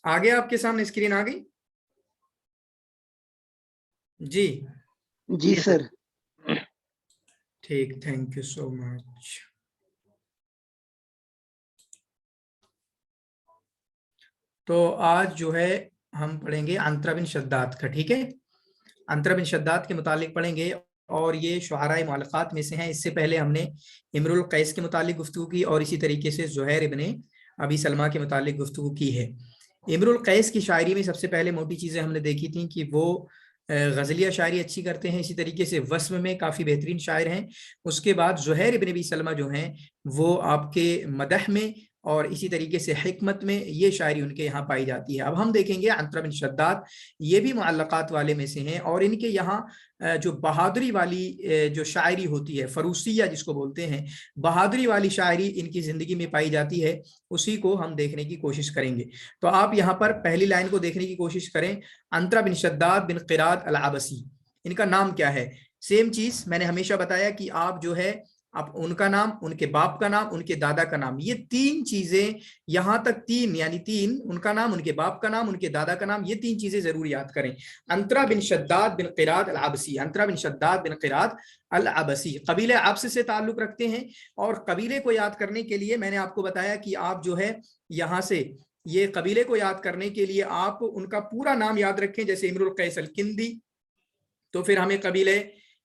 आगे आपके सामने स्क्रीन आ गई जी? जी सर। ठीक, थैंक यू सो मच। तो आज जो है हम पढ़ेंगे अंतरा बिन शद्दाद का, ठीक है? अंतरा बिन शद्दाद के मुतालिक पढ़ेंगे और ये शुआराए मुअल्लक़ात में से हैं। इससे पहले हमने इमरुल कैस के मुतालिक गुफ्तगू की और इसी तरीके से ज़ुहैर इब्ने अबी सलमा के मुतालिक गुफ्तगू की है। इमरुल कैस की शायरी में सबसे पहले मोटी चीज़ें हमने देखी थी कि वो गज़लिया शायरी अच्छी करते हैं, इसी तरीके से वस्म में काफ़ी बेहतरीन शायर हैं। उसके बाद ज़ुहैर इब्न अबी सलमा जो हैं वो आपके मदह में और इसी तरीके से हिकमत में ये शायरी उनके यहाँ पाई जाती है। अब हम देखेंगे अंतरा बिन शद्दाद, ये भी मुअल्लक़ात वाले में से हैं और इनके यहाँ जो बहादुरी वाली जो शायरी होती है, फरूसिया जिसको बोलते हैं, बहादुरी वाली शायरी इनकी ज़िंदगी में पाई जाती है, उसी को हम देखने की कोशिश करेंगे। तो आप यहाँ पर पहली लाइन को देखने की कोशिश करें। अंतरा बिन शद्दाद बिन क़िरात अल अबसी, इनका नाम क्या है? सेम चीज़ मैंने हमेशा बताया कि आप जो है आप उनका नाम, उनके बाप का नाम, उनके दादा का नाम, ये तीन चीजें, यहां तक तीन यानी तीन, उनका नाम, उनके बाप का नाम, उनके दादा का नाम, ये तीन चीजें जरूर याद करें। अंतरा बिन शद्दाद बिन क़िरात अल अबसी, अंतरा बिन शद्दाद बिन क़िरात अल अबसी कबीले अब्स से ताल्लुक रखते हैं। और कबीले को याद करने के लिए मैंने आपको बताया कि आप जो है यहां से ये कबीले को याद करने के लिए आप उनका पूरा नाम याद रखें। जैसे इमरुल कैस अल किंदी, तो फिर हमें कबीले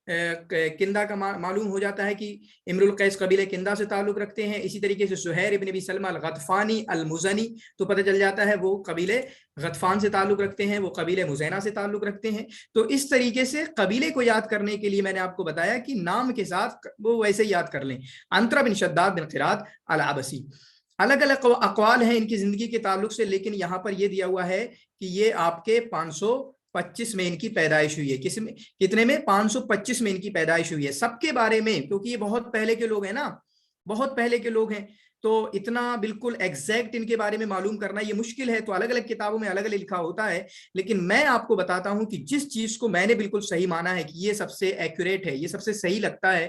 किंदा का मालूम हो जाता है कि इमरुल कैस कबीले किंदा से ताल्लुक रखते हैं। इसी तरीके से ज़ुहैर इब्न अबी सलमा अल-गतफानी अल-मुज़नी, तो पता चल जाता है वो कबीले गतफान से ताल्लुक रखते हैं, वो कबीले मुज़ैना से ताल्लुक रखते हैं। तो इस तरीके से कबीले को याद करने के लिए मैंने आपको बताया कि नाम के साथ वो वैसे ही याद कर लें। अंतरा बिन शद्दाद बिन क़िरात अल अबसी, अलग अलग अक़वाल हैं इनकी जिंदगी के ताल्लुक से, लेकिन यहाँ पर यह दिया हुआ है कि ये आपके 525 में इनकी पैदाइश हुई है। किसमें, कितने में? 525 में इनकी पैदाइश हुई है। सबके बारे में, क्योंकि ये बहुत पहले के लोग हैं ना, बहुत पहले के लोग हैं, तो इतना बिल्कुल एग्जैक्ट इनके बारे में मालूम करना ये मुश्किल है। तो अलग अलग किताबों में अलग अलग लिखा होता है, लेकिन मैं आपको बताता हूं कि जिस चीज को मैंने बिल्कुल सही माना है कि ये सबसे एक्यूरेट है, ये सबसे सही लगता है,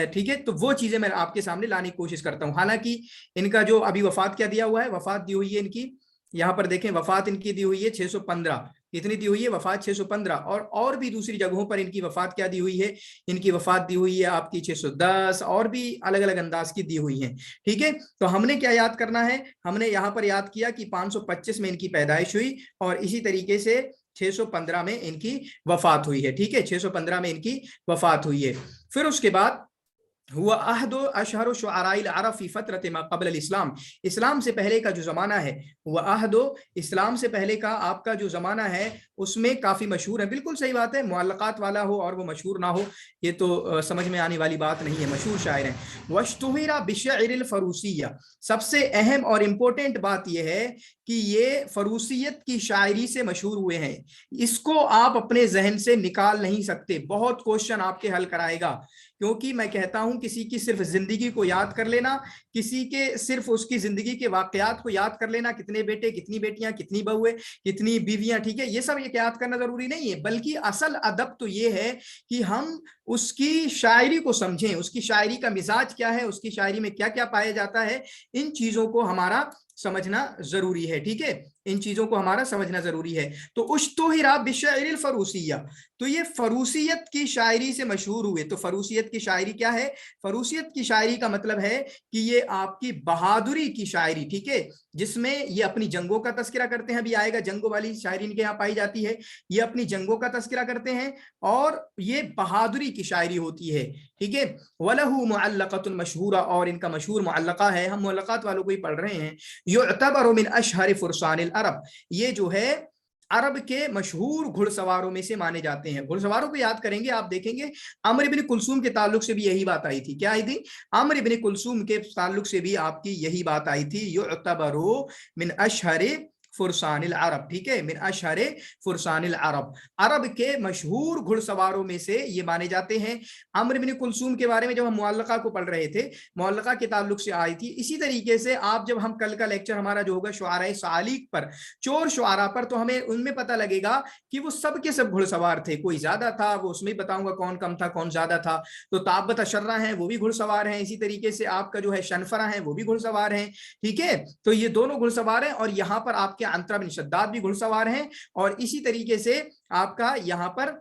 ठीक है, तो वो चीजें मैं आपके सामने लाने की कोशिश करता हूं। हालांकि इनका जो अभी वफात क्या दिया हुआ है, वफात दी हुई है इनकी, यहाँ पर देखें वफात इनकी दी हुई है 615। कितनी दी हुई है? वफात 615। और भी दूसरी जगहों पर इनकी वफात क्या दी हुई है? इनकी वफात दी हुई है आपकी 610, और भी अलग अलग अंदाज की दी हुई है, ठीक है। तो हमने क्या याद करना है? हमने यहाँ पर याद किया कि 525 में इनकी पैदाइश हुई और इसी तरीके से 615 में इनकी वफात हुई है, ठीक है, 615 में इनकी वफात हुई है। फिर उसके बाद हुआ अहदो अशहर शुअराइल अरब फी फतरत मा क़ब्ल इस्लाम, इस्लाम से पहले का जो जमाना है, हुआ अहदो, इस्लाम से पहले का आपका जो जमाना है उसमें काफी मशहूर है। बिल्कुल सही बात है, मुअल्लक़ात वाला हो और वो मशहूर ना हो, ये तो समझ में आने वाली बात नहीं है, मशहूर शायर हैं। वश्तुहिरा बिशअरिल फरूसिया, सबसे अहम और इम्पोर्टेंट बात यह है कि ये फरूसियत की शायरी से मशहूर हुए हैं। इसको आप अपने जहन से निकाल नहीं सकते, बहुत क्वेश्चन आपके हल कराएगा, क्योंकि मैं कहता हूं किसी की सिर्फ जिंदगी को याद कर लेना, किसी के सिर्फ उसकी जिंदगी के वाकयात को याद कर लेना, कितने बेटे, कितनी बेटियां, कितनी बहुएं, कितनी बीवियां, ठीक है, ये सब ये याद करना जरूरी नहीं है, बल्कि असल अदब तो ये है कि हम उसकी शायरी को समझें, उसकी शायरी का मिजाज क्या है, उसकी शायरी में क्या क्या पाया जाता है, इन चीजों को हमारा समझना जरूरी है, ठीक है, इन चीजों को हमारा समझना जरूरी है। तो उश्तुहिरा बिशअरिल फरूसिया, तो ये फरूसियत की शायरी से मशहूर हुए। तो फरूसियत की शायरी क्या है? फरूसियत की शायरी का मतलब है कि ये आपकी बहादुरी की शायरी, ठीक है, जिसमें ये अपनी जंगों का तस्करा करते हैं, अभी आएगा, जंगों वाली शायरी इनके यहाँ पाई जाती है, ये अपनी जंगों का तस्करा करते हैं और ये बहादुरी की शायरी होती है, ठीक है। वलहु मुअल्लक़तुन मशहूरा, और इनका मशहूर मुअल्लक़ा है, हम मुअल्लक़ात वालों को ही पढ़ रहे हैं। युअतबरु मिन अशहर फुरसानिल अरब, ये जो है अरब के मशहूर घुड़सवारों में से माने जाते हैं। घुड़सवारों को याद करेंगे, आप देखेंगे अम्र इब्न कुलसूम के ताल्लुक से भी यही बात आई थी। क्या आई थी? अम्र इब्न कुलसूम के ताल्लुक से भी आपकी यही बात आई थी, युअतबरु मिन अशहर फुरसानिल अरब, ठीक है, मिन अशहर फुरसानिल अरब, अरब के मशहूर घुड़सवारों में से ये माने जाते हैं। अम्र इब्न कुलसूम के बारे में जब हम मुअल्लक़ा को पढ़ रहे थे, मुअल्लक़ा के ताल्लुक से आई थी। इसी तरीके से आप जब हम कल का लेक्चर हमारा जो होगा शुआराए सालिक पर, चोर शुआरा पर, तो हमें उनमें पता लगेगा कि वो सब के सब घुड़सवार थे, कोई ज्यादा था, वो उसमें बताऊंगा कौन कम था कौन ज्यादा था। तो ताबत अशर्रा हैं, वो भी घुड़सवार हैं, इसी तरीके से आपका जो है शनफरा है वो भी घुड़सवार हैं, ठीक है। तो ये दोनों घुड़सवार हैं और यहाँ पर आप के अंतरा बिन शद्दाद भी घुड़सवार हैं, और इसी तरीके से आपका यहाँ पर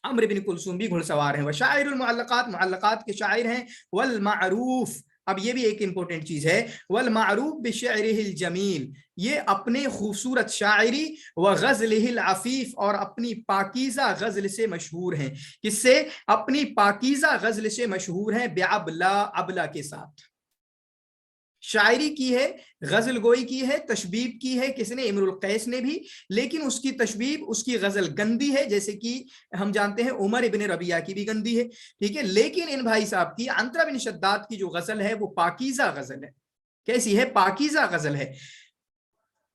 अम्र बिन कुलसूम भी घुड़सवार हैं। वशाइरुल मुअल्लकात, मुअल्लकात के शायर हैं। वल मारूफ, अब ये भी एक इंपॉर्टेंट चीज है, वल मारूफ बिशअरिहिल जमील, ये अपने खूबसूरत शायरी व गज़लिहिल अफीफ, और अपनी पाकीज़ा गज़ल से मशहूर हैं। किससे? अपनी पाकीज़ा गज़ल से मशहूर हैं। बेअबला, अबला के साथ शायरी की है, गजल गोई की है, तशबीब की है किसने? इमरुल कैस ने भी, लेकिन उसकी तशबीब, उसकी गजल गंदी है, जैसे कि हम जानते हैं उमर इब्न रबिया की भी गंदी है, ठीक है। लेकिन इन भाई साहब की अंतरा बिन शद्दाद की जो गजल है वो पाकीज़ा गजल है। कैसी है? पाकीज़ा गजल है।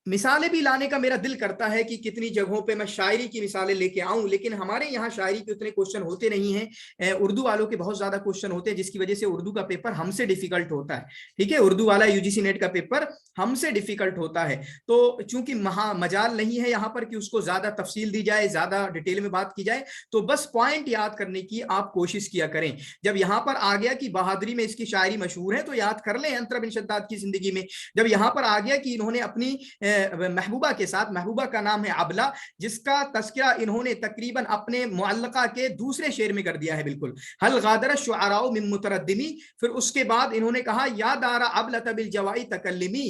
मिसालें भी लाने का मेरा दिल करता है कि कितनी जगहों पे मैं शायरी की मिसालें लेके आऊं, लेकिन हमारे यहाँ शायरी के उतने क्वेश्चन होते नहीं हैं। उर्दू वालों के बहुत ज्यादा क्वेश्चन होते हैं, जिसकी वजह से उर्दू का पेपर हमसे डिफिकल्ट होता है, ठीक है। उर्दू वाला यूजीसी नेट का पेपर हमसे डिफिकल्ट होता है। तो चूंकि मजाल नहीं है यहाँ पर कि उसको ज्यादा तफसील दी जाए, ज्यादा डिटेल में बात की जाए, तो बस पॉइंट याद करने की आप कोशिश किया करें। जब यहाँ पर आ गया कि बहादुरी में इसकी शायरी मशहूर है, तो याद कर लें अंतरा बिन शद्दाद की जिंदगी में। जब यहाँ पर आ गया कि इन्होंने अपनी महबूबा के साथ, महबूबा का नाम है अबला, जिसका तस्करा इन्होंने तकरीबन अपने मुअल्लका के दूसरे शेर में कर दिया है, बिल्कुल, हल गादर शुअराउ मिन मुतरद्दिमी। फिर उसके बाद इन्होंने कहा या दारा अबलत बिल जवाई तकल्लिमी,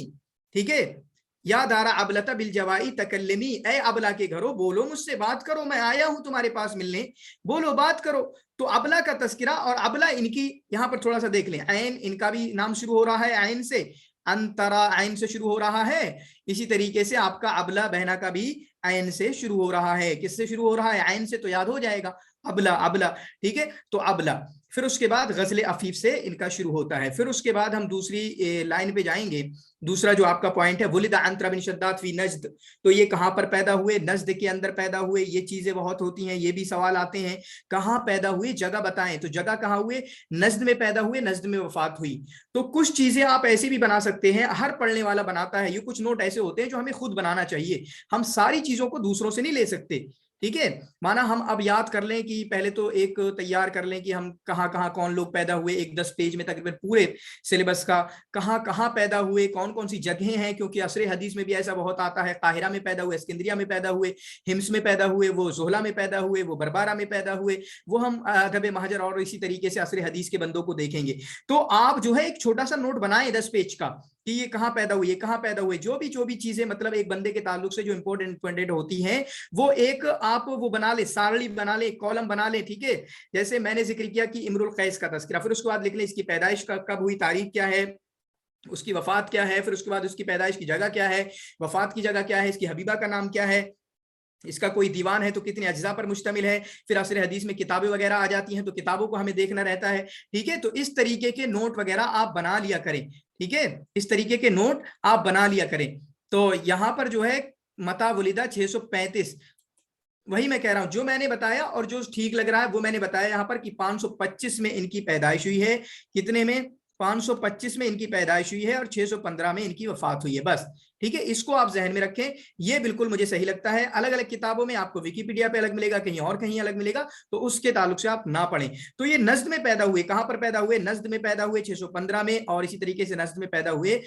ठीक है, या दारा अबलत बिल जवाई तकल्लिमी, ए अबला के घरों बोलो, मुझसे बात करो, मैं आया हूं तुम्हारे पास मिलने, बोलो बात करो। तो अबला का तस्करा, और अबला इनकी यहां पर थोड़ा सा देख लें, ऐन इनका भी नाम शुरू हो रहा है ऐन से, अंतरा ऐन से शुरू हो रहा है। इसी तरीके से आपका अबला बहना का भी ऐन से शुरू हो रहा है। किससे शुरू हो रहा है? ऐन से, तो याद हो जाएगा अबला, अबला, ठीक है। तो अबला, फिर उसके बाद गजल अफीफ से इनका शुरू होता है। फिर उसके बाद हम दूसरी लाइन पे जाएंगे। दूसरा जो आपका पॉइंट है, वुलिद अंतरा बिन शद्दाद फी नज्द, तो ये कहां पर पैदा हुए? नज्द के अंदर पैदा हुए। ये चीजें बहुत होती हैं, ये भी सवाल आते हैं, कहां पैदा हुए, जगह बताएं। तो जगह कहां हुए? नज्द में पैदा हुए, नज्द में वफात हुई। तो कुछ चीजें आप ऐसी भी बना सकते हैं, हर पढ़ने वाला बनाता है, ये कुछ नोट ऐसे होते हैं जो हमें खुद बनाना चाहिए, हम सारी चीजों को दूसरों से नहीं ले सकते, ठीक है। माना हम अब याद कर लें कि पहले तो एक तैयार कर लें कि हम कहाँ कहाँ कौन लोग पैदा हुए, एक 10 पेज में तकरीबन पूरे सिलेबस का, कहाँ कहाँ पैदा हुए, कौन कौन सी जगहें हैं, क्योंकि असरे हदीस में भी ऐसा बहुत आता है, काहिरा में पैदा हुए, सिकंदरिया में पैदा हुए, हिम्स में पैदा हुए, वो जोहला में पैदा हुए, वो बरबारा में पैदा हुए, वो हम अदब महजर और इसी तरीके से असरे हदीस के बंदों को देखेंगे। तो आप जो है एक छोटा सा नोट बनाएं 10 पेज का कि ये कहाँ पैदा हुए, ये कहाँ पैदा हुए, जो भी चीजें मतलब एक बंदे के ताल्लुक से जो इंपॉर्टेंट होती हैं, वो एक आप वो बना ले, सारणी बना ले, कॉलम बना ले, ठीक है। जैसे मैंने जिक्र किया कि इमरुल कैस का तस्करा, फिर उसके बाद लिख ले इसकी पैदाइश कब हुई, तारीख क्या है, उसकी वफात क्या है, फिर उसके बाद उसकी पैदाइश की जगह क्या है, वफात की जगह क्या है, इसकी हबीबा का नाम क्या है, इसका कोई दीवान है तो कितने अज्जा पर मुश्तमिल है, फिर असर हदीस में किताबें वगैरह आ जाती हैं तो किताबों को हमें देखना रहता है, ठीक है। तो इस तरीके के नोट वगैरह आप बना लिया करें, ठीक है, इस तरीके के नोट आप बना लिया करें। तो यहां पर जो है मता वलिदा 635, वही मैं कह रहा हूं जो मैंने बताया और जो ठीक लग रहा है वो मैंने बताया यहाँ पर कि 525 में इनकी पैदाइश हुई है। कितने में? 525 में इनकी पैदाइश हुई है और 615 में इनकी वफात हुई है, बस, ठीक है। इसको आप जहन में रखें, ये बिल्कुल मुझे सही लगता है। अलग अलग किताबों में आपको विकिपीडिया पे अलग मिलेगा, कहीं और कहीं अलग मिलेगा, तो उसके ताल्लुक से आप ना पढ़ें। तो ये नज्द में पैदा हुए, कहां पर पैदा हुए? नज्द में पैदा हुए 615 में, और इसी तरीके से नज्द में पैदा हुए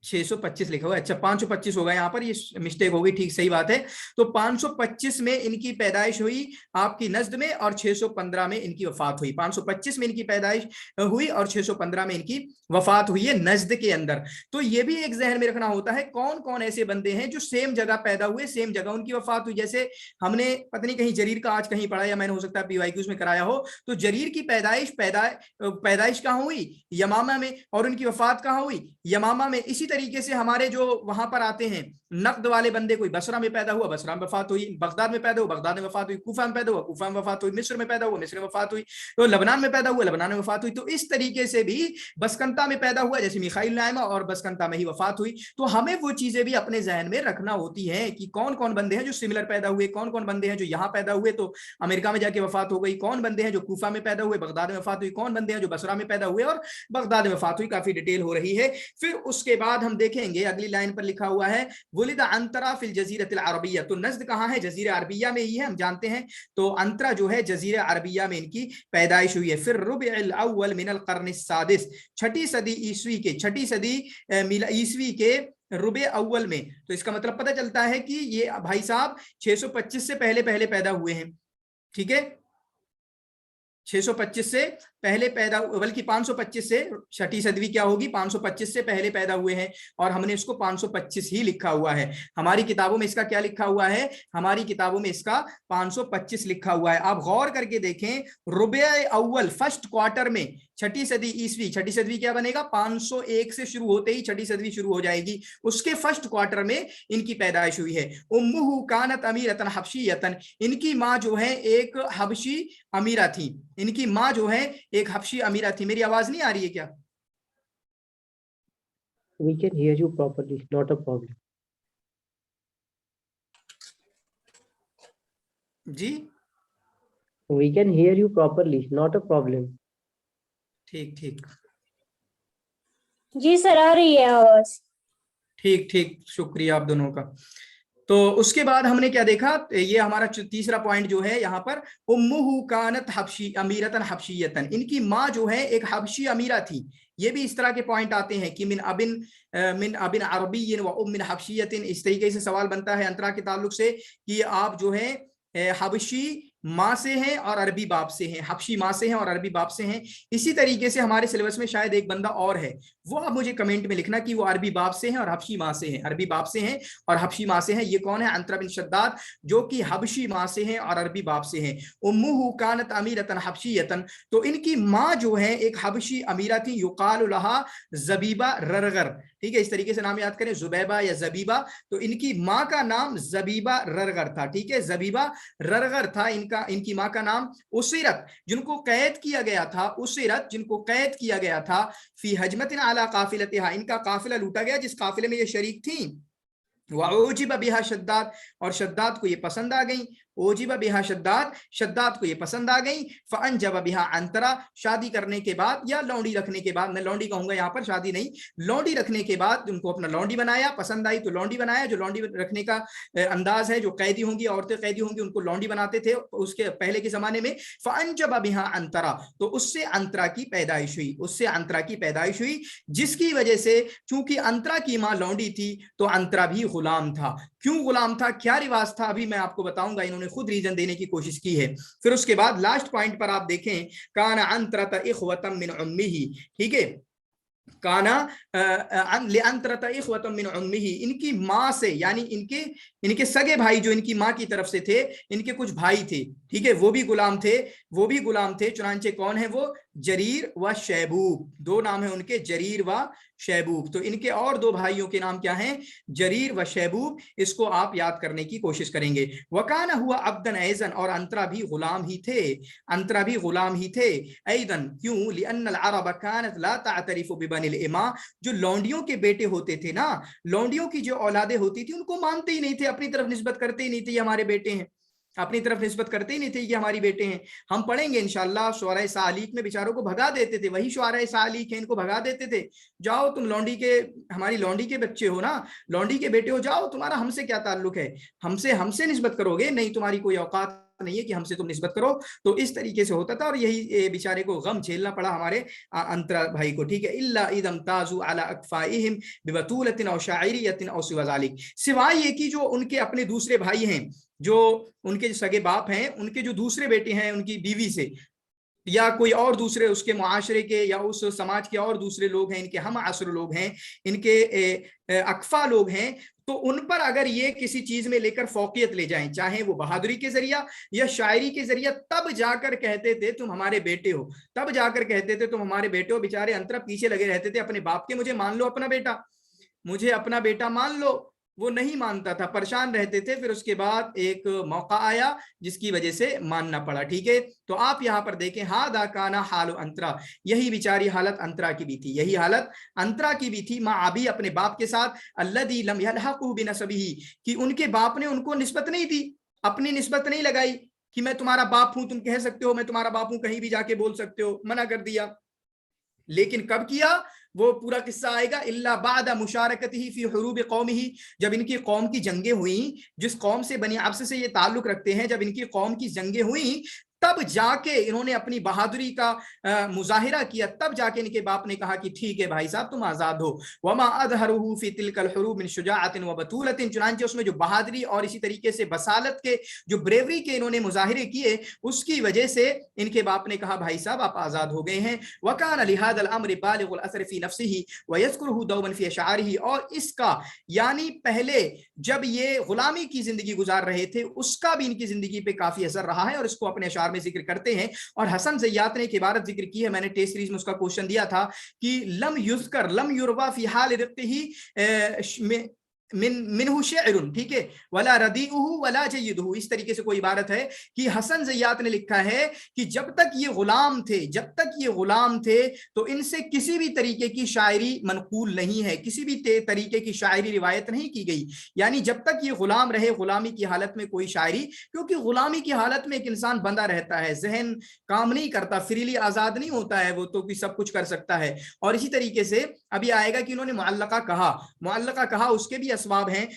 625 लिखा हुआ है, अच्छा 525 होगा यहाँ पर, ये मिस्टेक होगी, ठीक, सही बात है। तो 525 में इनकी पैदाइश हुई आपकी नज्द में, और 615 में इनकी वफात हुई। 525 में इनकी पैदाइश हुई और 615 में इनकी वफात हुई है नज्द के अंदर। तो ये भी एक जहन में रखना होता है, कौन कौन ऐसे बंदे हैं जो सेम जगह पैदा हुए, सेम जगह उनकी वफात हुई। जैसे हमने पता नहीं कहीं जरीर का आज कहीं पढ़ा, या मैंने हो सकता है PYQs में कराया हो, तो जरीर की पैदाइश कहाँ हुई? यमामा में, और उनकी वफात कहाँ हुई? यमामा में। इसी तरीके से हमारे जो वहां पर आते हैं नक्द वाले बंदे, कोई बसरा में पैदा हुआ, बसरा में वफात हुई, बगदाद में पैदा हुआ, बगदाद में वफात हुई, कूफा में पैदा हुआ, कूफा में वफात हुई, मिस्र में पैदा हुआ, मिस्र में वफात हुई, तो लबनान में पैदा हुआ, लबनान में वफात हुई। तो इस तरीके से भी बसकंता में पैदा हुआ, जैसे मिखाइल नाइमा, और बसकंता में ही वफात हुई। तो हमें वो चीजें भी अपने जहन में रखना होती है कि कौन कौन बंदे हैं जो सिमिलर पैदा हुए, कौन कौन बंदे हैं जो यहाँ पैदा हुए तो अमेरिका में जाके वफात हो गई, कौन बंदे हैं जो कूफा में पैदा हुए, बगदाद में वफात हुई, कौन बंदे हैं जो बसरा में पैदा हुए और बगदाद में वफात हुई। काफी डिटेल हो रही है। फिर उसके बाद हम देखेंगे अगली लाइन पर लिखा हुआ है वुलिदा अंतरा फिल जजीरतिल अरबिया, तो नज्द कहाँ है? जजीरा अरबिया में ही है, हम जानते हैं। तो अंतरा जो है जजीरा अरबिया में इनकी पैदाइश हुई है। फिर रुबइल अव्वल मिनल कर्न सादिस, छठी सदी ईस्वी के, छठी सदी ईस्वी के रुबे अव्वल में, तो इसका मतलब पता चलता है कि ये भाई साहब 625 से पहले पहले पैदा हुए हैं, ठीक है, 625 से पहले पैदा, बल्कि 525 से, छठी सदवी क्या होगी, 525 से पहले पैदा हुए हैं, और हमने इसको 525 ही लिखा हुआ है। हमारी किताबों में इसका क्या लिखा हुआ है, हमारी किताबों में इसका 525 लिखा हुआ है। आप गौर करके देखें, रुबे अव्वल फर्स्ट क्वार्टर में छठी सदी ईस्वी, छठी सदी क्या बनेगा, 501 से शुरू होते ही छठी सदी शुरू हो जाएगी, उसके फर्स्ट क्वार्टर में इनकी पैदाइश हुई है। उम्मुहु कानत अमीरतन हबशियतन, इनकी माँ जो है एक हबशी अमीरा थी, इनकी माँ जो है एक हबशी अमीरा थी। मेरी आवाज नहीं आ रही है क्या? We can hear you properly, not a problem. Ji, We can hear you properly, not a problem. ठीक ठीक जी सर, आ रही है आवाज। ठीक ठीक, शुक्रिया आप दोनों का। तो उसके बाद हमने क्या देखा, ये हमारा तीसरा पॉइंट जो है यहाँ पर, उम्मुहु कानत हबशी अमीरतन हबशियतन, इनकी माँ जो है एक हबशी अमीरा थी। ये भी इस तरह के पॉइंट आते हैं कि मिन अबिन अरबिय्यिन व उम्मिन हबशियतिन, इस तरीके से सवाल बनता है अंतरा के ताल्लुक से कि आप जो है हबशी माँ से हैं और अरबी बाप से हैं, हबशी माँ से हैं और अरबी बाप से हैं। इसी तरीके से हमारे सिलेबस में शायद एक बंदा और है, वो आप मुझे कमेंट में लिखना कि वो अरबी बाप से हैं और हबशी माँ से हैं, अरबी बाप से हैं और हबशी माँ से हैं। ये कौन है? अंतरा बिन शद्दाद, जो कि हबशी माँ से हैं और अरबी बाप से हैं। उम्मुहु कानत अमीरतन हबशियतन, तो इनकी माँ जो है एक हबशी अमीरा थी, युकालु लहा ज़बीबा ररगर, ठीक है, इस तरीके से नाम याद करें, जुबैबा या जबीबा। तो इनकी माँ का नाम जबीबा ररगर था, ठीक है, जबीबा ररगर था इनकी माँ का नाम। उसीरत, जिनको कैद किया गया था, उसीरत जिनको कैद किया गया था, फी हजमतिन अला काफिलतिहा, इनका काफिला लूटा गया जिस काफिले में ये शरीक थी। वउजिब बिहा शद्दाद, और शद्दाद को ये पसंद आ गई। ओजिब बिहा शद्दाद, शद्दाद को ये पसंद आ गई। फअनजब बिहा अंतरा, शादी करने के बाद या लौंडी रखने के बाद, मैं लौंडी कहूंगा यहाँ पर, शादी नहीं, लौंडी रखने के बाद उनको अपना लौंडी बनाया, पसंद आई तो लौंडी बनाया। जो लौंडी रखने का अंदाज है, जो कैदी होंगी, औरतें कैदी होंगी, उनको लौंडी बनाते थे उसके पहले के जमाने में। फअनजब बिहा अंतरा, तो उससे अंतरा की पैदाइश हुई, उससे अंतरा की पैदाइश हुई, जिसकी वजह से, चूंकि अंतरा की माँ लौंडी थी तो अंतरा भी गुलाम था। क्यों गुलाम था, क्या रिवाज था, अभी मैं आपको बताऊंगा। इन्होंने खुद रीजन देने की कोशिश की है। फिर उसके बाद लास्ट पॉइंट पर आप देखें, काना अंतरत इख्वतम मिन उम्मिही, ठीक है, काना लिअंतरत इख्वतम मिन उम्मिही, इनकी माँ से, यानी इनके सगे भाई जो इनकी माँ की तरफ से थे, इनके कुछ भाई थे, ठीक है, वो भी गुलाम थे, चुनांचे कौन है वो, जरीर व शैबूब, दो नाम है उनके, जरीर व शैबूब। तो इनके और दो भाइयों के नाम क्या हैं, जरीर व शैबूब, इसको आप याद करने की कोशिश करेंगे। वकाना हुआ अब्दन ऐजन, और अंतरा भी गुलाम ही थे, ऐदन, क्यों, लिअन्न अल-अरब कानत ला तातरिफु बिबनिल इमा, जो लौंडियों के बेटे होते थे ना, लौंडियों की जो औलादे होती थी, उनको मानते ही नहीं थे, अपनी तरफ निस्बत करते ही नहीं थे ये हमारे बेटे हैं, अपनी तरफ निस्बत करते ही नहीं थे ये हमारी बेटे हैं। हम पढ़ेंगे इंशाल्लाह, शुअरा सालीक में बेचारों को भगा देते थे, वही शुअरा सालीक है, इनको भगा देते थे, जाओ तुम लौंडी के, हमारी लौंडी के बच्चे हो ना, लौंडी के बेटे हो, जाओ, तुम्हारा हमसे क्या ताल्लुक है, हमसे निस्बत करोगे नहीं, तुम्हारी कोई औकात नहीं है कि हमसे तुम निस्बत करो। तो इस तरीके से होता था, और यही बेचारे को गम झेलना पड़ा हमारे अंतरा भाई को, ठीक है। इल्ला इदम ताजु अला अकफाइहिम बिबतूलतिन औ शाइरियतिन औ सिवा ज़ालिक, सिवाय ये कि जो उनके अपने दूसरे भाई हैं, जो उनके जो सगे बाप हैं, उनके जो दूसरे बेटे हैं उनकी बीवी से, या कोई और दूसरे उसके मुआशरे के या उस समाज के और दूसरे लोग हैं, इनके हम असर लोग हैं, इनके अकफा लोग हैं, तो उन पर अगर ये किसी चीज में लेकर फौकियत ले जाएं, चाहे वो बहादुरी के जरिया या शायरी के जरिया, तब जाकर कहते थे तुम हमारे बेटे हो, तब जाकर कहते थे तुम हमारे बेटे हो। बेचारे अंतरा पीछे लगे रहते थे अपने बाप के, मुझे मान लो अपना बेटा, मुझे अपना बेटा मान लो, वो नहीं मानता था, परेशान रहते थे। फिर उसके बाद एक मौका आया जिसकी वजह से मानना पड़ा, ठीक है। तो आप यहाँ पर देखें, हादा काना हाल अंतरा, यही बेचारी हालत अंतरा की भी थी, यही हालत अंतरा की भी थी, माँ अभी अपने बाप के साथ, अल्लदी लम यल्हक़ु बिनसबिही, कि उनके बाप ने उनको निस्बत नहीं दी, अपनी निस्बत नहीं लगाई कि मैं तुम्हारा बाप हूं, तुम कह सकते हो मैं तुम्हारा बाप हूं, कहीं भी जाके बोल सकते हो, मना कर दिया। लेकिन कब किया, वो पूरा किस्सा आएगा, इल्ला बादा मुशारकतिही फी हुरूब कौमिही, जब इनकी कौम की जंगें हुई, जिस कौम से बनी अब्स से ये ताल्लुक रखते हैं, जब इनकी कौम की जंगें हुई, तब जाके इन्होंने अपनी बहादुरी का मुजाहिरा किया, तब जाके इनके बाप ने कहा कि ठीक है भाई साहब तुम आजाद हो। वमा अदहरुहु फी तिलकल हुरूब मिन शुजाअतिन व बतूलतिन, चुनांचे उसमें जो बहादुरी और इसी तरीके से बसालत के जो ब्रेवरी के इन्होंने मुजाहिरे किए, उसकी वजह से इनके बाप ने कहा भाई साहब आप आजाद हो गए हैं। वकान लिहादल अम्र बालिगुल असर फी नफ्सिही व यज़कुरुहु दौमन फी अशआरिही, और इसका यानी पहले जब ये गुलामी की जिंदगी गुजार रहे थे उसका भी इनकी जिंदगी पे काफी असर रहा है, और इसको अपने अशार में जिक्र करते हैं। और हसन ज़य्यात ने एक इबारत जिक्र की है, मैंने टेस्ट सीरीज में उसका क्वेश्चन दिया था कि लम युज़कर लम युरवा फी हाल रिक़्तिही मिनहु शेअरुन, ठीक है, वला रदीउहु वला जय्यिदुहु, इस तरीके से कोई इबारत है कि हसन ज़य्यात ने लिखा है कि जब तक ये गुलाम थे तो इनसे किसी भी तरीके की शायरी मनकूल नहीं है, किसी भी तरीके की शायरी रिवायत नहीं की गई। यानी जब तक ये गुलाम रहे, गुलामी की हालत में कोई शायरी, क्योंकि गुलामी की हालत में एक इंसान बंधा रहता है, जहन काम नहीं करता, फ्रीली आजाद नहीं होता है वो, तो कि सब कुछ कर सकता है। और इसी तरीके से अभी आएगा कि इन्होंने मुअल्लका कहा, उसके भी असबाब हैं।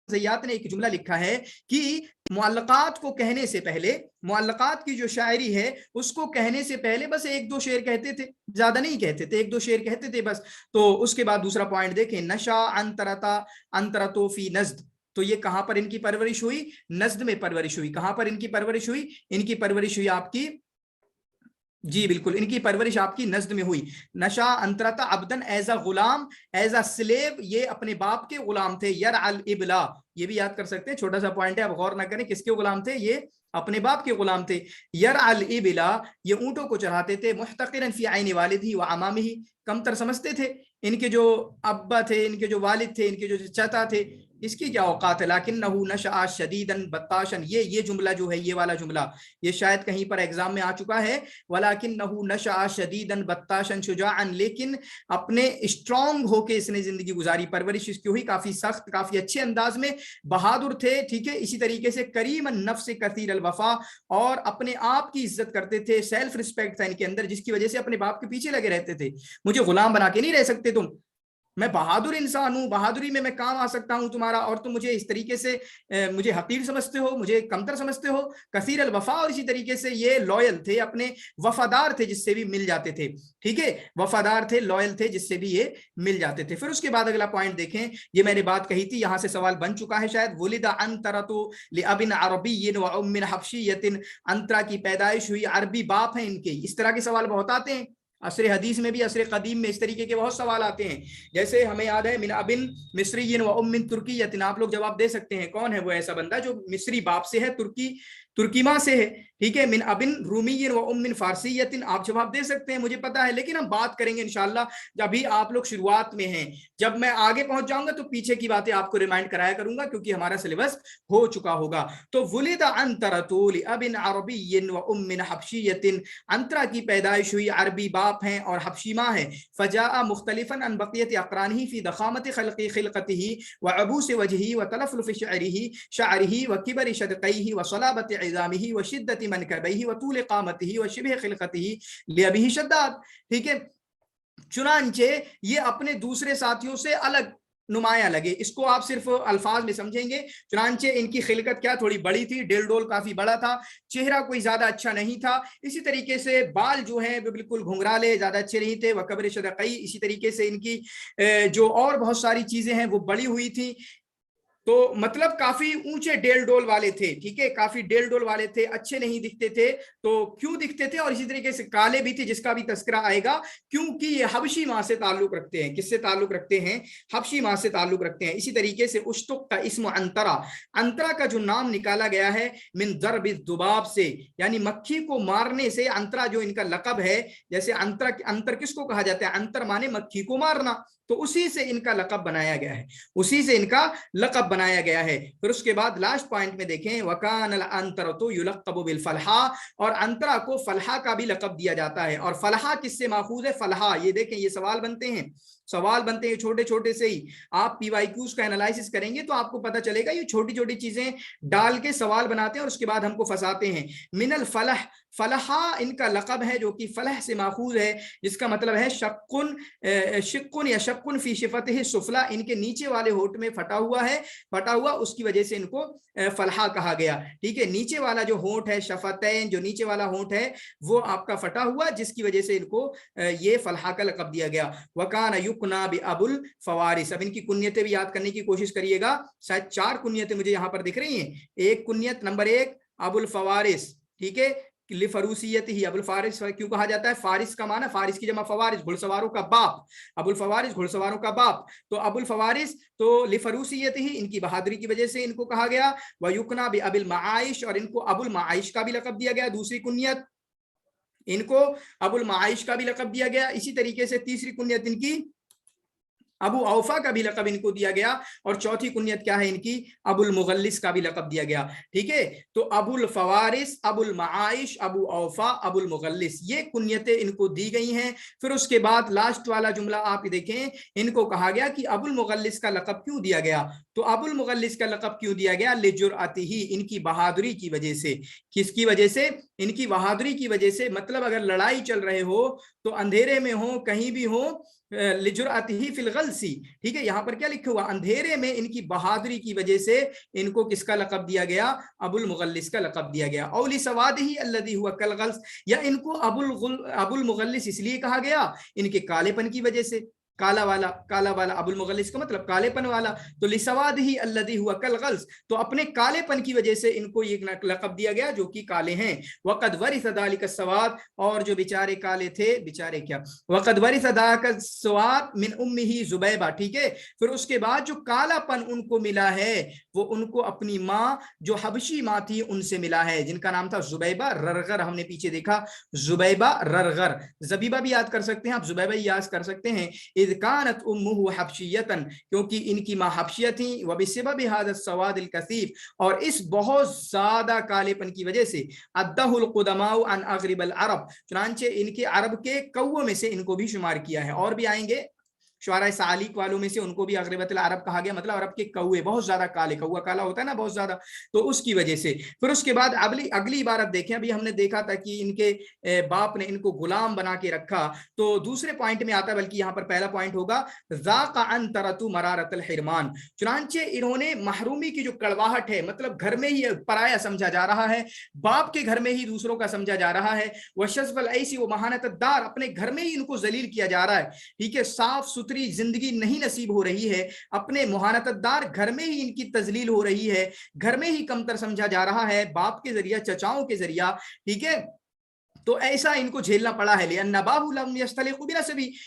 ज़य्यात ने एक जुमला लिखा है कि मुअल्लकात को कहने से पहले, मुअल्लकात की जो शायरी है उसको कहने से पहले बस एक दो शेर कहते थे, ज्यादा नहीं कहते थे, एक दो शेर कहते थे बस। तो उसके बाद दूसरा पॉइंट देखें, नशा अंतरतो फी नज़्द, तो ये कहां पर इनकी परवरिश हुई? नज़्द में परवरिश हुई। कहां पर इनकी परवरिश हुई? इनकी परवरिश हुई आपकी, जी बिल्कुल, इनकी परवरिश आपकी नज़्द में हुई। नशा अंतरता अब्दन एज अ गुलाम, एज अ स्लेव, ये अपने बाप के गुलाम थे। यर अल इबला, ये भी याद कर सकते हैं, छोटा सा पॉइंट है, आप गौर ना करें, किसके गुलाम थे? ये अपने बाप के गुलाम थे। यर अल इबला, ये ऊंटों को चढ़ाते थे। मुहतकिरन फी आइनि वालिदिही व अमामिही, कमतर समझते थे इनके जो अब्बा थे, इनके जो वालिद थे, इनके जो चाचा थे, इसकी क्या औकात है। लाकिन्नहु नशअ शदीदन बत्ताशन, ये जुमला जो है, ये वाला जुमला, ये शायद कहीं पर एग्जाम में आ चुका है। वलाकिन्नहु नशअ शदीदन बत्ताशन शुजाअन, लेकिन अपने स्ट्रॉन्ग होके इसने जिंदगी गुजारी, परवरिश इसकी हुई काफी सख्त, काफी अच्छे अंदाज में, बहादुर थे, ठीक है। इसी तरीके से करीमन नफ्स कसीर अल वफा, और अपने आप की इज्जत करते थे, सेल्फ रिस्पेक्ट था इनके अंदर, जिसकी वजह से अपने बाप के पीछे लगे रहते थे। मुझे गुलाम बना के नहीं रह सकते तुम, मैं बहादुर इंसान हूं, बहादुरी में मैं काम आ सकता हूं तुम्हारा, और तुम मुझे इस तरीके से मुझे हकीर समझते हो, मुझे कमतर समझते हो। कसीर अल वफा, और इसी तरीके से ये लॉयल थे, अपने वफादार थे, जिससे भी मिल जाते थे, ठीक है, वफादार थे, लॉयल थे, जिससे भी ये मिल जाते थे। फिर उसके बाद अगला पॉइंट देखें, ये मैंने बात कही थी, यहां से सवाल बन चुका है शायद। वुलिदा अंतरतु लिअबिन अरबिय्यिन व उम्मिन हबशिय्यतिन, अंतरा की पैदाइश हुई, अरबी बाप हैं इनके। इस तरह के सवाल बहुत आते हैं, असर हदीस में भी, असर कदीम में इस तरीके के बहुत सवाल आते हैं। जैसे हमें याद है, मिन अबिन मिस्रिय्यिन व उम्मिन तुर्किय्यतिन, आप लोग जवाब दे सकते हैं कौन है वो ऐसा बंदा जो मिस्री बाप से है, तुर्की माँ से है, ठीक है। मिन अबिन रूमिय्यिन व उम्मिन फारसिय्यतिन, आप जवाब दे सकते हैं, मुझे पता है, लेकिन हम बात करेंगे इंशाअल्लाह, अभी आप लोग शुरुआत में हैं, जब मैं आगे पहुंच जाऊंगा तो पीछे की बातें आपको रिमाइंड कराया करूंगा, क्योंकि हमारा सिलेबस हो चुका होगा। तो वुलिदा अंतरतु लिअबिन अरबिय्यिन व उम्मिन हबशिय्यतिन, अंतरा की पैदाइश हुई, अरबी बाप हैं और हबशी माँ है। फजाअ मुख्तलिफन अन बक़ियत अक़रानिही फी दखामत खिलक़तिही व अबूस वजहिही व तलफ़्फ़ुफ़ शअरिही व किबर शदक़ैही व सलाबत इज़ामिही व शिद्दत मनकबैही व तूल क़ामतिही व शिबह खिलक़तिही लिअबिही शद्दाद, ठीक है। चुनांचे ये अपने दूसरे साथियों से अलग नुमाया लगे, इसको आप सिर्फ अल्फाज में समझेंगे। चुनांचे इनकी खिलकत क्या थोड़ी बड़ी थी, डेल डोल काफी बड़ा था, चेहरा कोई ज्यादा अच्छा नहीं था, इसी तरीके से बाल जो हैं वो बिल्कुल घुंघराले, ज्यादा अच्छे नहीं थे। वकबर शदक़ई, इसी तरीके से इनकी जो और बहुत सारी चीजें हैं वो बड़ी हुई थी, तो मतलब काफी ऊंचे डेल डोल वाले थे, ठीक है, काफी डेल डोल वाले थे, अच्छे नहीं दिखते थे। तो क्यों दिखते थे? और इसी तरीके से काले भी थे, जिसका भी तस्करा आएगा, क्योंकि ये हबशी माँ से ताल्लुक रखते हैं। किससे ताल्लुक रखते हैं? हबशी माँ से ताल्लुक रखते हैं। इसी तरीके से उश्तुक का इस्म अंतरा, अंतरा का जो नाम निकाला गया है मिन दर्ब दुबाब से, यानी मक्खी को मारने से अंतरा जो इनका लकब है। जैसे अंतर किसको कहा जाता है? अंतर माने मक्खी को मारना, तो उसी से इनका लकब बनाया गया है, उसी से इनका लकब बनाया गया है। फिर उसके बाद लास्ट पॉइंट में देखें, वकान अल अंतरतु युलक़बु बिल फलहा, और अंतरा को फलहा का भी लकब दिया जाता है। और फलहा किससे माखूज है? फलहा, ये देखें, ये सवाल बनते हैं छोटे छोटे से ही। आप PYQs का एनालिसिस करेंगे तो आपको पता चलेगा, ये छोटी छोटी चीजें डाल के सवाल बनाते हैं और उसके बाद हमको फंसाते हैं। मिनल फलह, फलहा इनका लक़ब है जो कि फलह से माखूज है, जिसका मतलब है शिक्कुन या शक्कुन फी शिफतिह सुफला, इनके नीचे वाले होठ में फटा हुआ, उसकी वजह से इनको फलहा कहा गया। ठीक है, नीचे वाला जो होठ है, शफतैन, जो नीचे वाला होठ है वो आपका फटा हुआ, जिसकी वजह से इनको ये फलहा का लक़ब दिया गया। वकान युकना बि अबुल फवारिस। अब इनकी कुन्यतें भी याद करने की कोशिश करिएगा, शायद 4 कुन्यतें मुझे यहाँ पर दिख रही हैं। एक कुन्यत नंबर 1 अबुल फवारिस, ठीक है, लिफरूसियत ही। अबुल फारिस क्यों कहा जाता है? फारिस का माना, फारिस की जमा फवारिस, घुड़सवारों का बाप, अबुल फवारिस घुड़सवारों का बाप। तो अबुल फवारिस तो लिफरूसियत ही, इनकी बहादुरी की वजह से इनको कहा गया। वयुकना बि अबिल माइश, और इनको अबुल माइश का भी लक़ब दिया गया। दूसरी कुन्यत इनको अबुल माइश का भी लक़ब दिया गया। इसी तरीके से तीसरी कुन्यत इनकी अबू औफा का भी लक़ब इनको दिया गया। और चौथी कुन्यत क्या है इनकी? अबुल मुगल्लिस का भी लक़ब दिया गया। ठीक है, तो अबुल फवारिस, अबुल माइश, अबू औफा, अबुल मुगल्लिस, ये कुन्यतें इनको दी गई हैं। फिर उसके बाद लास्ट वाला जुमला आप देखें, इनको कहा गया कि अबुल मुगल्लिस का लक़ब क्यों दिया गया? तो अबुल मुगल्लिस का लक़ब क्यों दिया गया? लिजुरअतिही, इनकी बहादुरी की वजह से। किसकी वजह से? इनकी बहादुरी की वजह से। मतलब अगर लड़ाई चल रहे हो तो अंधेरे में हो, कहीं भी हो, लिजुरअतिही फिल गल्सी। ठीक है, यहाँ पर क्या लिखा हुआ? अंधेरे में इनकी बहादुरी की वजह से इनको किसका लक़ब दिया गया? अबुल मुगल्लिस का लक़ब दिया गया। औली सवादिही अल्लज़ी हुआ कल गल्स, या इनको अबुल मुगल्लिस इसलिए कहा गया इनके कालेपन की वजह से। काला वाला अबुल मुगल्लिस का मतलब कालेपन वाला। तो लिसवादिही अल्लज़ी हुआ कल गल्स, तो अपने कालेपन की वजह से इनको ये लक़ब दिया गया जो कि काले हैं। वक़द वरिस ज़ालिक सवाद, और जो बेचारे काले थे, बेचारे क्या, वक़द वरिस ज़ालिक सवाद मिन उम्मिही ज़ुबैबा। ठीक है, फिर उसके बाद जो कालापन उनको मिला है वो उनको अपनी माँ जो हबशी माँ थी उनसे मिला है, जिनका नाम था ज़ुबैबा ररगर। हमने पीछे देखा ज़ुबैबा ररगर, ज़बीबा भी याद कर सकते हैं आप, ज़ुबैबा ही याद कर सकते हैं। इज़ कानत उम्मुहु हबशियतन, क्योंकि इनकी माँ हबशिया थी। व बिसबब हाज़ा सवादिल कसीफ, और इस बहुत ज्यादा कालेपन की वजह से अद्दहुल कुदमाउ अन अगरिबल अरब, चुनांचे इनके अरब के कौवों में से इनको भी शुमार किया है। और भी आएंगे शुआरा सालिक वालों में से, उनको भी अगरिबतुल अरब कहा गया। मतलब अरब के कौवे बहुत ज्यादा काले, कौवा काला होता है ना बहुत ज्यादा, तो उसकी वजह से। फिर उसके बाद अगली इबारत देखें, अभी हमने देखा था कि इनके बाप ने इनको गुलाम बना के रखा, तो दूसरे पॉइंट में आता है, बल्कि यहाँ पर पहला पॉइंट होगा ज़ाक़ा अन तरतु मरारतल हिरमान, चुनांचे इन्होंने महरूमी की जो कड़वाहट है, मतलब घर में ही पराया समझा जा रहा है, बाप के घर में ही दूसरों का समझा जा रहा है। वशज़्वल ऐसी वो महानतदार, अपने घर में ही इनको जलील किया जा रहा है। ठीक है, साफ सुथरी जिंदगी नहीं नसीब हो रही है, अपने मुहानतदार घर में ही इनकी तजलील हो रही है, घर में ही कमतर समझा जा रहा है, बाप के जरिया, चचाओं के जरिया। ठीक है, तो ऐसा इनको झेलना पड़ा है।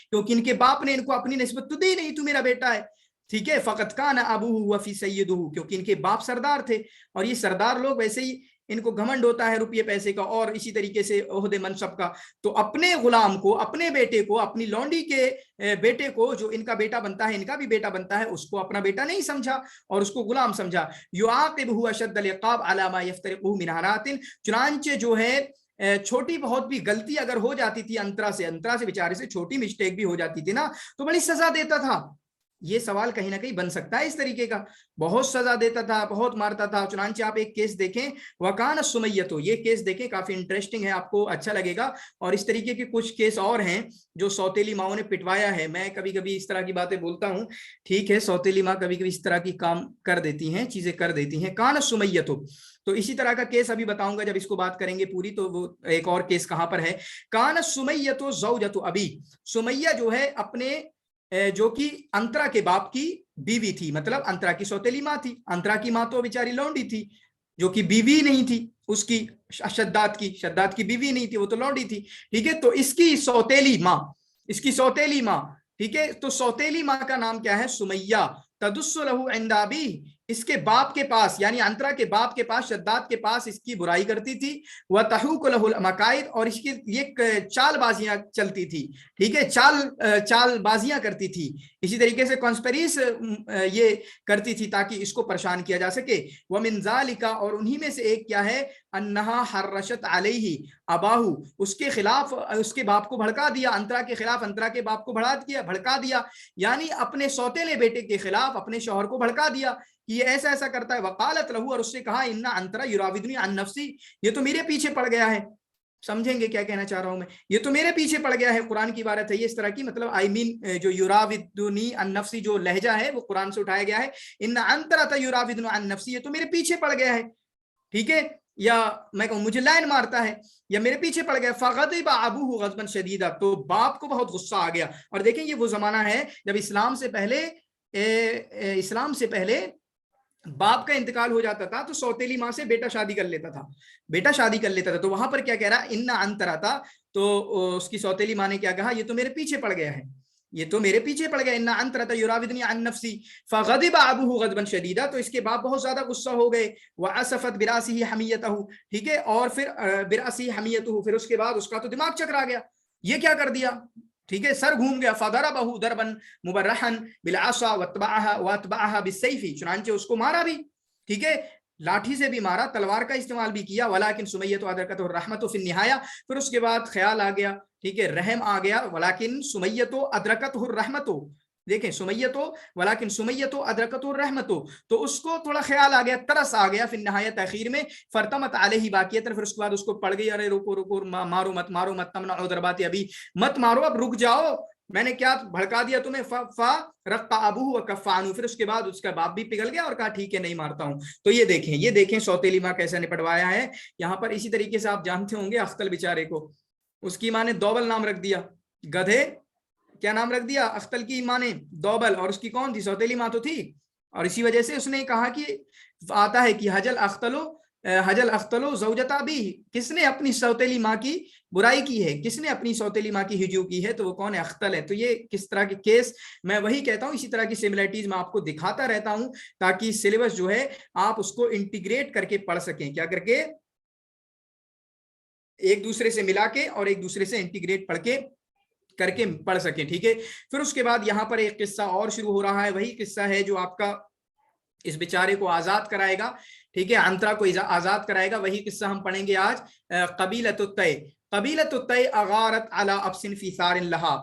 क्योंकि इनके बाप ने इनको अपनी निस्बत तो दी नहीं, तू मेरा बेटा है। ठीक है, फ़क़त कान अबूहु व फी सय्यदुहु, क्योंकि इनके बाप सरदार थे, और ये सरदार लोग वैसे ही इनको घमंड होता है रुपये पैसे का, और इसी तरीके से ओहदे मनसब का। तो अपने गुलाम को, अपने बेटे को, अपनी लौंडी के बेटे को, जो इनका बेटा बनता है, इनका भी बेटा बनता है, उसको अपना बेटा नहीं समझा और उसको गुलाम समझा। युआक़िबुहु अशद्दल इक़ाब अला मा यफ्तरिक़ुहु मिन हरातिन, चुनांचे जो है छोटी बहुत भी गलती अगर हो जाती थी अंतरा से बेचारे से छोटी मिस्टेक भी हो जाती थी ना, तो बड़ी सजा देता था। ये सवाल कहीं ना कहीं बन सकता है इस तरीके का, बहुत सजा देता था, बहुत मारता था। चुनांचे आप एक केस देखें, वकान सुमैयतो, ये केस देखें, काफी इंटरेस्टिंग है, आपको अच्छा लगेगा। और इस तरीके के कुछ केस और हैं जो सौतेली माओ ने पिटवाया है। मैं कभी कभी इस तरह की बातें बोलता हूँ, ठीक है, सौतेली माँ कभी कभी इस तरह की काम कर देती हैं, चीजें कर देती हैं। कान सुमैयतो, तो इसी तरह का केस अभी बताऊंगा जब इसको बात करेंगे पूरी, तो वो एक और केस कहां पर है। कान सुमैयतो ज़ौजतु अबी, सुमैया जो है अपने जो कि अंतरा के बाप की बीवी थी, मतलब अंतरा की सौतेली माँ थी। अंतरा की माँ तो बेचारी लौंडी थी, जो कि बीवी नहीं थी उसकी, शद्दाद की बीवी नहीं थी, वो तो लौंडी थी। ठीक है, तो इसकी सौतेली माँ, ठीक है, तो सौतेली माँ का नाम क्या है? सुमैया। तदुस्सु लहू इंदा अबी, इसके बाप के पास, यानी अंतरा के बाप के पास, शद्दाद के पास इसकी बुराई करती थी। वह तहूक लहुल मकाइद, और इसकी ये चालबाजियां चलती थी। ठीक है, चालबाजियां करती थी, इसी तरीके से कॉन्स्पिरेस ये करती थी ताकि इसको परेशान किया जा सके। वह मिन ज़ालिका, और उन्हीं में से एक क्या है, अन्नहा हर्रशत अलैहि अबाहु, उसके खिलाफ उसके बाप को भड़का दिया, अंतरा के खिलाफ अंतरा के बाप को भड़का दिया, यानी अपने सौतेले बेटे के खिलाफ अपने शौहर को भड़का दिया कि ये ऐसा ऐसा करता है। वकालत लहू, और उससे कहा, इन्ना अंतरा युराविदनी अन नफ्सी, ये तो मेरे पीछे पड़ गया है, समझेंगे क्या कहना चाह रहा हूं मैं। ये तो मेरे पीछे पड़ गया है, कुरान की इबारत है ये इस तरह की, मतलब आई मीन जो युराविदुनी अन नफ्सी जो लहजा है वो कुरान से उठाया गया है, इन अंतरता युराविदुनी अन नफ्सी, ये तो मेरे पीछे पड़ गया है, ठीक है। या मैं कहूं मुझे लाइन मारता है या मेरे पीछे पड़ गया। फगदिबा अबूहु गज़बन शदीदा, तो बाप को बहुत गुस्सा आ गया। और देखें ये वो जमाना है जब इस्लाम से पहले बाप का इंतकाल हो जाता था तो सौतेली माँ से बेटा शादी कर लेता था, तो वहां पर क्या कह रहा, इन्ना अंतरा था, तो उसकी सौतेली माँ ने क्या कहा, ये तो मेरे पीछे पड़ गया है, इन्ना अंतरा युराविदनी अन नफ्सी फगदिबा अबूहु गज़बन शदीदा, तो इसके बाप बहुत ज्यादा गुस्सा हो गए। वअसफत बिरासिही हमियतहु, ठीक है, और फिर बिरासिही हमियतहु, फिर उसके बाद उसका तो दिमाग चकरा गया, ये क्या कर दिया, ठीक है, सर घूम गया। फदरबहु दरबन मुबर्रहन बिलअसा वतबअहा बिस्सैफी, चुनांचे उसको मारा भी, ठीक है, लाठी से भी मारा, तलवार का इस्तेमाल भी किया। वलाकिन सुमय्यतु अदरकतहु रहमतु फिन निहाया, फिर उसके बाद ख्याल आ गया, ठीक है, रहम आ गया। वलाकिन सुमय्यतु अदरकतहु रहमतु, देखें सुमय्यतु, वलाकिन सुमय्यतु अदरकतहु रहमतु, तो उसको थोड़ा ख्याल आ गया, तरस आ गया, फिर निहायत आखिर में फरतमत अलैहि बाकियतन, फिर उसके बाद उसको पड़ गई, अरे रुको रुको, मारो मत तमनउ दरबाती, अभी मत मारो, अब रुक जाओ, मैंने क्या भड़का दिया तुम्हें। फा रक्का अबूहु व कफ़ानु, फिर उसके बाद उसका बाप भी पिघल गया और कहा ठीक है नहीं मारता हूं। तो ये देखें सौतेली माँ कैसे निपटवाया है यहाँ पर। इसी तरीके से आप जानते होंगे अख्तल बेचारे को उसकी माँ ने दौबल नाम रख दिया, गधे, क्या नाम रख दिया, अख्तल की माँ ने दौबल, और उसकी कौन थी, सौतेली माँ तो थी। और इसी वजह से उसने कहा कि आता है कि हजल अख्तलो ज़ौजता भी, किसने अपनी सौतेली माँ की बुराई की है, किसने अपनी सौतेली माँ की हिजू की है, तो वो कौन है, अख्तल है। तो ये किस तरह के केस, मैं वही कहता हूँ, इसी तरह की सिमिलरिटीज मैं आपको दिखाता रहता हूँ ताकि सिलेबस जो है आप उसको इंटीग्रेट करके पढ़ सकें, क्या करके, एक दूसरे से मिला के और एक दूसरे से इंटीग्रेट करके पढ़ सकें, ठीक है। फिर उसके बाद यहाँ पर एक किस्सा और शुरू हो रहा है, वही किस्सा है जो आपका इस बेचारे को आजाद कराएगा, ठीक है, अंतरा को आजाद कराएगा। वही किस्सा हम पढ़ेंगे आज। कबीलतुत तय अगारत अला अब्सिन फी सारिन लहा,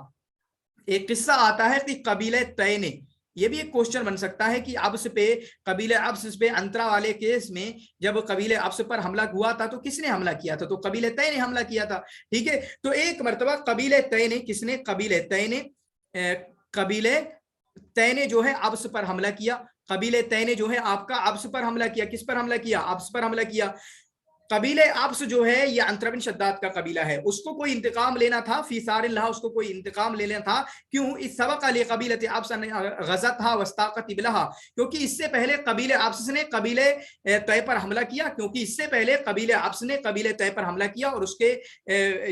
एक किस्सा आता है कि कबीले तय ने, ये भी एक क्वेश्चन बन सकता है कि कबीले अब्स पे अंतरा वाले केस में जब कबीले अब्स पर हमला हुआ था तो किसने हमला किया था, तो कबीले तय ने हमला किया था, ठीक है। तो एक मर्तबा कबीले तय ने, किसने, कबीले तय ने जो है अब्स पर हमला किया, कबीले तय ने जो है आपका अब्स पर हमला किया, किस पर हमला किया, अब्स पर हमला किया। कबीले अब्स जो है ये अंतरा बिन शद्दाद का कबीला है, उसको कोई इंतकाम लेना था, फी सारिल लहा, उसको कोई इंतकाम लेना था, क्यों, इस सबक अली कबीलत अब्स गज़तहा वस्ताक़त बिलहा, क्योंकि इससे पहले कबीले अब्स ने कबीले तय पर हमला किया, क्योंकि इससे पहले कबीले अब्स ने कबीले तय पर हमला किया और उसके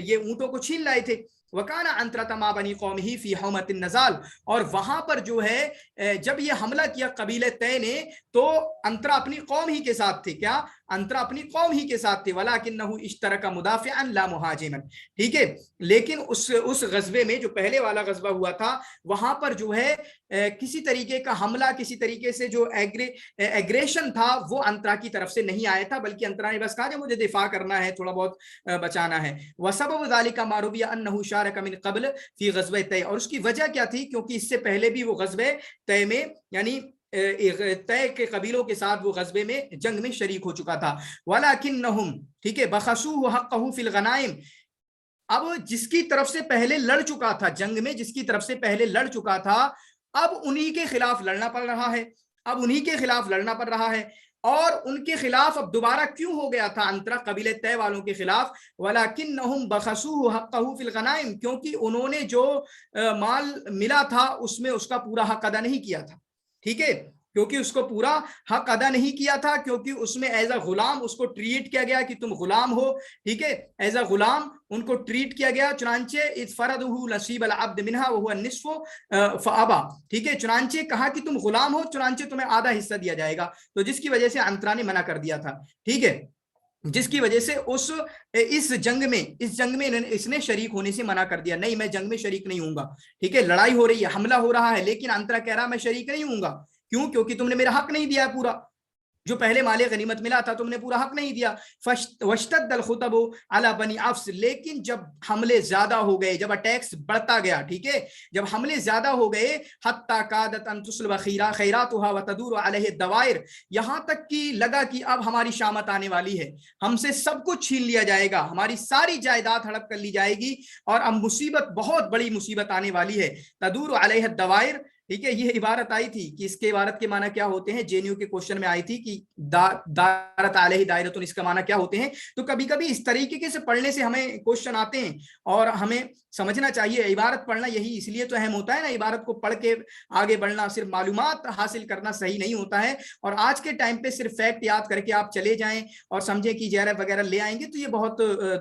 ये ऊंटों को छीन लाए थे। वकाना अंतरतमा बनी कौमिही फी हौमतिन नज़ाल, और वहां पर जो है जब ये हमला किया कबीले तय ने तो अंतरा अपनी कौम ही के साथ थे, क्या, अंतरा अपनी कौम ही के साथ थे। वलाकिन्नहु इश्तरका मुदाफ़िअन ला मुहाजिमन, ठीक है, लेकिन उस गज़वे में जो पहले वाला गज़वा हुआ था वहां पर जो है किसी तरीके का हमला, किसी तरीके से जो एग्रेशन था वो अंतरा की तरफ से नहीं आया था, बल्कि अंतरा ने बस कहा कि मुझे दिफा करना है, थोड़ा बहुत बचाना है। वसबब ज़ालिका मारूबिया अन्नहु शारक मिन क़ब्ल फी ग़ज़वे तय, और उसकी वजह क्या थी, क्योंकि इससे पहले भी वो ग़ज़वे तय में यानी तय के कबीलों के साथ वो ग़ज़वे में जंग में शरीक हो चुका था। वलाकिन्नहुम, ठीक है, बखसूहु हक़्क़हु फिल गनाइम, अब जिसकी तरफ से पहले लड़ चुका था जंग में, जिसकी तरफ से पहले लड़ चुका था, अब उन्हीं के खिलाफ लड़ना पड़ रहा है, और उनके खिलाफ अब दोबारा क्यों हो गया था अंतरा कबीले तय वालों के खिलाफ। वलाकिन्नहुम बखसूहु हक़्क़हु फिल गनाइम, क्योंकि उन्होंने जो माल मिला था उसमें उसका पूरा हक अदा नहीं किया था, ठीक है, क्योंकि उसको पूरा हक अदा नहीं किया था, क्योंकि उसमें एज अ गुलाम उसको ट्रीट किया गया कि तुम गुलाम हो, ठीक है, एज अ गुलाम उनको ट्रीट किया गया। चुनांचे इस फरदहु नसीब अल अब्द मिनहा वहुवा निस्फु फअबा, ठीक है, चुनांचे कहा कि तुम गुलाम हो, चुनांचे तुम्हें आधा हिस्सा दिया जाएगा, तो जिसकी वजह से अंतरा ने मना कर दिया था, ठीक है, जिसकी वजह से इस जंग में इसने शरीक होने से मना कर दिया, नहीं मैं जंग में शरीक नहीं हूंगा, ठीक है, लड़ाई हो रही है, हमला हो रहा है, लेकिन अंतरा कह रहा मैं शरीक नहीं हूंगा, क्यों, क्योंकि तुमने मेरा हक नहीं दिया पूरा, जो पहले माले गनीमत मिला था तुमने पूरा हक नहीं दिया। वश्तद्दल खुतबु अला बनी अफ्स, लेकिन जब हमले ज्यादा हो गए, जब अटैक्स बढ़ता गया, ठीक है, जब हमले ज्यादा हो गए, हत्ता कादत अन तुस्लब खैरातुहा व तदूर अलैहि दवाइर, यहां तक कि लगा कि अब हमारी शामत आने वाली है, हमसे सब कुछ छीन लिया जाएगा, हमारी सारी जायदाद हड़प कर ली जाएगी और अब मुसीबत, बहुत बड़ी मुसीबत आने वाली है। तदूर अलैहि दवाइर, ठीक है, ये इबारत आई थी कि इसके इबारत के माना क्या होते हैं, जेएनयू के क्वेश्चन में आई थी कि दारत अलैहि दायरतुन, इसका माना क्या होते हैं। तो कभी कभी इस तरीके से पढ़ने से हमें क्वेश्चन आते हैं और हमें समझना चाहिए। इबारत पढ़ना यही इसलिए तो अहम होता है ना, इबारत को पढ़ के आगे बढ़ना, सिर्फ मालूमात हासिल करना सही नहीं होता है। और आज के टाइम पे सिर्फ फैक्ट याद करके आप चले जाएं और समझे कि JRF वगैरह ले आएंगे, तो ये बहुत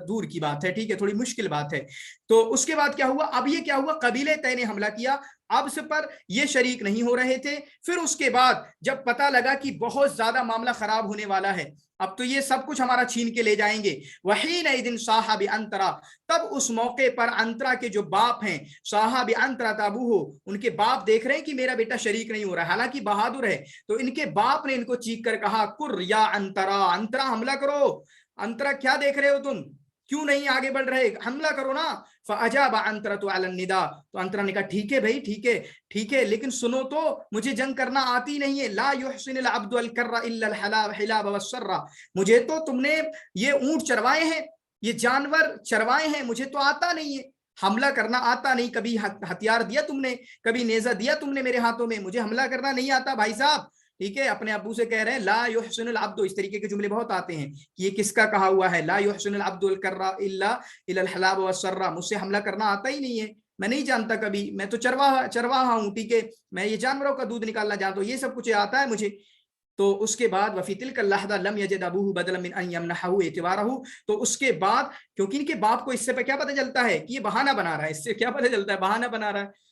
दूर की बात है, ठीक है, थोड़ी मुश्किल बात है। तो उसके बाद क्या हुआ, अब ये क्या हुआ, कबीले तय ने हमला किया, अब्स पर ये शरीक नहीं हो रहे थे। फिर उसके बाद जब पता लगा कि बहुत ज्यादा मामला खराब होने वाला है, अब तो ये सब कुछ हमारा छीन के ले जाएंगे, वही नई दिन साहब अंतरा, तब उस मौके पर अंतरा के जो बाप हैं, साहब अंतरा ताबूहु, उनके बाप देख रहे हैं कि मेरा बेटा शरीक नहीं हो रहा, हालांकि बहादुर है, तो इनके बाप ने इनको चीख कर कहा, कुर या अंतरा, अंतरा हमला करो, अंतरा क्या देख रहे हो तुम, क्यों नहीं आगे बढ़ रहे, हमला करो ना। फअजाबा अंतरतु अलन निदा, तो अंतरा ने कहा ठीक है भाई, ठीक है, ठीक है, लेकिन सुनो तो, मुझे जंग करना आती नहीं है। ला युहसिनुल अब्दु अल कर्रा इल्ला अल हिलाब वस्सर्रा, मुझे तो तुमने ये ऊंट चरवाए हैं, ये जानवर चरवाए हैं, मुझे तो आता नहीं है, हमला करना आता नहीं, कभी हथियार दिया तुमने, कभी नेजा दिया तुमने मेरे हाथों में, मुझे हमला करना नहीं आता भाई साहब, ठीक है। अपने अब्बू से कह रहे हैं ला युहसिनुल अब्दु, इस तरीके के जुमले बहुत आते हैं कि ये किसका कहा हुआ है, ला युहसिनुल अब्दुल कर्रा इल्ला इलल हलाब वस्सर्रा, मुझसे हमला करना आता ही नहीं है, मैं नहीं जानता कभी, मैं तो चरवाहा हूं, ठीक है, मैं ये जानवरों का दूध निकालना जानता हूं, ये सब कुछ आता है मुझे। तो उसके बाद वफी तिल्का लहदा लम यजिद अबूहु बदलन मिन अन यमनहु इतिवारहु, तो उसके बाद क्योंकि इनके बाप को इससे क्या पता चलता है कि ये बहाना बना रहा है, इससे क्या पता चलता है, बहाना बना रहा है,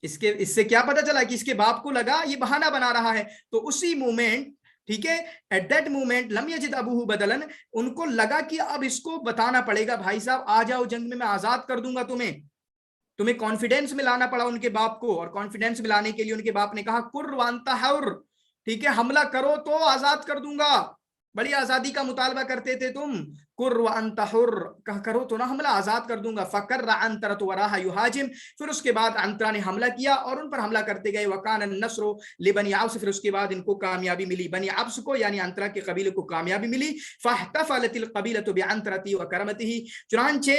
इससे क्या पता चला कि इसके बाप को लगा ये बहाना बना रहा है। तो उसी मोमेंट, ठीक है, एट दैट मोमेंट लम यजिद अबूहु बदलन, उनको लगा कि अब इसको बताना पड़ेगा, भाई साहब आ जाओ जंग में, मैं आजाद कर दूंगा तुम्हें कॉन्फिडेंस में लाना पड़ा उनके बाप को, और कॉन्फिडेंस में लाने के लिए उनके बाप ने कहा कुर वांता हर, ठीक है, हमला करो तो आजाद कर दूंगा, बड़ी आजादी का मुतालबा करते थे तुम, कुर व अंत हुर, करो तो ना हमला, आजाद कर दूंगा। फकर अंतरत वराहा युहाजिम, फिर उसके बाद अंतरा ने हमला किया और उन पर हमला करते गए। वकान नस्रो लिबनी अब्स, फिर उसके बाद इनको कामयाबी मिली, बनी अब्स को यानी अंतरा के कबीले को कामयाबी मिली। फहतफलतिल कबीलतु बिअंतरती व करमतिही, चुनांचे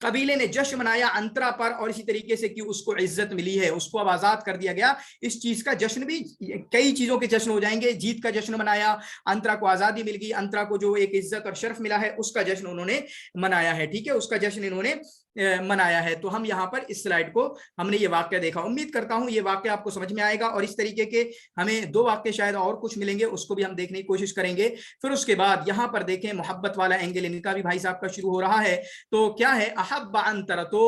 कबीले ने जश्न मनाया अंतरा पर, और इसी तरीके से कि उसको इज्जत मिली है, उसको अब आजाद कर दिया गया, इस चीज का जश्न भी, कई चीजों के जश्न हो जाएंगे, जीत का जश्न मनाया, अंतरा को आजादी मिल गई, अंतरा को जो एक इज्जत और शर्फ मिला है उसका जश्न उन्होंने मनाया है, ठीक है, उसका जश्न इन्होंने मनाया है। तो हम यहाँ पर इस स्लाइड को हमने ये वाक्य देखा, उम्मीद करता हूँ ये वाक्य आपको समझ में आएगा, और इस तरीके के हमें 2 वाक्य शायद और कुछ मिलेंगे, उसको भी हम देखने की कोशिश करेंगे। फिर उसके बाद यहाँ पर देखें मोहब्बत वाला एंगल इनका भी भाई साहब का शुरू हो रहा है। तो क्या है, अहब्बा अंतरतो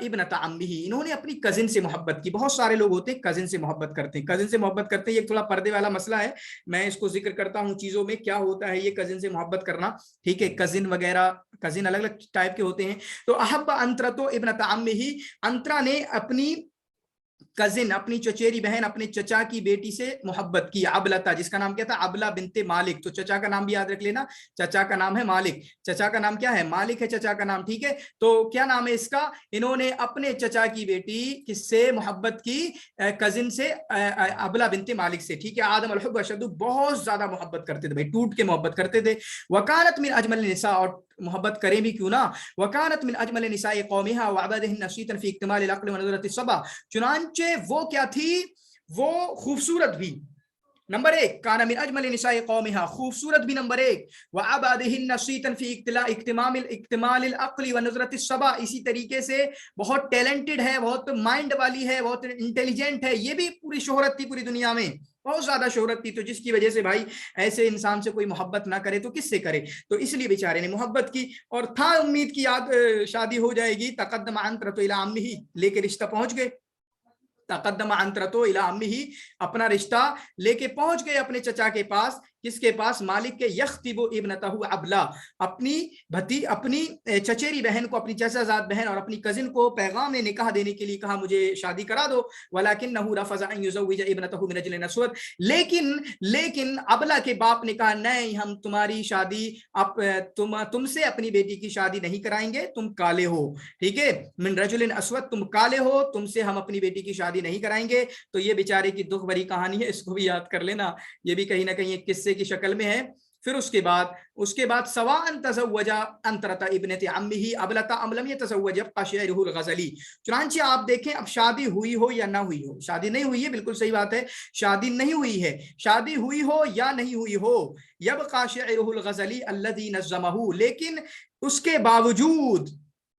इब्नत अम्मिही, इन्होंने अपनी कजिन से मोहब्बत की। बहुत सारे लोग होते हैं कजिन से मोहब्बत करते हैं, कजिन से मोहब्बत करते हैं, ये थोड़ा पर्दे वाला मसला है, मैं इसको जिक्र करता हूँ चीजों में क्या होता है ये कजिन से मोहब्बत करना, ठीक है, कजिन वगैरह, कजिन अलग अलग टाइप के होते हैं। तो अहब्बा अंतरतो इब्नत अम्मिही, अंतरा ने अपनी कजिन, अपनी चचेरी बहन, अपने चचा की बेटी से मोहब्बत की, अबलता, जिसका नाम क्या था, अबला बिनते मालिक। तो चचा का नाम भी याद रख लेना, चचा का नाम है मालिक, चचा का नाम क्या है, मालिक है चचा का नाम, ठीक है। तो क्या नाम है इसका, इन्होंने अपने चचा की बेटी किससे मोहब्बत की, कजिन से, अबला बिनते मालिक से, ठीक है। आदम अल-हुब्ब अशद्दु, बहुत ज्यादा मोहब्बत करते थे भाई, टूट के मोहब्बत करते थे। वकानत मिन अजमल निसा, और मोहब्बत करें भी क्यों ना, वकानत मिन अजमल निसाए कौमिहा व अबदिहिन नशीतन फी इक्तिमाल अल-अक्ल व नज़रत सबा, चुनांचे वो क्या थी, वो खूबसूरत भी, नंबर 1, काना मिन अजमल निसाए कौमिहा, खूबसूरत भी नंबर 1, व अबदिहिन नशीतन फी इक्तिमाल अल-अक्ल व नज़रत सबा, इसी तरीके से बहुत टैलेंटेड है, बहुत माइंड वाली है, बहुत इंटेलिजेंट है, ये भी पूरी शोहरत थी पूरी दुनिया में, बहुत ज्यादा शोहरत थी। तो जिसकी वजह से भाई ऐसे इंसान से कोई मोहब्बत ना करे तो किससे करे, तो इसलिए बेचारे ने मोहब्बत की, और था उम्मीद की याद शादी हो जाएगी। तकद्दम अंतरतो इला अम्मिही, लेके रिश्ता पहुंच गए, तकद्दम अंतरतो इला अम्मिही, अपना रिश्ता लेके पहुंच गए अपने चचा के पास। کس کے پاس؟ مالک کے یخطب ابنتہ ابلا، اپنی چچیری بہن کو، اپنی چچا زاد بہن اور اپنی کزن کو پیغام نکاح دینے کے لیے کہا مجھے شادی کرا دو. ولکنہ رفض ان یزوج ابنتہ من رجل اسود، لیکن ابلا کے باپ نے کہا نہیں، ہم تمہاری شادی تم سے اپنی بیٹی کی شادی نہیں کرائیں گے، تم کالے ہو، ٹھیک ہے، من رجل اسود، تم کالے ہو، تم سے ہم اپنی بیٹی کی شادی نہیں کرائیں گے. تو یہ بیچارے کی دکھ بھری کہانی ہے، اس کو بھی یاد کر لینا، یہ بھی کہیں نہ کہیں ایک قصے کی شکل میں ہے. پھر اس کے بعد سواء تزوج انطرۃ ابنۃ عمہ ابلۃ ام لم يتزوج يبقى شعره الغزلی. چنانچہ آپ دیکھیں اب شادی ہوئی ہو یا نہ ہوئی ہو، شادی نہیں ہوئی ہے، بالکل صحیح بات ہے، شادی نہیں ہوئی ہے، شادی ہوئی ہو یا نہیں ہوئی ہو، يبقى شعره الغزلی الذي نظمه، لیکن اس کے باوجود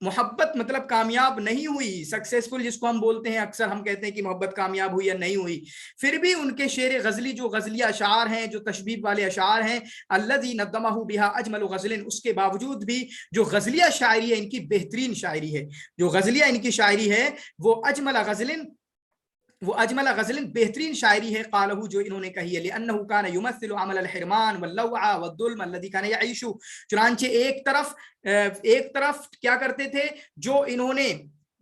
محبت مطلب کامیاب نہیں ہوئی، سکسیسفل جس کو ہم بولتے ہیں، اکثر ہم کہتے ہیں کہ محبت کامیاب ہوئی یا نہیں ہوئی، پھر بھی ان کے شعر غزلی جو غزلیہ اشعار ہیں، جو تشبیب والے اشعار ہیں، الذی نظمہ بہا اجمل غزل، اس کے باوجود بھی جو غزلیہ شاعری ہے ان کی بہترین شاعری ہے، جو غزلیہ ان کی شاعری ہے وہ اجمل غزل بہترین شاعری ہے، قالہ جو انہوں نے کہی ہے، لانہ کان یمثل عمل الحرمان واللوع والظلم الذي كان يعيش. چنانچہ ایک طرف کیا کرتے تھے، جو انہوں نے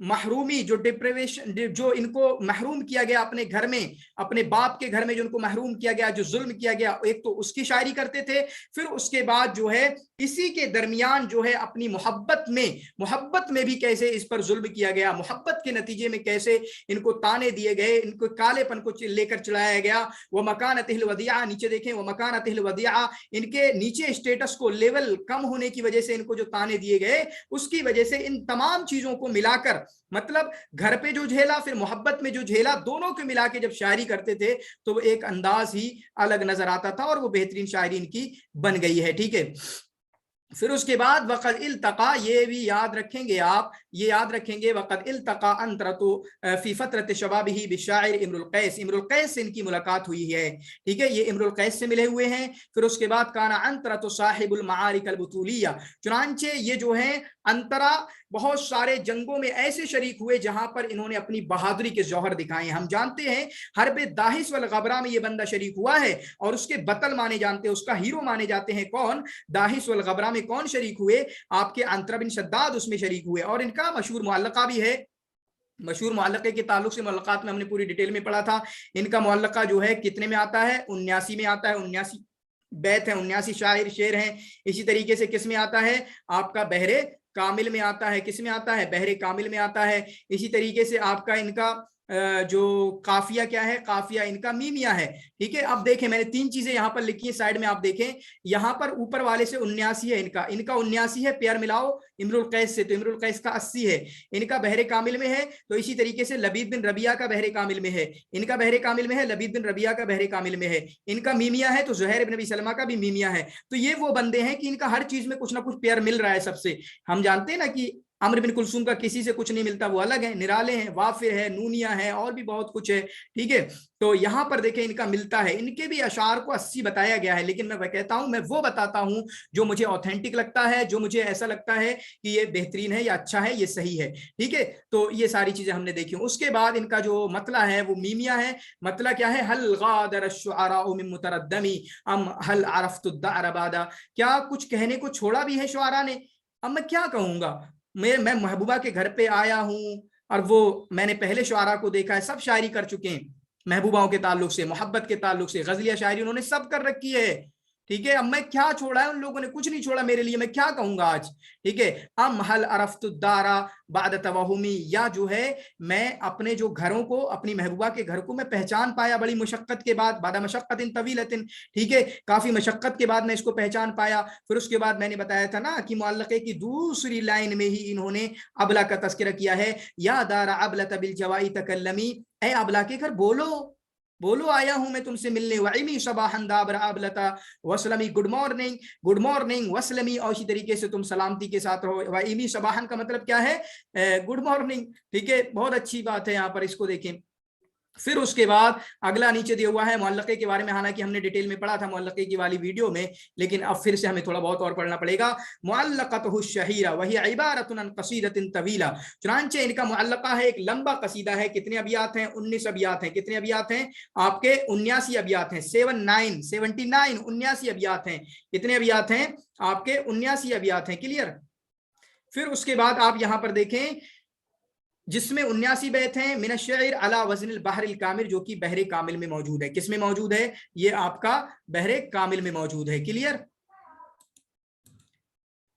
محرومی، جو ڈپریویشن، جو ان کو محروم کیا گیا اپنے گھر میں، اپنے باپ کے گھر میں جو ان کو محروم کیا گیا، جو ظلم کیا گیا، ایک تو اس کی شاعری کرتے تھے، پھر اس کے بعد جو ہے اسی کے درمیان جو ہے اپنی محبت میں بھی کیسے اس پر ظلم کیا گیا، محبت کے نتیجے میں کیسے ان کو تانے دیے گئے، ان کو کالے پن کو لے کر چلایا گیا. وہ مکانتہ الودیعہ، نیچے دیکھیں، وہ مکانتہ الودیعہ، ان کے نیچے اسٹیٹس کو، لیول کم ہونے کی وجہ سے ان کو جو تانے دیے گئے، اس کی وجہ سے ان تمام چیزوں کو ملا کر، مطلب گھر پہ جو جھیلا، پھر محبت میں جو جھیلا، دونوں کو ملا کے جب شاعری کرتے تھے تو وہ ایک انداز ہی الگ نظر آتا تھا، اور وہ بہترین شاعری ان کی بن گئی ہے. ٹھیک ہے، پھر اس کے بعد وقد التقا، یہ بھی یاد رکھیں گے آپ، یہ یاد رکھیں گے، وقد التقا انطرۃ فی فترۃ شبابہ بالشاعر امرؤ القیس، امرؤ القیس سے ان کی ملاقات ہوئی ہے. ٹھیک ہے، یہ امرؤ القیس سے ملے ہوئے ہیں. پھر اس کے بعد کان انطرۃ صاحب المعارک البطولیہ، چنانچہ یہ جو ہیں انطرا بہت سارے جنگوں میں ایسے شریک ہوئے جہاں پر انہوں نے اپنی بہادری کے جوہر دکھائے ہیں. ہم جانتے ہیں حرب داہس والغبرہ میں یہ بندہ شریک ہوا ہے، اور اس کے بطل مانے جانتے ہیں، اس کا ہیرو مانے جاتے ہیں. کون؟ داہس والغبرہ میں کون شریک ہوئے؟ آپ کے عنترہ بن شداد اس میں شریک ہوئے، اور ان کا مشہور معلقہ بھی ہے. مشہور معلقے کے تعلق سے معلقات میں ہم نے پوری ڈیٹیل میں پڑھا تھا. ان کا معلقہ جو ہے کتنے میں آتا ہے؟ 79 میں آتا ہے. 79 بیت ہیں، 79 شعر ہیں. اسی طریقے سے کس میں آتا ہے؟ آپ کا بحر کامل میں آتا ہے. کس میں آتا ہے؟ بحر کامل میں آتا ہے. اسی طریقے سے آپ کا ان کا جو قافیہ کیا ہے؟ قافیہ ان کا میمیہ ہے. ٹھیک ہے، اب دیکھیں میں نے 3 چیزیں یہاں پر لکھی ہیں سائیڈ میں، آپ دیکھیں یہاں پر اوپر والے سے 79 ہے، ان کا 79 ہے، پیئر ملاؤ امرؤ القیس سے تو امرؤ القیس کا 80 ہے. ان کا بحر کامل میں ہے. تو اسی طریقے سے لبید بن ربیعہ کا بحر کامل میں ہے، ان کا بحر کامل میں ہے. لبید بن ربیعہ کا بحر کامل میں ہے. ان کا میمیہ ہے، تو زہیر بن ابی سلمہ کا بھی میمیہ ہے. تو یہ وہ بندے ہیں کہ ان کا ہر چیز میں کچھ نہ کچھ پیئر مل رہا ہے سب سے. ہم جانتے ہیں نا کہ عمرو بن کلثوم کا کسی سے کچھ نہیں ملتا، وہ الگ ہیں، نرالے ہیں، وافر ہے، نونیہ ہے، اور بھی بہت کچھ ہے. ٹھیک ہے، تو یہاں پر دیکھیں ان کا ملتا ہے. ان کے بھی اشعار کو 80 بتایا گیا ہے، لیکن میں کہتا ہوں، میں وہ بتاتا ہوں جو مجھے اوتھینٹک لگتا ہے، جو مجھے ایسا لگتا ہے کہ یہ بہترین ہے، یا اچھا ہے، یہ صحیح ہے. ٹھیک ہے، تو یہ ساری چیزیں ہم نے دیکھی. اس کے بعد ان کا جو مطلع ہے وہ میمیہ ہے. مطلع کیا ہے؟ هل غادر الشعراء من متردم ام هل عرفت الدعر بعد، کیا کچھ کہنے کو چھوڑا بھی ہے شعراء نے؟ اب میں کیا کہوں گا، میں محبوبہ کے گھر پہ آیا ہوں، اور وہ میں نے پہلے شعراء کو دیکھا ہے، سب شاعری کر چکے ہیں محبوباؤں کے تعلق سے، محبت کے تعلق سے، غزلیہ شاعری انہوں نے سب کر رکھی ہے. ٹھیک ہے، اب میں کیا چھوڑا ہے؟ ان لوگوں نے کچھ نہیں چھوڑا میرے لیے، میں کیا کہوں گا آج. ٹھیک ہے، ام هل عرفت الدار بعد توہمی، یا جو ہے میں اپنے جو گھروں کو، اپنی محبوبہ کے گھر کو میں پہچان پایا بڑی مشقت کے بعد، بعد مشقت طویلۃ. ٹھیک ہے، کافی مشقت کے بعد میں اس کو پہچان پایا. پھر اس کے بعد میں نے بتایا تھا نا کہ معلقے کی دوسری لائن میں ہی انہوں نے ابلا کا تذکرہ کیا ہے. یا دار ابلۃ بالجوائی تکلمی، اے ابلا کے گھر بولو آیا ہوں میں تم سے ملنے. وعمی صباحا دابر ابلتا وسلمی، گڈ مارننگ وسلمی، اور اسی طریقے سے تم سلامتی کے ساتھ رہو. وعمی صباحا کا مطلب کیا ہے؟ Good morning. ٹھیک ہے، بہت اچھی بات ہے. یہاں پر اس کو دیکھیں، फिर उसके बाद अगला नीचे दिया हुआ है मुअल्लक़े के बारे में, हालांकि हमने डिटेल में पढ़ा था मुअल्लक़े की वाली वीडियो में, लेकिन अब फिर से हमें थोड़ा बहुत और पढ़ना पड़ेगा। मुअल्लक़तुहु शहीरा वही इबारतुन अन क़सीदतिन तवीला, चुनांचे इनका मुअल्लक़ा है, एक लंबा कसीदा है। कितने अबियात हैं? 19 अबियात हैं। कितने अबियात हैं आपके? 79 अबियात हैं। 79 79 अबियात हैं। कितने अबियात हैं आपके? 79 अबियात हैं। क्लियर। फिर उसके बाद आप यहां पर देखें जिसमें 79 बैत हैं, मिन अश्शअर अला वज़निल बहरिल कामिल, जो कि बहरे कामिल में मौजूद है। किस में मौजूद है? ये आपका बहरे कामिल में मौजूद है। क्लियर।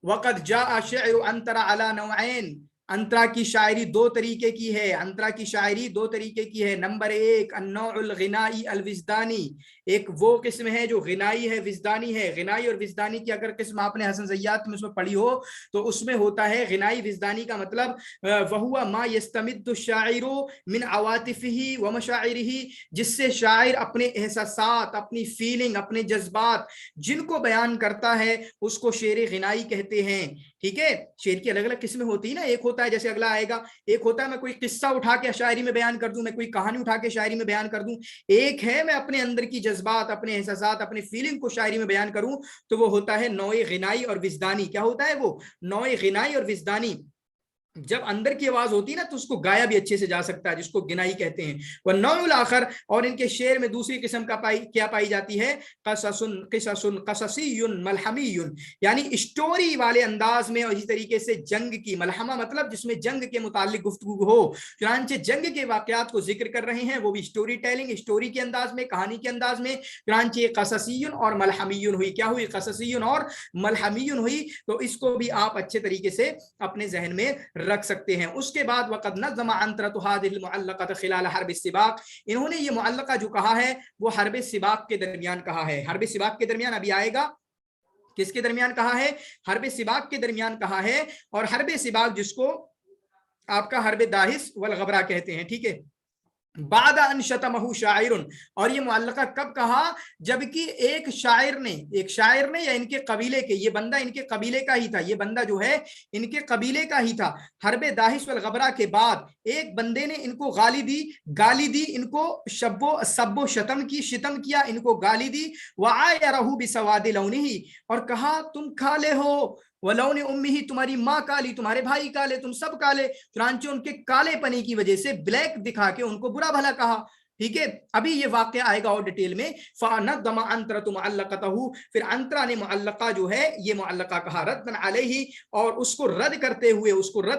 वक़द जाअ शअरु अंतरा अला नौऐन, अंतरा की शायरी दो तरीके की है। अंतरा की शायरी दो तरीके की है। नंबर 1 अन्नौउल गिनाई अल विज़दानी, एक वो किस्म है जो गिनाई है, विज़दानी है। गिनाई और विज़दानी की अगर किस्म आपने हसन ज़य्यात में उसमें पढ़ी हो तो उसमें होता है गिनाई विज़दानी का मतलब वहुवा मा यस्तमिद्दु शाइरु मिन अवातिफ़िही व मशाइरिही, जिससे शायर अपने एहसासात, अपनी फीलिंग, अपने जज्बात जिनको बयान करता है उसको शेर गिनाई कहते हैं। ठीक है। शेर की अलग अलग किस्में होती है ना। एक होता है जैसे अगला आएगा, एक होता है मैं कोई किस्सा उठा के शायरी में बयान कर दूं, मैं कोई कहानी उठा के शायरी में बयान कर दूं। एक है मैं अपने अंदर की जज्बात, अपने एहसासात, अपने फीलिंग को शायरी में बयान करूं, तो वो होता है नौए गिनाई और विज़दानी। क्या होता है वो? नौए गिनाई और विज़दानी। जब अंदर की आवाज होती है ना तो उसको गाया भी अच्छे से जा सकता है, जिसको गिनाई कहते हैं। वह नौउल आखर, और इनके शेर में दूसरी किस्म का क्या पाई जाती है? क़ससुन क़िससुन क़ससियुन मलहमियुन, यानी स्टोरी वाले अंदाज में, और इसी तरीके से जंग की, मलहमा मतलब जिसमें जंग के मुतालिक गुफ्तगू हो। चुनांचे जंग के वाकयात को जिक्र कर रहे हैं, वो भी स्टोरी टेलिंग, स्टोरी के अंदाज में, कहानी के अंदाज में। चुनांचे क़ससियुन और मलहमियुन हुई। क्या हुई? क़ससियुन और मलहमियुन हुई। तो इसको भी आप अच्छे तरीके से अपने जहन में रख सकते हैं। उसके बाद वक़द नज़्ज़म अंतरतु हादिहिल मुअल्लक़त खिलाल हर्ब सिबाक, इन्होंने ये मुअल्लक़ा जो कहा है वो हर्ब सिबाक के दरमियान कहा है। हर्ब सिबाक के दरमियान अभी आएगा, किसके दरमियान कहा है? हर्ब सिबाक के दरमियान कहा है। और हर्ब सिबाक जिसको आपका हर्ब दाहिस वल गबरा कहते हैं। ठीक है। बाद अन शतमहु शाइरुन, और ये मुअल्लक़ा कब कहा? जबकि एक शायर ने या इनके कबीले के, ये बंदा इनके कबीले का ही था, ये बंदा जो है इनके कबीले का ही था। हर्बे दाहिस वल गबरा के बाद एक बंदे ने इनको गाली दी, इनको सब्बो शतम की, शितम किया, इनको गाली दी। वआयरहु बिसवादि लौनिही, और कहा तुम काले हो, वलौने उम्मी ही, तुम्हारी माँ काली, तुम्हारे भाई काले, तुम सब काले। चुनांचे उनके काले पनी की वजह से ब्लैक दिखा के उनको बुरा भला कहा। ठीक है। अभी ये वाक्य आएगा और डिटेल में। फ़नज़्ज़म अंतरतु मुअल्लक़तहु, फिर अंतरा ने मुअल्लक़ा जो है ये मुअल्लक़ा कहा रद्दन अलैहि, और उसको रद्द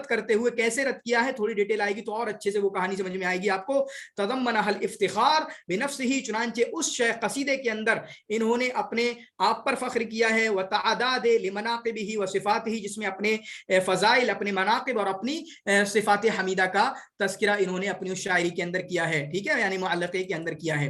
करते हुए कैसे रद्द किया है थोड़ी डिटेल आएगी तो और अच्छे से वो कहानी समझ में आएगी आपको। तज़म्मनहल इफ्तिखार बिनफ्सिही, चुनांचे उस कसीदे के अंदर इन्होंने अपने आप पर फख्र किया है। व तअदाद लिमनाक़िबिही व सिफ़ातिही, जिसमें अपने फ़ज़ाइल, अपने मनाक़िब और अपनी सिफ़ात हमीदा का तज़किरा इन्होंने अपनी उस शायरी के अंदर किया है। ठीक है, यानी मुअल्लक़े के अंदर किया है।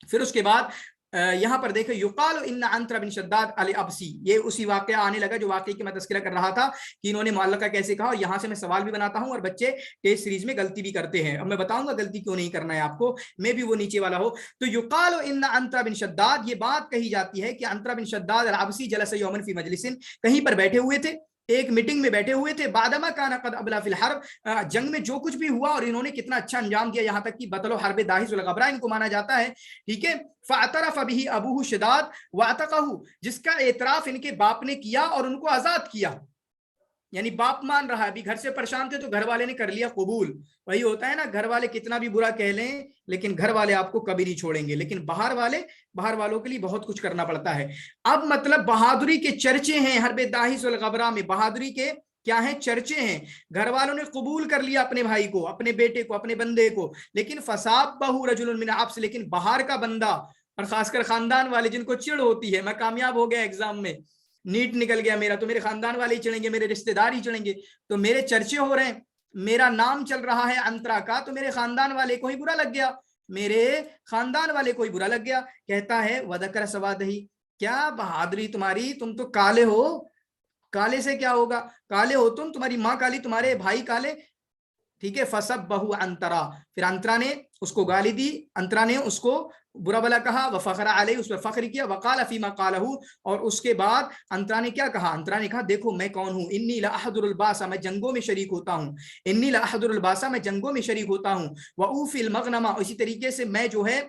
फिर उसके बाद यहाँ पर देखो युकाल इन्ना अंतरा बिन शद्दाद अल अबसी, ये उसी वाक़या आने लगा जो वाक़े की मैं तज़किरा कर रहा था कि इन्होंने मुअल्लक़ा कैसे कहा। और यहाँ से मैं सवाल भी बनाता हूँ और बच्चे टेस्ट सीरीज में गलती भी करते हैं। अब मैं बताऊंगा गलती क्यों नहीं करना है आपको, मैं भी वो नीचे वाला हो। तो युकाल इन्ना अंतरा बिन शद्दाद, ये बात कही जाती है कि अंतरा बिन शद्दाद अल अबसी जलस यौमन फी मजलिसिन, कहीं पर बैठे हुए थे, एक मीटिंग में बैठे हुए थे। बादमा काना कद अबला फिल हर्ब, जंग में जो कुछ भी हुआ और इन्होंने कितना अच्छा अंजाम दिया, यहाँ तक कि बतलो हर्ब दाहिस वल गबरा इनको माना जाता है। ठीक है। फ़अतरफ़ बिही अबूहु शदाद वअतक़हु, जिसका एतराफ इनके बाप ने किया और उनको आजाद किया। यानी बाप मान रहा है, अभी घर से परेशान थे तो घर वाले ने कर लिया कबूल। वही होता है ना, घर वाले कितना भी बुरा कह लें लेकिन घर वाले आपको कभी नहीं छोड़ेंगे, लेकिन बाहर वालों के लिए बहुत कुछ करना पड़ता है। अब मतलब बहादुरी के चर्चे हैं हर्ब दाहिस वल गबरा में, बहादुरी के क्या है? चर्चे हैं। घर वालों ने कबूल कर लिया अपने भाई को, अपने बेटे को, अपने बंदे को, लेकिन फसाब बहु रजुलन मिन अब्स, लेकिन बाहर का बंदा और खासकर खानदान वाले जिनको चिढ़ होती है, मैं कामयाब हो गया एग्जाम में, नीट निकल गया मेरा, तो मेरे खानदान वाले ही चढ़ेंगे, मेरे रिश्तेदार ही चढ़ेंगे, तो मेरे चर्चे हो रहे हैं, मेरा नाम चल रहा है अंतरा का, तो मेरे खानदान वाले को ही बुरा लग गया, बुरा लग गया। कहता है वदकर सवादही, क्या बहादुरी तुम्हारी, तुम तो काले हो, काले से क्या होगा, काले हो तुम, तुम्हारी माँ काली, तुम्हारे भाई काले। ठीक है। फसब बहु अंतरा, फिर अंतरा ने उसको गाली दी, अंतरा ने उसको बुरा भला कहा, वफखरा अलैहि, उस पर फख्र किया, वकाल फीमा कालहू, और उसके बाद अंतरा ने क्या कहा, अंतरा ने कहा देखो मैं कौन हूँ, इन्नी ला अहदुरुल बासा, मैं जंगों में शरीक होता हूँ, इन्नी ला अहदुरुल बासा, मैं जंगों में शरीक होता हूँ, व ऊफिल मगनमा, इसी तरीके से मैं जो है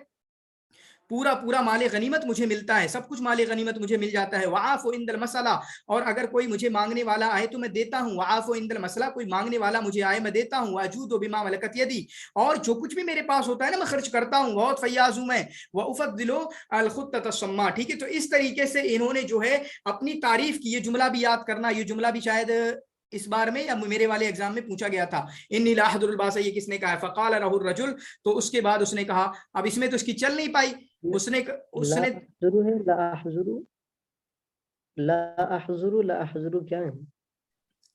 पूरा पूरा माले गनीमत मुझे मिलता है, सब कुछ माले गनीमत मुझे मिल जाता है, वआफु इंदल मसला, और अगर कोई मुझे मांगने वाला आए तो मैं देता हूँ, वआफु इंदल मसला, कोई मांगने वाला मुझे आए मैं देता हूँ, वाजूदु बिमा मलकत यदी, और जो कुछ भी मेरे पास होता है ना मैं खर्च करता हूँ, बहुत फैयाज हूं मैं, व उफद्दिलु अल खुत्तत अस्सम्मा, ठीक है। तो इस तरीके से इन्होंने जो है अपनी तारीफ की, ये जुमला भी याद करना, ये जुमला भी शायद इस बार में या मेरे वाले एग्जाम में पूछा गया था, इन्नी ला अहदुरुल बासा, ये किसने कहा है, फकाल लहु रजुल, तो उसके बाद उसने कहा, अब इसमें तो इसकी चल नहीं पाई, उसने ला अहजुरु है, ला अहजुरु, ला अहजुरु, ला अहजुरु क्या है?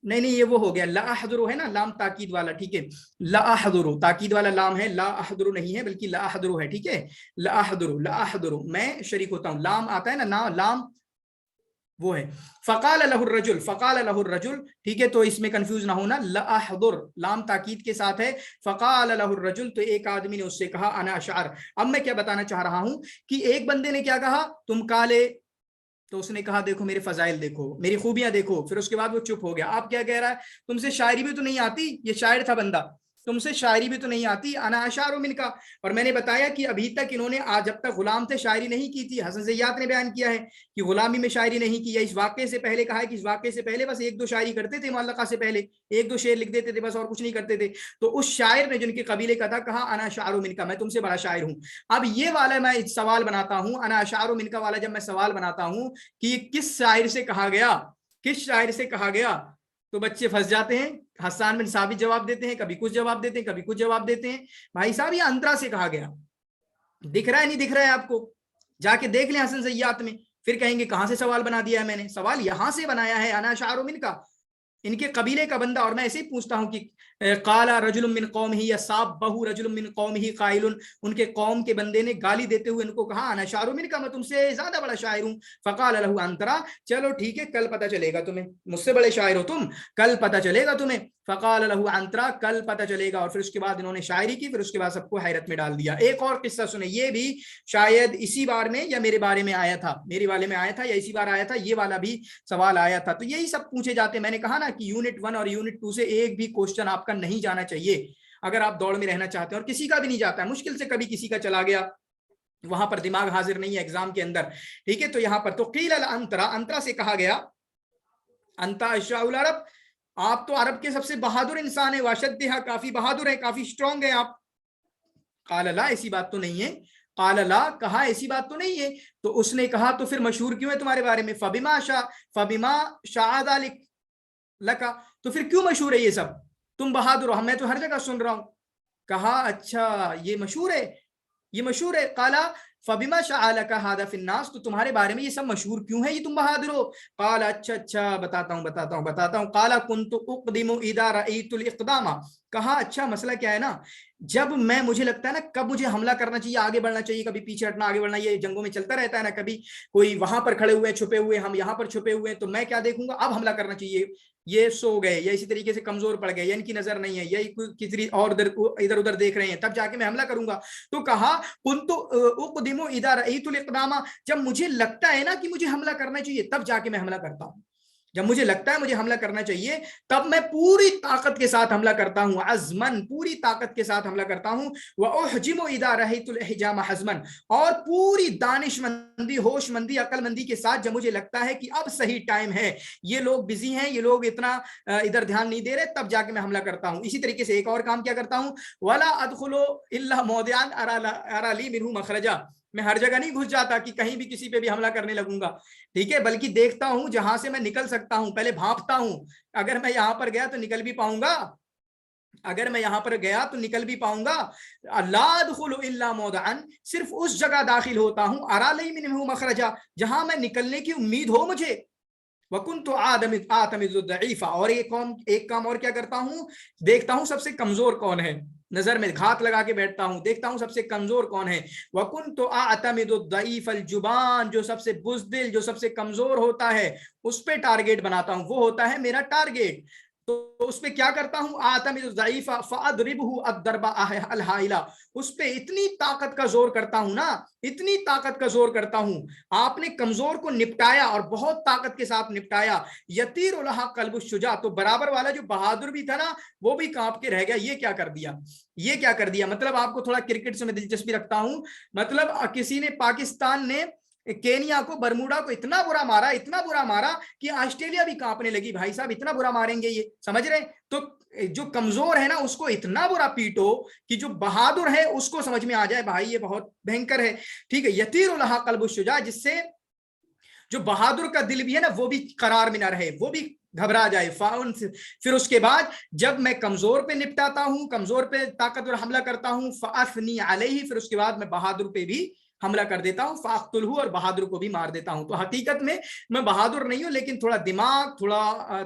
नहीं नहीं, ये वो हो गया, ला अहदुरु है ना, लाम ताकीद वाला, ठीक है, ला अहदुरु ताकीद वाला लाम है, ला अहदुरु नहीं है बल्कि ला अहदुरु है, ठीक है, ला अहदुरु, ला अहदुरु, मैं शरीक होता हूँ, लाम आता है ना लाम वो है, फकाल लहुर रजुल, फकाल लहुर रजुल, ठीक है। तो इसमें कंफ्यूज ना होना, ला अहदुर लाम ताकीद के साथ है, फकाल लहुर रजुल, तो एक आदमी ने उससे कहा अना अशार। अब मैं क्या बताना चाह रहा हूं कि एक बंदे ने क्या कहा, तुम काले, तो उसने कहा देखो मेरे फजाइल देखो, मेरी खूबियां देखो, फिर उसके बाद वो चुप हो गया। आप क्या कह रहा है, तुमसे शायरी भी तो नहीं आती, ये शायर था बंदा, तुमसे शायरी भी तो नहीं आती, अना अशार मिनका। और मैंने बताया कि अभी तक इन्होंने आज जब तक गुलाम थे शायरी नहीं की थी, हसन ज़ैयात ने बयान किया है कि गुलामी में शायरी नहीं की है। इस वाक़े से पहले कहा है कि इस वाक़े से पहले बस एक दो शायरी करते थे, मुअल्लक़ा से पहले एक दो शेर लिख देते थे बस, और कुछ नहीं करते थे। तो उस शायर ने जिनके कबीले का था, कहा अना अशार मिनका, मैं तुमसे बड़ा शायर हूँ। अब ये वाला मैं सवाल बनाता हूँ, अना अशार मिनका वाला जब मैं सवाल बनाता हूँ कि ये किस शायर से कहा गया, किस शायर से कहा गया, तो बच्चे फंस जाते हैं। हसन बिन साबित जवाब देते हैं, कभी कुछ जवाब देते हैं, कभी कुछ जवाब देते हैं। भाई साहब ये अंतरा से कहा गया, दिख रहा है नहीं दिख रहा है आपको, जाके देख लें हसन ज़ैयात में, फिर कहेंगे कहां से सवाल बना दिया है मैंने, सवाल यहां से बनाया है, अना अशार मिनका, इनके कबीले का बंदा। और मैं ऐसे ही पूछता हूं कि काला रजुल मिन कौमिही या साब्बहु रजुल मिन कौमिही काइलुन, उनके कौम के बंदे ने गाली देते हुए इनको कहा अना शायरु मिनका, मैं तुमसे ज्यादा बड़ा शायर हूं। फकाल लहु अंतरा, चलो ठीक है कल पता चलेगा तुम्हें, मुझसे बड़े शायर हो तुम, कल पता चलेगा तुम्हें। फकाल लहु अंतरा, कल पता चलेगा। और फिर उसके बाद इन्होंने शायरी की, फिर उसके बाद सबको हैरत में डाल दिया। एक और किस्सा सुने, ये भी शायद इसी बार में या मेरे बारे में आया था, मेरे वाले में आया था या इसी बार आया था, ये वाला भी सवाल आया था। तो यही सब पूछे जाते हैं। मैंने कहा ना कि यूनिट 1 और यूनिट 2 से एक भी क्वेश्चन आपका नहीं जाना चाहिए अगर आप दौड़ में रहना चाहते हैं, और किसी का भी नहीं जाता है, मुश्किल से कभी किसी का चला गया, वहां पर दिमाग हाजिर नहीं है एग्जाम के अंदर, ठीक है। तो यहां पर तो कील अंतरा, अंतरा से कहा गया, अंता अशराउल अरब, आप तो अरब के सबसे बहादुर इंसान है, वाशद्दिहा, काफी बहादुर है, काफी स्ट्रांग है आप। काल ला, ऐसी बात तो नहीं है, काल ला, कहा ऐसी बात तो नहीं है। तो उसने कहा तो फिर मशहूर क्यों है तुम्हारे बारे में, फबिमा शाह लका, तो फिर क्यों मशहूर है ये सब, तुम बहादुर हो, मैं तो हर जगह सुन रहा हूं। कहा अच्छा ये मशहूर है, ये मशहूर है। काला फबिमा शाअलका हादा फिन्नास, तो तुम्हारे बारे में ये सब मशहूर क्यों है, ये तुम बहादुर हो। काला अच्छा अच्छा बताता हूं। काला कुन्तु उक़दिमु इदा रअयतुल इक़दामा, कहा अच्छा मसला क्या है ना, जब मैं, मुझे लगता है ना कब मुझे हमला करना चाहिए, आगे बढ़ना चाहिए, कभी पीछे हटना, आगे बढ़ना, ये जंगों में चलता रहता है ना, कभी कोई वहां पर खड़े हुए छुपे हुए, हम यहाँ पर छुपे हुए, तो मैं क्या देखूंगा, अब हमला करना चाहिए, ये सो गए या इसी तरीके से कमजोर पड़ गए या इनकी नजर नहीं है या किसी और इधर उधर देख रहे हैं, तब जाके मैं हमला करूंगा। तो कहा कुन्तु उक़दिमु इदा रअयतुल इक़दामा, जब मुझे लगता है ना कि मुझे हमला करना चाहिए तब जाके मैं हमला करता हूं, जब मुझे लगता है मुझे हमला करना चाहिए तब मैं पूरी ताकत के साथ हमला करता हूं, अज़मन, पूरी ताकत के साथ हमला करता हूं। व उहजिमु इदा रअयतुल इहजाम हज़मन, और पूरी दानिशमंदी, होशमंदी, अक्लमंदी के साथ जब मुझे लगता है कि अब सही टाइम है, ये लोग बिजी हैं, ये लोग इतना इधर ध्यान नहीं दे रहे, तब जाके मैं हमला करता हूं। इसी तरीके से एक और काम क्या करता हूं, वला अदखुलु इल्ला मौदिअन अरा ली मिन्हु मखरजा, मैं हर जगह नहीं घुस जाता कि कहीं भी किसी पे भी हमला करने लगूंगा, ठीक है, बल्कि देखता हूं जहां से मैं निकल सकता हूं, पहले भांपता हूं, अगर मैं यहां पर गया तो निकल भी पाऊंगा, अगर मैं यहां पर गया तो निकल भी पाऊंगा। ला अदखुलु इल्ला मौदअन, सिर्फ उस जगह दाखिल होता हूं, अरा ली मिन्हु मखरजा, जहां मैं निकलने की उम्मीद हो मुझे। वकुन्तु आतमिदु दईफा, और एक काम और क्या करता हूं, देखता हूं सबसे कमजोर कौन है, नजर में घात लगा के बैठता हूं, देखता हूं सबसे कमजोर कौन है। वकुन्तु आतमिदु दईफल जुबान, जो सबसे बुज़दिल, जो सबसे कमजोर होता है उस पे टारगेट बनाता हूं, वो होता है मेरा टारगेट। تو اس پہ کیا کرتا ہوں، آتمد الضعیف فاضربہ الضرب الہائلہ، اس پہ اتنی طاقت کا زور کرتا ہوں نا، اتنی طاقت کا زور کرتا ہوں، آپ نے کمزور کو نپٹایا اور بہت طاقت کے ساتھ نپٹایا، یطیر لہا قلب الشجاع، تو برابر والا جو بہادر بھی تھا نا وہ بھی کانپ کے رہ گیا، یہ کیا کر دیا، یہ کیا کر دیا۔ مطلب آپ کو تھوڑا کرکٹ سے میں دلچسپی رکھتا ہوں، مطلب کسی نے، پاکستان نے کینیا کو، برموڈا کو اتنا برا مارا، اتنا برا مارا کہ آسٹریلیا بھی کانپنے لگی، بھائی صاحب اتنا برا ماریں گے یہ، سمجھ رہے ہیں؟ تو جو کمزور ہے نا اس کو اتنا برا پیٹو کہ جو بہادر ہے اس کو سمجھ میں آ جائے بھائی یہ بہت بھینکر ہے، ٹھیک ہے۔ یطیر لہا قلب الشجاع، جس سے جو بہادر کا دل بھی ہے نا وہ بھی قرار میں نہ رہے، وہ بھی گھبرا جائے۔ پھر اس کے بعد جب میں کمزور پہ نپٹاتا ہوں، کمزور پہ طاقتور حملہ کرتا ہوں، فاثنی علیہ، پھر اس کے بعد میں بہادر پہ بھی حملہ کر دیتا ہوں، فاقتلہ، اور بہادر کو بھی مار دیتا ہوں۔ تو حقیقت میں بہادر نہیں ہوں، لیکن تھوڑا دماغ،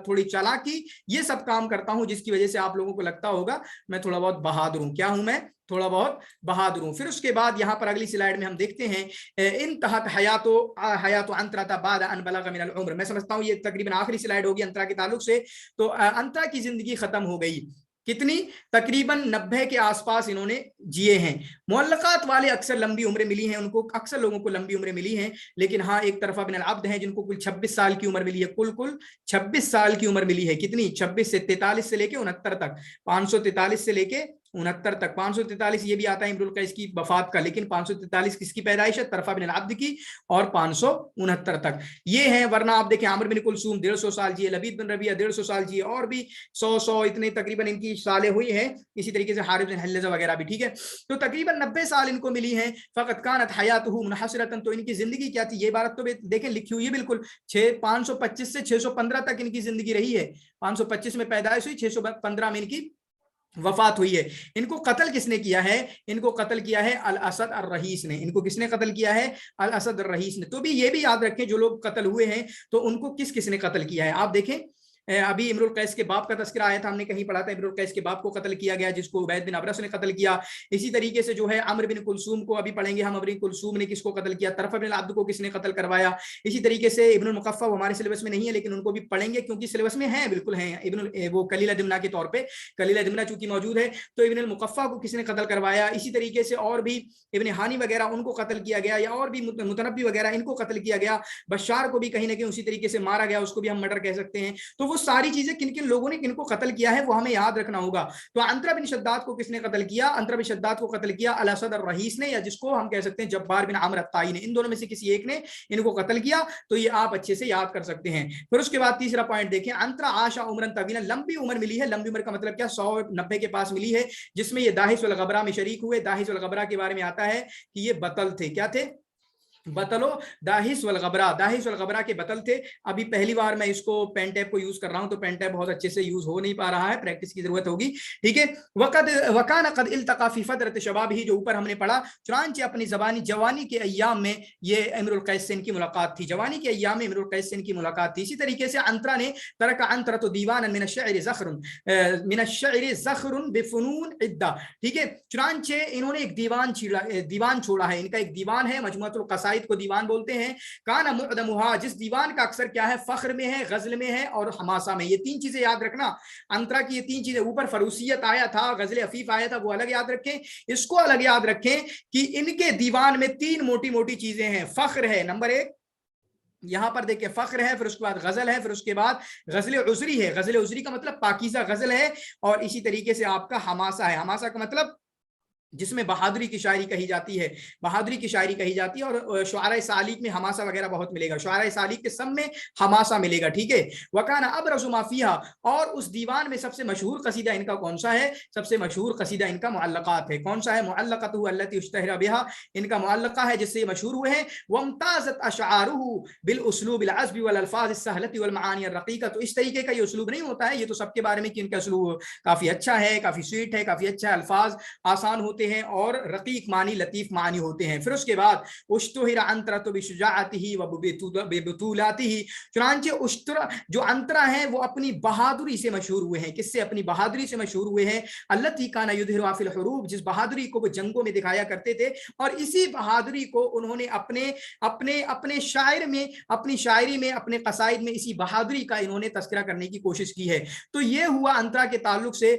تھوڑی چالاکی، یہ سب کام کرتا ہوں، جس کی وجہ سے آپ لوگوں کو لگتا ہوگا میں تھوڑا بہت بہادر ہوں۔ کیا ہوں میں؟ تھوڑا بہت بہادر ہوں۔ پھر اس کے بعد یہاں پر اگلی سلائیڈ میں ہم دیکھتے ہیں انتہت حیات عنترہ بعد ان بلغ من العمر، میں سمجھتا ہوں یہ تقریباً آخری سلائیڈ ہوگی انترا کے تعلق سے۔ تو انترا کی زندگی ختم ہو گئی، کتنی؟ تقریباً 90 کے آس پاس انہوں نے جیے ہیں۔ معلقات والے اکثر لمبی عمریں ملی ہیں ان کو، اکثر لوگوں کو لمبی عمریں ملی ہیں، لیکن ہاں ایک طرفہ بن العبد ہیں جن کو کل 26 سال کی عمر ملی ہے، کل 26 سال کی عمر ملی ہے، کتنی؟ 26 سے 43 سے لے کے 69 تک، 543 سے لے کے 69 تک۔ 543 یہ بھی آتا ہے امرؤ القیس کی وفات کا، لیکن 543 کس کی پیدائش ہے؟ طرفہ بن العبد کی، اور 569 تک یہ ہیں۔ ورنہ آپ دیکھیں عامر بن کلثوم 150 سال جیے، لبید بن ربیعہ 150 سال جیے، اور بھی 100 اتنے تقریباً ان کی سالیں ہوئی ہیں، اسی طریقے سے حارث بن حلزہ وغیرہ بھی، ٹھیک ہے۔ تو تقریباً 90 سال ان کو ملی ہیں۔ فقط کانت حیاتہ منحصرۃ، تو ان کی زندگی کیا تھی؟ یہ عبارت تو دیکھیں لکھی ہوئی ہے بالکل، 525 سے 615 تک ان کی زندگی رہی ہے۔ 525 میں پیدائش ہوئی، 615 میں ان کی وفات ہوئی ہے۔ ان کو قتل کس نے کیا ہے؟ ان کو قتل کیا ہے الاسد الرئیس نے۔ ان کو کس نے قتل کیا ہے؟ الاسد الرئیس نے۔ تو بھی یہ بھی یاد رکھیں جو لوگ قتل ہوئے ہیں تو ان کو کس نے قتل کیا ہے۔ آپ دیکھیں ابھی امرؤ القیس کے باپ کا تذکرہ آیا تھا، ہم نے کہیں پڑھا تھا امرؤ القیس کے باپ کو قتل کیا گیا، جس کو عبید بن ابرس نے قتل کیا۔ اسی طریقے سے جو ہے عمرو بن کلثوم کو ابھی پڑھیں گے ہم، عمرو بن کلثوم نے کس کو قتل کیا؟ طرفہ بن العبد کو کس نے قتل کروایا۔ اسی طریقے سے ابن المقفع ہمارے سلیبس میں نہیں ہے لیکن ان کو بھی پڑھیں گے کیونکہ سلیبس میں ہیں، بالکل ہیں، وہ کلیلہ دمنہ کے طور پہ، کلیلہ دمنہ چونکہ موجود ہے تو ابن المقفع کو کس نے قتل کروایا۔ اسی طریقے سے اور بھی ابن ہانی وغیرہ ان کو قتل کیا گیا، یا اور بھی متنبی وغیرہ ان کو قتل کیا گیا۔ بشار کو بھی کہیں نہ کہیں اسی طریقے سے مارا گیا، اس کو بھی ہم مرڈر کہہ سکتے ہیں۔ تو وہ ساری چیزیں کن کن لوگوں نے کن کو قتل کیا ہے وہ ہمیں یاد رکھنا ہوگا۔ تو عنترہ بن شداد کو کس نے قتل کیا؟ عنترہ بن شداد کو قتل کیا الاسد الرئیس نے، یا جس کو ہم کہہ سکتے ہیں جبار بن عامر الطائی نے۔ ان دونوں میں سے کسی ایک نے ان کو قتل کیا، تو یہ آپ اچھے سے یاد کر سکتے ہیں۔ پھر اس کے بعد تیسرا پوائنٹ دیکھیں، عنترہ عاشا عمرن طویلا، لمبی عمر ملی ہے۔ لمبی عمر کا مطلب کیا؟ 190 کے پاس ملی ہے، جس میں یہ داہس والغبرہ میں شریک ہوئے۔ داہس والغبرہ کے بارے میں آتا ہے کہ یہ بطل تھے، کیا تھے؟ بطلو داہس والغبرہ، داہس والغبرہ کے بطل تھے۔ ابھی پہلی بار میں اس کو پین ٹیپ کو یوز کر رہا ہوں تو پین ٹیپ بہت اچھے سے یوز ہو نہیں پا رہا ہے، پریکٹس کی ضرورت ہوگی، ٹھیک ہے۔ وکان قد التقى فی فترۃ شبابہ، جو اوپر ہم نے پڑھا، چنانچہ اپنی جوانی کے ایام میں یہ امرؤ القیس سے ان کی ملاقات تھی، جوانی کے ایام میں امرؤ القیس سے ان کی ملاقات تھی۔ اسی طریقے سے عنترہ نے ترک عنترۃ دیوانا من الشعر زخر بفنون عدہ، ٹھیک ہے۔ چنانچہ انہوں نے ایک دیوان چھوڑا ہے، ان کا ایک دیوان ہے، مجموعۃ القصائد کو دیوان بولتے ہیں۔ کانا معدمھا، جس دیوان کا اکثر کیا ہے؟ فخر میں ہے، غزل میں ہے، اور حماسہ میں۔ یہ تین چیزیں یاد رکھنا، عنترہ کی یہ تین چیزیں، اوپر فروسیت آیا تھا، غزل عفیف آیا تھا، وہ الگ یاد رکھیں، اس کو الگ یاد رکھیں کہ ان کے دیوان میں تین موٹی موٹی چیزیں ہیں۔ فخر ہے نمبر 1، یہاں پر دیکھیں فخر ہے، پھر اس کے بعد غزل ہے، پھر اس کے بعد غزل عذری ہے۔ غزل عذری کا مطلب پاکیزہ غزل ہے، اور اسی طریقے سے آپ کا حماسہ ہے۔ حماسہ کا مطلب جس میں بہادری کی شاعری کہی جاتی ہے، بہادری کی شاعری کہی جاتی ہے، اور شعراء سالیک میں حماسہ وغیرہ بہت ملے گا، شعراء سالیک کے سب میں حماسہ ملے گا، ٹھیک ہے۔ وکان ابرز ما فیھا، اور اس دیوان میں سب سے مشہور قصیدہ ان کا کون سا ہے؟ سب سے مشہور قصیدہ ان کا معلقات ہے۔ کون سا ہے؟ معلقتہ التی اشتہر بہا، ان کا معلقہ ہے جس سے یہ مشہور ہوئے ہیں۔ وامتازت اشعارہ بالاسلوب العذب والالفاظ السہلۃ والمعانی الرقیقہ، تو اس طریقے کا یہ اسلوب نہیں ہوتا ہے، یہ تو سب کے بارے میں کہ ان کا اسلوب کافی اچھا ہے، کافی سویٹ ہے، کافی اچھا ہے، الفاظ آسان ہوتے ہوتے ہیں اور رقیق معنی لطیف معنی ہوتے ہیں. پھر اس کے بعد اشتہر عنترۃ بشجاعتہ وبطولاتہ، چنانچہ اشترا جو انترا ہیں وہ اپنی بہادری سے مشہور ہوئے ہیں. کس سے؟ اپنی بہادری سے مشہور ہوئے ہیں. التی کان یظہرها فی الحروب، جس بہادری کو وہ جنگوں میں دکھایا کرتے تھے، اور اسی بہادری کو انہوں نے اپنے شاعر میں، اپنی شاعری میں، اپنے قصائد میں اسی بہادری کا انہوں نے تذکرہ کرنے کی کوشش کی ہے. تو یہ ہوا انترا کے تعلق سے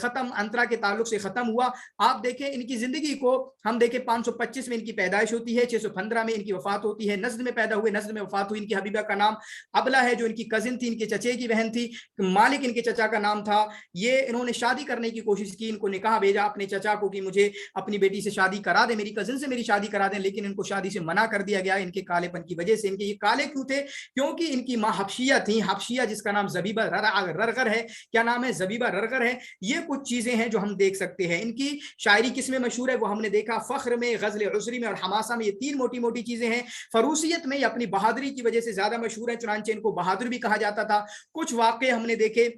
ختم، انترا کے تعلق سے ختم ہوا. آپ دیکھیں ان کی زندگی کو، ہم دیکھیں 525 میں ان کی پیدائش ہوتی ہے، 615 میں ان کی وفات ہوتی ہے. نزد میں پیدا ہوئے، نزد میں وفات ہوئی. ان کی حبیبہ کا نام ابلہ ہے جو ان کی کزن تھی، ان کے چچے کی بہن تھی. مالک ان کے چچا کا نام تھا. یہ انہوں نے شادی کرنے کی کوشش کی، ان کو نکاح بھیجا اپنے چچا کو کہ مجھے اپنی بیٹی سے شادی کرا دیں، میری کزن سے میری شادی کرا دیں، لیکن ان کو شادی سے منع کر دیا گیا ان کے کالے پن کی وجہ سے. ان کے یہ کالے کیوں تھے؟ کیونکہ ان کی ماں حبشیہ تھیں، حبشیہ جس کا نام زبیبہ ررغر ہے. کیا نام ہے؟ زبیبہ ررغر ہے. یہ کچھ چیزیں ہیں جو ہم دیکھ سکتے ہیں. ان کی شاعری کس میں مشہور ہے وہ ہم نے دیکھا، فخر میں، غزل عسری میں اور حماسہ میں. یہ تین موٹی موٹی چیزیں ہیں. فروسیت میں یہ اپنی بہادری کی وجہ سے زیادہ مشہور ہے، چنانچہ ان کو بہادر بھی کہا جاتا تھا. کچھ واقعے ہم نے دیکھے.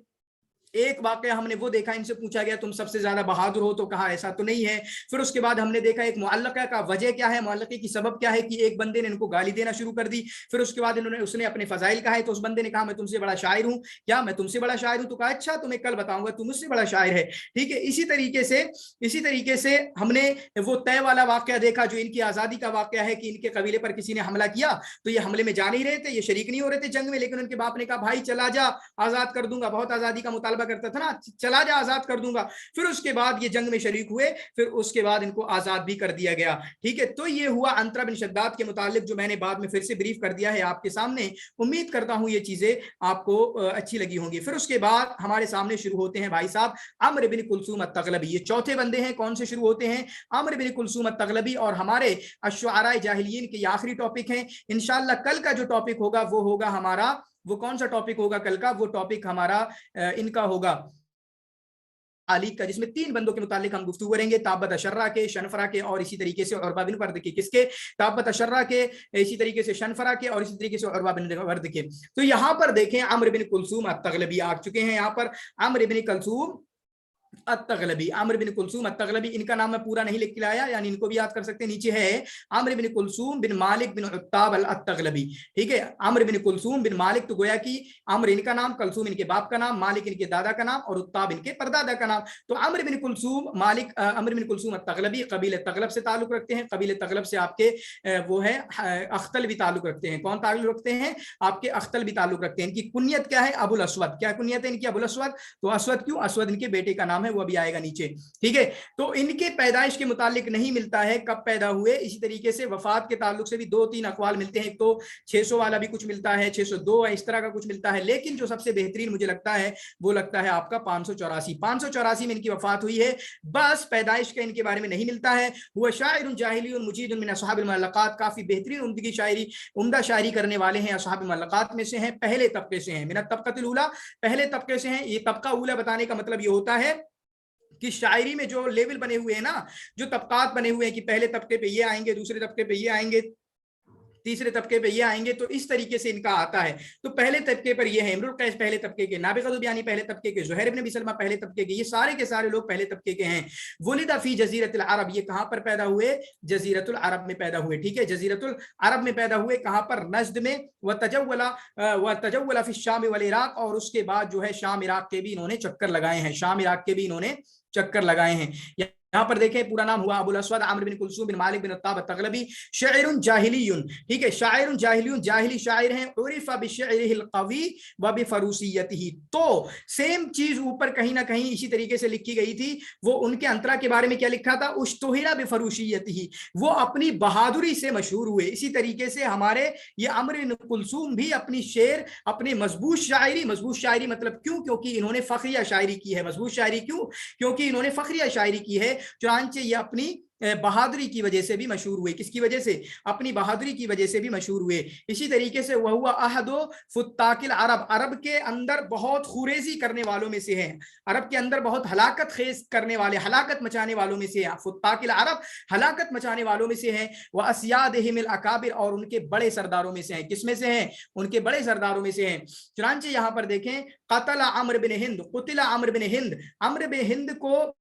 ایک واقعہ ہم نے وہ دیکھا، ان سے پوچھا گیا تم سب سے زیادہ بہادر ہو، تو کہا ایسا تو نہیں ہے. پھر اس کے بعد ہم نے دیکھا ایک معلقہ کا وجہ کیا ہے، معلقے کی سبب کیا ہے، کہ ایک بندے نے ان کو گالی دینا شروع کر دی. پھر اس کے بعد اس نے اپنے فضائل کہا ہے، تو اس بندے نے کہا میں تم سے بڑا شاعر ہوں. کیا میں تم سے بڑا شاعر ہوں؟ تو کہا اچھا تمہیں کل بتاؤں گا، تم مجھ سے بڑا شاعر ہے. ٹھیک ہے. اسی طریقے سے ہم نے وہ طے والا واقعہ دیکھا جو ان کی آزادی کا واقعہ ہے، کہ ان کے قبیلے پر کسی نے حملہ کیا تو یہ حملے میں جا نہیں رہے تھے، یہ شریک نہیں ہو رہے تھے جنگ میں، لیکن ان کے باپ نے کہا بھائی چلا جا آزاد کر دوں گا. بہت آزادی کا مطالبہ کرتا تھا نا، چلا جا آزاد کر دوں گا. پھر اس کے بعد یہ جنگ میں شریک ہوئے، پھر اس کے بعد ان کو آزاد بھی کر دیا گیا. ٹھیک ہے. تو یہ ہوا انترا بن شداد کے متعلق، جو میں نے بعد میں پھر سے بریف کر دیا ہے آپ کے سامنے. امید کرتا ہوں یہ چیزیں آپ کو اچھی لگی ہوں گی. پھر اس کے بعد ہمارے سامنے شروع ہوتے ہیں بھائی صاحب عمرو بن کلثوم التغلبی. یہ چوتھے بندے ہیں. کون سے شروع ہوتے ہیں؟ عمرو بن کلثوم التغلبی. اور ہمارے الشعراء جاہلیین کے یہ آخری ٹاپک ہیں. انشاءاللہ کل کا جو ٹاپک ہوگا وہ ہوگا ہمارا، وہ کون سا ٹاپک ہوگا کل کا؟ وہ ٹاپک ہمارا ان کا ہوگا علی کا، جس میں تین بندوں کے متعلق ہم گفتگو کریں گے، تابت اشرا کے، شنفرا کے، اور اسی طریقے سے عروہ بن ورد کے. کس کے؟ تابت اشرا کے، اسی طریقے سے شنفرا کے، اور اسی طریقے سے عروہ بن ورد کے. تو یہاں پر دیکھیں عمرو بن کلثوم التغلبی آ چکے ہیں. یہاں پر عمرو بن کلثوم التغلبی، عمرو بن کلثوم التغلبی. ان کا نام میں پورا نہیں لکھ کے لایا، یعنی ان کو بھی یاد کر سکتے ہیں. نیچے ہے عمرو بن کلثوم بن مالک بن عتاب التغلبی. ٹھیک ہے. عمرو بن کلثوم بن مالک، تو گویا کہ عمرو ان کا نام، کلثوم ان کے باپ کا نام، مالک ان کے دادا کا نام، اور عتاب ان کے پردادا کا نام. تو عمرو بن کلثوم مالک، عمرو بن کلثوم التغلبی قبیلہ تغلب سے تعلق رکھتے ہیں. قبیلہ تغلب سے آپ کے وہ ہے اختل بھی تعلق رکھتے ہیں. کون تعلق رکھتے ہیں؟ آپ کے اختل بھی تعلق رکھتے ہیں. ان کی کنیت کیا ہے؟ ابو الاسود. کیا کنیت ہے ان کی؟ ابو الاسود. تو اسود کیوں؟ اسود ان کے بیٹے کا نام ہے، وہ بھی آئے گا نیچے. ٹھیک ہے. تو ان کے پیدائش کے متعلق نہیں ملتا ہے کب پیدا ہوئے. اسی طریقے سے وفات کے تعلق سے بھی دو تین اقوال ملتے ہیں. ایک تو 600 والا بھی کچھ ملتا ہے، 602 اس طرح کا کچھ ملتا ہے، لیکن جو سب سے بہترین مجھے لگتا ہے وہ لگتا ہے آپ کا 584 میں ان کی وفات ہوئی ہے. بس پیدائش کا ان کے بارے میں نہیں ملتا ہے. وہ شاعر جاہلی مجید من اصحاب المعلقات، کافی بہترین عمدگی شاعری، عمدہ شاعری کرنے والے ہیں، اصحاب المعلقات میں سے ہیں، پہلے طبقے سے ہیں. من الطبقۃ الاولی، پہلے طبقے سے ہیں. یہ طبقہ اولا بتانے کا مطلب یہ ہوتا ہے کہ شاعری میں جو لیول بنے ہوئے ہیں نا، جو طبقات بنے ہوئے ہیں کہ پہلے طبقے پہ یہ آئیں گے، دوسرے طبقے پہ یہ آئیں گے، تیسرے طبقے پہ یہ آئیں گے، تو اس طریقے سے ان کا آتا ہے. تو پہلے طبقے پر یہ ہے امرؤ القیس پہلے طبقے کے، نابغہ ذوبیانی پہلے طبقے کے، زہیر بن ابی سلمہ پہلے طبقے کے. یہ سارے کے سارے لوگ پہلے طبقے کے ہیں. ولد فی جزیرۃ العرب، یہ کہاں پر پیدا ہوئے؟ جزیرۃ العرب میں پیدا ہوئے. ٹھیک ہے. جزیرۃ العرب میں پیدا ہوئے. کہاں پر؟ نجد میں. وتجول فی الشام والعراق، اور اس کے بعد جو ہے شام عراق کے بھی انہوں نے چکر لگائے ہیں. شام عراق کے بھی انہوں نے چکر لگائے ہیں. یہاں پر دیکھیں پورا نام ہوا ابو الاسود عمرو بن کلثوم بن مالک بن عتاب التغلبی. شاعر جاہلی. ٹھیک ہے. شاعر جاہلی، جاہلی شاعر ہیں. عرف بشعرہ القوی وبفروسیتہ. تو سیم چیز اوپر کہیں نہ کہیں اسی طریقے سے لکھی گئی تھی. وہ ان کے انترا کے بارے میں کیا لکھا تھا؟ اشتہر بفروسیتہ، وہ اپنی بہادری سے مشہور ہوئے. اسی طریقے سے ہمارے یہ عمرو بن کلثوم بھی اپنی شعر، اپنے مضبوط شاعری، مضبوط شاعری مطلب کیوں؟ کیونکہ انہوں نے فخریہ شاعری کی ہے. مضبوط شاعری کیوں؟ کیونکہ انہوں نے فخریہ شاعری کی ہے. چنانچہ یہ اپنی بہادری کی وجہ سے بھی مشہور ہوئے. کس کی وجہ سے؟ اپنی بہادری کی وجہ سے بھی مشہور ہوئے. اسی طریقے سے وہ احد فتاک العرب، عرب کے اندر بہت خوریزی کرنے والوں میں سے ہیں. عرب کے اندر بہت ہلاکت خیز کرنے والے، ہلاکت مچانے والوں میں سے ہیں. فتاک العرب، ہلاکت مچانے والوں میں سے ہیں. واسیادہم الاکابر، اور ان کے بڑے سرداروں میں سے ہیں. کس میں سے ہیں؟ ان کے بڑے سرداروں میں سے ہیں. چنانچہ یہاں پر دیکھیں قتل عمرو بن ہند، قتل عمرو بن ہند. عمرو بن ہند کو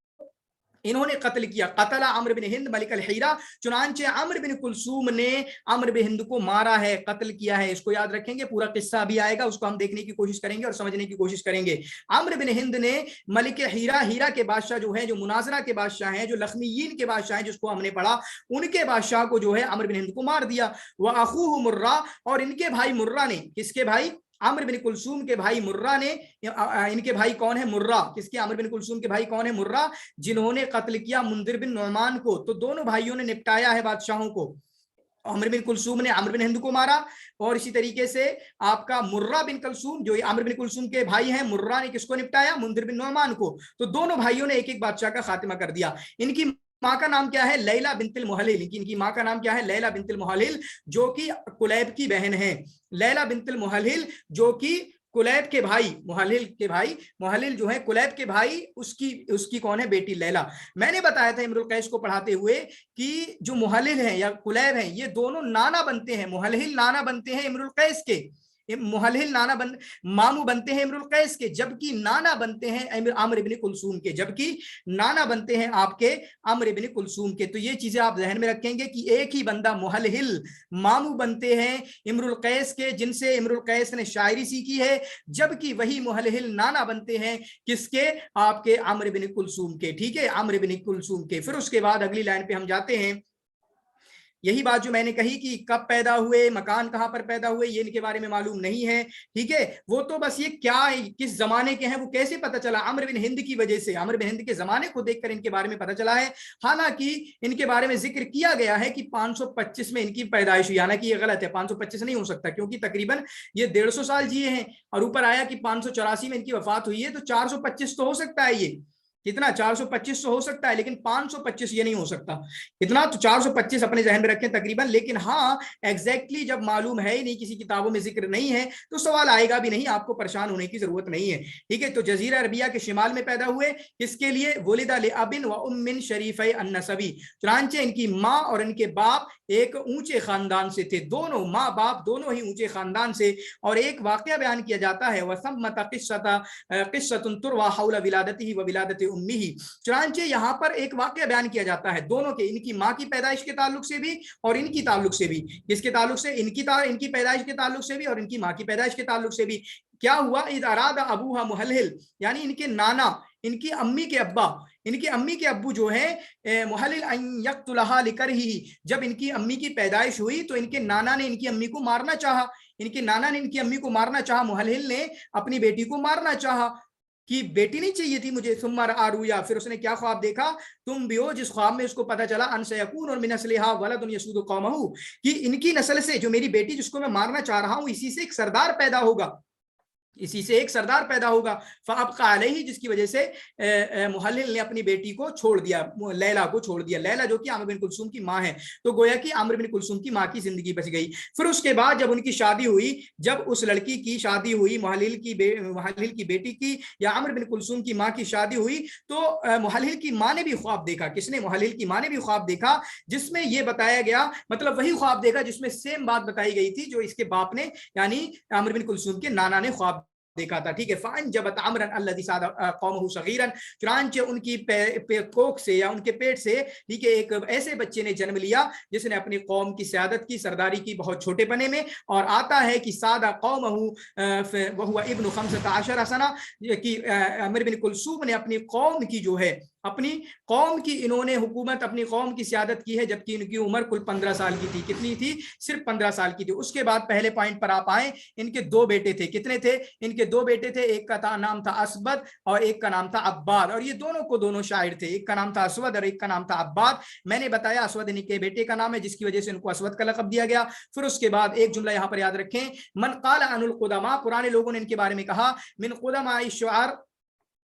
इन्होंने कत्ल किया। कतला अम्र बिन हिंद मलिक अल हीरा, चुनांचे अम्र बिन कुलसूम ने अम्र बिन हिंद को मारा है, कत्ल किया है। इसको याद रखेंगे, पूरा किस्सा भी आएगा, उसको हम देखने की कोशिश करेंगे और समझने की कोशिश करेंगे। अम्र बिन हिंद ने मलिक हीरा, हीरा के बादशाह जो है, जो मुनाजरा के बादशाह हैं, जो लखमीयीन के बादशाह हैं, जिसको हमने पढ़ा, उनके बादशाह को जो है अम्र बिन हिंद को मार दिया। वह अखूहु मुर्रा, और इनके भाई मुर्रा ने, किसके भाई? आमिर बिन कुलसूम के भाई मुर्रा ने, इनके भाई कौन है? मुर्रा। किसके? आमिर बिन कुलसूम के भाई कौन है? मुर्रा, जिन्होंने कत्ल किया मुंदिर बिन नुमान को। तो दोनों भाइयों ने निपटाया है बादशाहों को। आमिर बिन कुलसूम ने आमिर बिन हिंद को मारा, और इसी तरीके से आपका मुर्रा बिन कुलसूम, जो आमिर बिन कुलसूम के भाई हैं, मुर्रा ने किसको निपटाया? मुंदिर बिन नुमान को। तो दोनों भाइयों ने एक एक बादशाह का खात्मा कर दिया। इनकी माँ का नाम क्या है? लैला बिन्तिल मुहल्लिल। इनकी माँ का नाम क्या है? लैला बिन्तिल मुहल्लिल, जो कि कुलैब की बहन है। लैला बिन्तिल मुहल्लिल, जो कि कुलैब के भाई, मुहल्लिल के भाई, मुहल्लिल जो है कुलैब के भाई, उसकी कौन है? बेटी लैला। मैंने बताया था इमरुल कैस को पढ़ाते हुए कि जो मुहल्लिल है या कुलैब है, ये दोनों नाना बनते हैं। मुहल्लिल नाना बनते हैं इमरुल कैस के, मुहल्लिल नाना मामू बनते हैं इमरुल कैस के, जबकि नाना बनते हैं आमिर इब्न कुलसूम के, जबकि नाना बनते हैं आपके आमिर इब्न कुलसूम के। तो ये चीजें आप जहन में रखेंगे कि एक ही बंदा मुहल्लिल मामू बनते हैं इमरुल कैस के, जिनसे इमरुल कैस ने शायरी सीखी है, जबकि वही मुहल्लिल नाना बनते हैं किसके? आपके आमिर इब्न कुलसूम के। ठीक है, आमिर इब्न कुलसूम के। फिर उसके बाद अगली लाइन पे हम जाते हैं। यही बात जो मैंने कही कि कब पैदा हुए, मकान कहां पर पैदा हुए, ये इनके बारे में मालूम नहीं है। ठीक है, वो तो बस ये क्या किस जमाने के हैं वो कैसे पता चला? अम्र बिन हिंद की वजह से, अम्र बिन हिंद के जमाने को देखकर इनके बारे में पता चला है। हालांकि इनके बारे में जिक्र किया गया है कि 525 में इनकी पैदाइश हुई, हालांकि ये गलत है, 525 नहीं हो सकता, क्योंकि तकरीबन ये 150 साल जिए हैं, और ऊपर आया कि 584 में इनकी वफात हुई है, तो 425 तो हो सकता है। ये कितना? 425 हो सकता है, लेकिन 525 ये नहीं हो सकता। कितना? तो 425 अपने जहन में रखें तकरीबन। लेकिन हाँ, एग्जैक्टली जब मालूम है ही नहीं, किसी किताबों में जिक्र नहीं है, तो सवाल आएगा भी नहीं, आपको परेशान होने की जरूरत नहीं है। ठीक है, तो जजीरा अरबिया के शिमाल में पैदा हुए। किसके लिए? वलिदा लिअबिन व उम्मिन शरीफै अन्नसबी, चुनांचे इनकी माँ और इनके बाप एक ऊंचे खानदान से थे, दोनों माँ बाप दोनों ही ऊंचे खानदान से। और एक वाकया बयान किया जाता है, वसम्मत क़िस्सतुन तुरवा हौला विलादतिही व विलादति उम्मिही, चुनांचे यहाँ पर एक वाकया बयान किया जाता है दोनों के, इनकी माँ की पैदाइश के ताल्लुक से भी और इनकी ताल्लुक से भी। किसके ताल्लुक से? इनकी पैदाइश के ताल्लुक से भी और इनकी माँ की पैदाइश के ताल्लुक से भी। क्या हुआ? इद अरादा अबूहा मुहल्लिल, यानी इनके नाना, इनकी अम्मी के अब्बा, इनकी अम्मी के अब्बू जो है मुहल्लिल अन यक्तुलहा लिकरही, जब इनकी अम्मी की पैदाइश हुई तो इनके नाना ने इनकी अम्मी को मारना चाहा, इनके नाना ने इनकी अम्मी को मारना चाहा, मुहल्लिल ने अपनी बेटी को मारना चाहा कि बेटी नहीं चाहिए थी मुझे। सुम्मा आरुया, फिर उसने क्या ख्वाब देखा? तुम भी हो, जिस ख्वाब में उसको पता चला अनसयकून और मिन नस्लिहा वलदुन यसुदु कौमहू, कि इनकी नस्ल से, जो मेरी बेटी जिसको मैं मारना चाह रहा हूं, इसी से एक सरदार पैदा होगा, इसी से एक सरदार पैदा होगा। फ़अब्क़ा अलैहि, जिसकी वजह से मुहल्लिल ने अपनी बेटी को छोड़ दिया, लैला को छोड़ दिया, लैला जो कि आमिर बिन कुलसूम की माँ है। तो गोया कि आमिर बिन कुलसूम की माँ की जिंदगी बच गई। फिर उसके बाद जब उनकी शादी हुई, जब उस लड़की की शादी हुई, मुहल्लिल की बेटी की या आमिर बिन कुलसूम की माँ की शादी हुई, तो मुहल्लिल की माँ ने भी ख्वाब देखा। किसने? मुहल्लिल की माँ ने भी ख्वाब देखा, जिसमें यह बताया गया, मतलब वही ख्वाब देखा जिसमें सेम बात बताई गई थी जो इसके बाप ने, यानी आमिर बिन कुलसूम के नाना ने ख्वाब देखा था। ठीक है, फाइन जब अमरन अल्लज़ी सादा कौमहु सगीरन, चुनांचे उनकी कोख से या उनके पेट से, ठीक है, एक ऐसे बच्चे ने जन्म लिया जिसने अपनी कौम की सियादत की, सरदारी की बहुत छोटे पने में। और आता है कि सादा कौमहु वहुवा इब्नु 15 सना, कि आमिर बिन कुलसूम ने अपनी कौम की जो है, अपनी कौम की इन्होंने हुकूमत, अपनी कौम की सियादत की है, जबकि इनकी उम्र कुल 15 साल की थी। कितनी थी? सिर्फ 15 साल की थी। उसके बाद पहले पॉइंट पर आप आए, इनके दो बेटे थे। कितने थे? इनके दो बेटे थे, एक का नाम था असबद और एक का नाम था अब्बाद, और ये दोनों को दोनों शायर थे। एक का नाम था असवद और एक का नाम था अब्बाद। मैंने बताया असवद इनके बेटे का नाम है, जिसकी वजह से इनको असवद का लक़ब दिया गया। फिर उसके बाद एक जुमला यहाँ पर याद रखें, मन क़ाल अनुल क़ुदमा, पुराने लोगों ने इनके बारे में कहा, मिन क़ुदमा शुआर,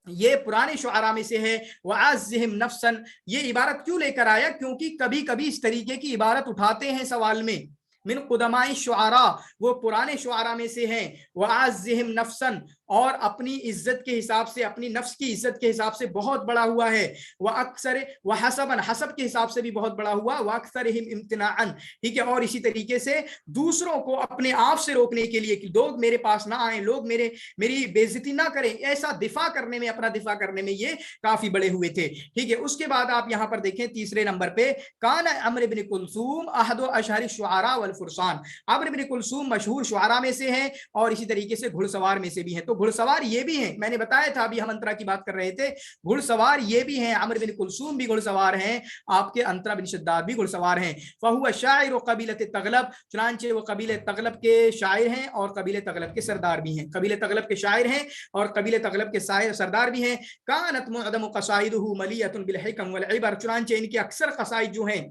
ये पुराने शुआरा में से है। वअज़्ज़िहिम नफ्सन, ये इबारत क्यों लेकर आया? क्योंकि कभी कभी इस तरीके की इबारत उठाते हैं सवाल में। मिन क़ुदमाए शुआरा, वो पुराने शुआरा में से हैं। वअज़्ज़िहिम नफ्सन, اور اپنی عزت کے حساب سے, اپنی نفس کی عزت کے حساب سے بہت بڑا ہوا ہے. وَأَكْثَرِ وَحَسَبًا, حسب کے حساب سے بھی بہت بڑا ہوا. وَأَكْثَرِهِمْ امتناعًا, ٹھیک ہے, اور اسی طریقے سے دوسروں کو اپنے آپ سے روکنے کے لیے کہ لوگ میرے پاس نہ آئیں, لوگ میری بے عزتی نہ کریں, ایسا دفاع کرنے میں, اپنا دفاع کرنے میں یہ کافی بڑے ہوئے تھے. ٹھیک ہے, اس کے بعد آپ یہاں پر دیکھیں تیسرے نمبر پہ, کان عمرو بن کلثوم احد اشہر الشعراء والفرسان. عمرو بن کلثوم مشہور شعراء میں سے ہیں اور اسی طریقے سے گھڑ سوار میں سے بھی ہیں. تو گھڑ سوار یہ بھی ہیں, میں نے بتایا تھا ابھی ہم انترا کی بات کر رہے تھے, گھڑ سوار یہ بھی ہیں, عمرو بن کلثوم بھی گھڑ سوار ہیں, آپ کے انترا بن شداد بھی گھڑ سوار ہیں. فہو شاعر قبیلۃ تغلب, چنانچہ وہ قبیلہ تغلب کے شاعر ہیں اور قبیلہ تغلب کے سردار بھی ہیں. قبیلہ تغلب کے شاعر ہیں اور قبیلہ تغلب کے سردار بھی ہیں. کانت معظم قصائدہ ملیۃ بالحکم والعبر, چنانچہ ان کے اکثر قصائد جو ہیں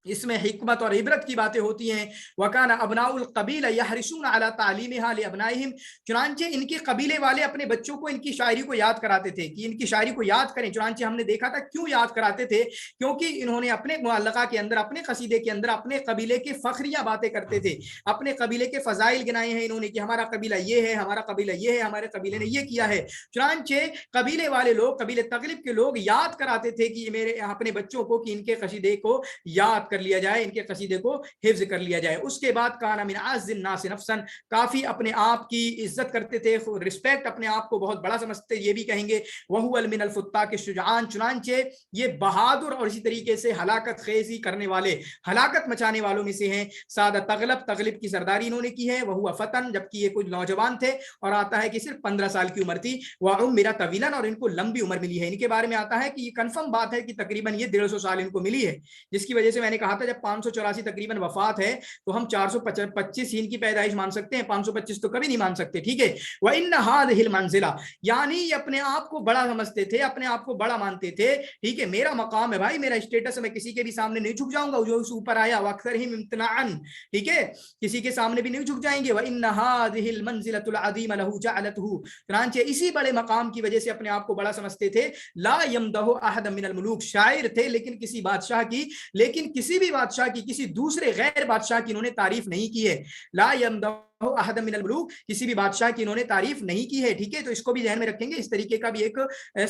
اس میں حکمت اور عبرت کی باتیں ہوتی ہیں. وَكَانَ أَبْنَاءُ الْقَبِيلَ يَحْرِصُونَ عَلَى تَعْلِيمِهَا لِأَبْنَائِهِمْ, چنانچہ ان کے قبیلے والے اپنے بچوں کو ان کی شاعری کو یاد کراتے تھے کہ ان کی شاعری کو یاد کریں. چنانچہ ہم نے دیکھا تھا کیوں یاد کراتے تھے, کیونکہ انہوں نے اپنے معلقہ کے اندر, اپنے قصیدے کے اندر اپنے قبیلے کے فخریہ باتیں کرتے تھے, اپنے قبیلے کے فضائل گنائے ہیں انہوں نے کہ ہمارا قبیلہ یہ ہے, ہمارا قبیلہ یہ ہے, ہمارے قبیلے نے یہ کیا ہے. چنانچہ قبیلے والے لوگ, قبیلے تغلب کے لوگ یاد کراتے تھے کہ میرے اپنے بچوں کو کہ ان کے قصیدے کو یاد کر لیا جائے, ان کے قصیدے کو حفظ کر لیا جائے. اس کے بعد کانا من اعز الناس نفسا, کافی اپنے آپ کی عزت کرتے تھے, رسپیکٹ, اپنے آپ کو بہت بڑا سمجھتے, یہ بھی کہیں گے. وهو من الفتاك الشجعان, چنانچہ یہ بہادر اور اسی طریقے سے ہلاکت خیزی کرنے والے, ہلاکت مچانے والوں میں سے ہیں. سادہ تغلب, تغلب کی سرداری انہوں نے کی ہے. وهو فتن, جبکہ یہ کچھ نوجوان تھے, اور آتا ہے کہ صرف 15 سال کی عمر تھی. وعمر طویلا, اور ان کو لمبی عمر ملی ہے. ان کے بارے میں آتا ہے کہ یہ کنفرم بات ہے کہ تقریباً یہ 150 سال ان کو ملی ہے, جس کی وجہ سے میں نے کہا تھا جب 584 تقریباً وفات ہے تو ہم 425 ان کی پیدائش مان سکتے ہیں, 525 تو کبھی نہیں مان سکتے. ٹھیک ہے, وَإِنَّ هَذِهِ الْمَنزِلَةَ, یعنی یہ اپنے آپ کو بڑا سمجھتے تھے, اپنے آپ کو بڑا مانتے تھے. ٹھیک ہے, میرا مقام ہے بھائی, میرا اسٹیٹس ہے, میں کسی کے بھی سامنے نہیں جھک جاؤں گا جو اس اوپر آیا. وَأَكْثَرِهِمْ امْتِنَاعًا, ٹھیک ہے, کسی کے سامنے بھی نہیں جھک جائیں گے. وَإِنَّ هَذِهِ الْمَنزِلَةُ الْعَظِيمَ لَهُ جَعَلَتْهُ, چنانچہ اسی بڑے مقام کی وجہ سے اپنے آپ کو بڑا سمجھتے تھے. لا يمدح احد من الملوک, شاعر تھے لیکن کسی بادشاہ کی, لیکن کسی بھی بادشاہ کی, کسی دوسرے غیر بادشاہ کی انہوں نے تعریف نہیں کی ہے. لا يمدح احد من الملوک, کسی بھی بادشاہ کی انہوں نے تعریف نہیں کی ہے. ٹھیک ہے, تو اس کو بھی ذہن میں رکھیں گے. اس طریقے کا بھی ایک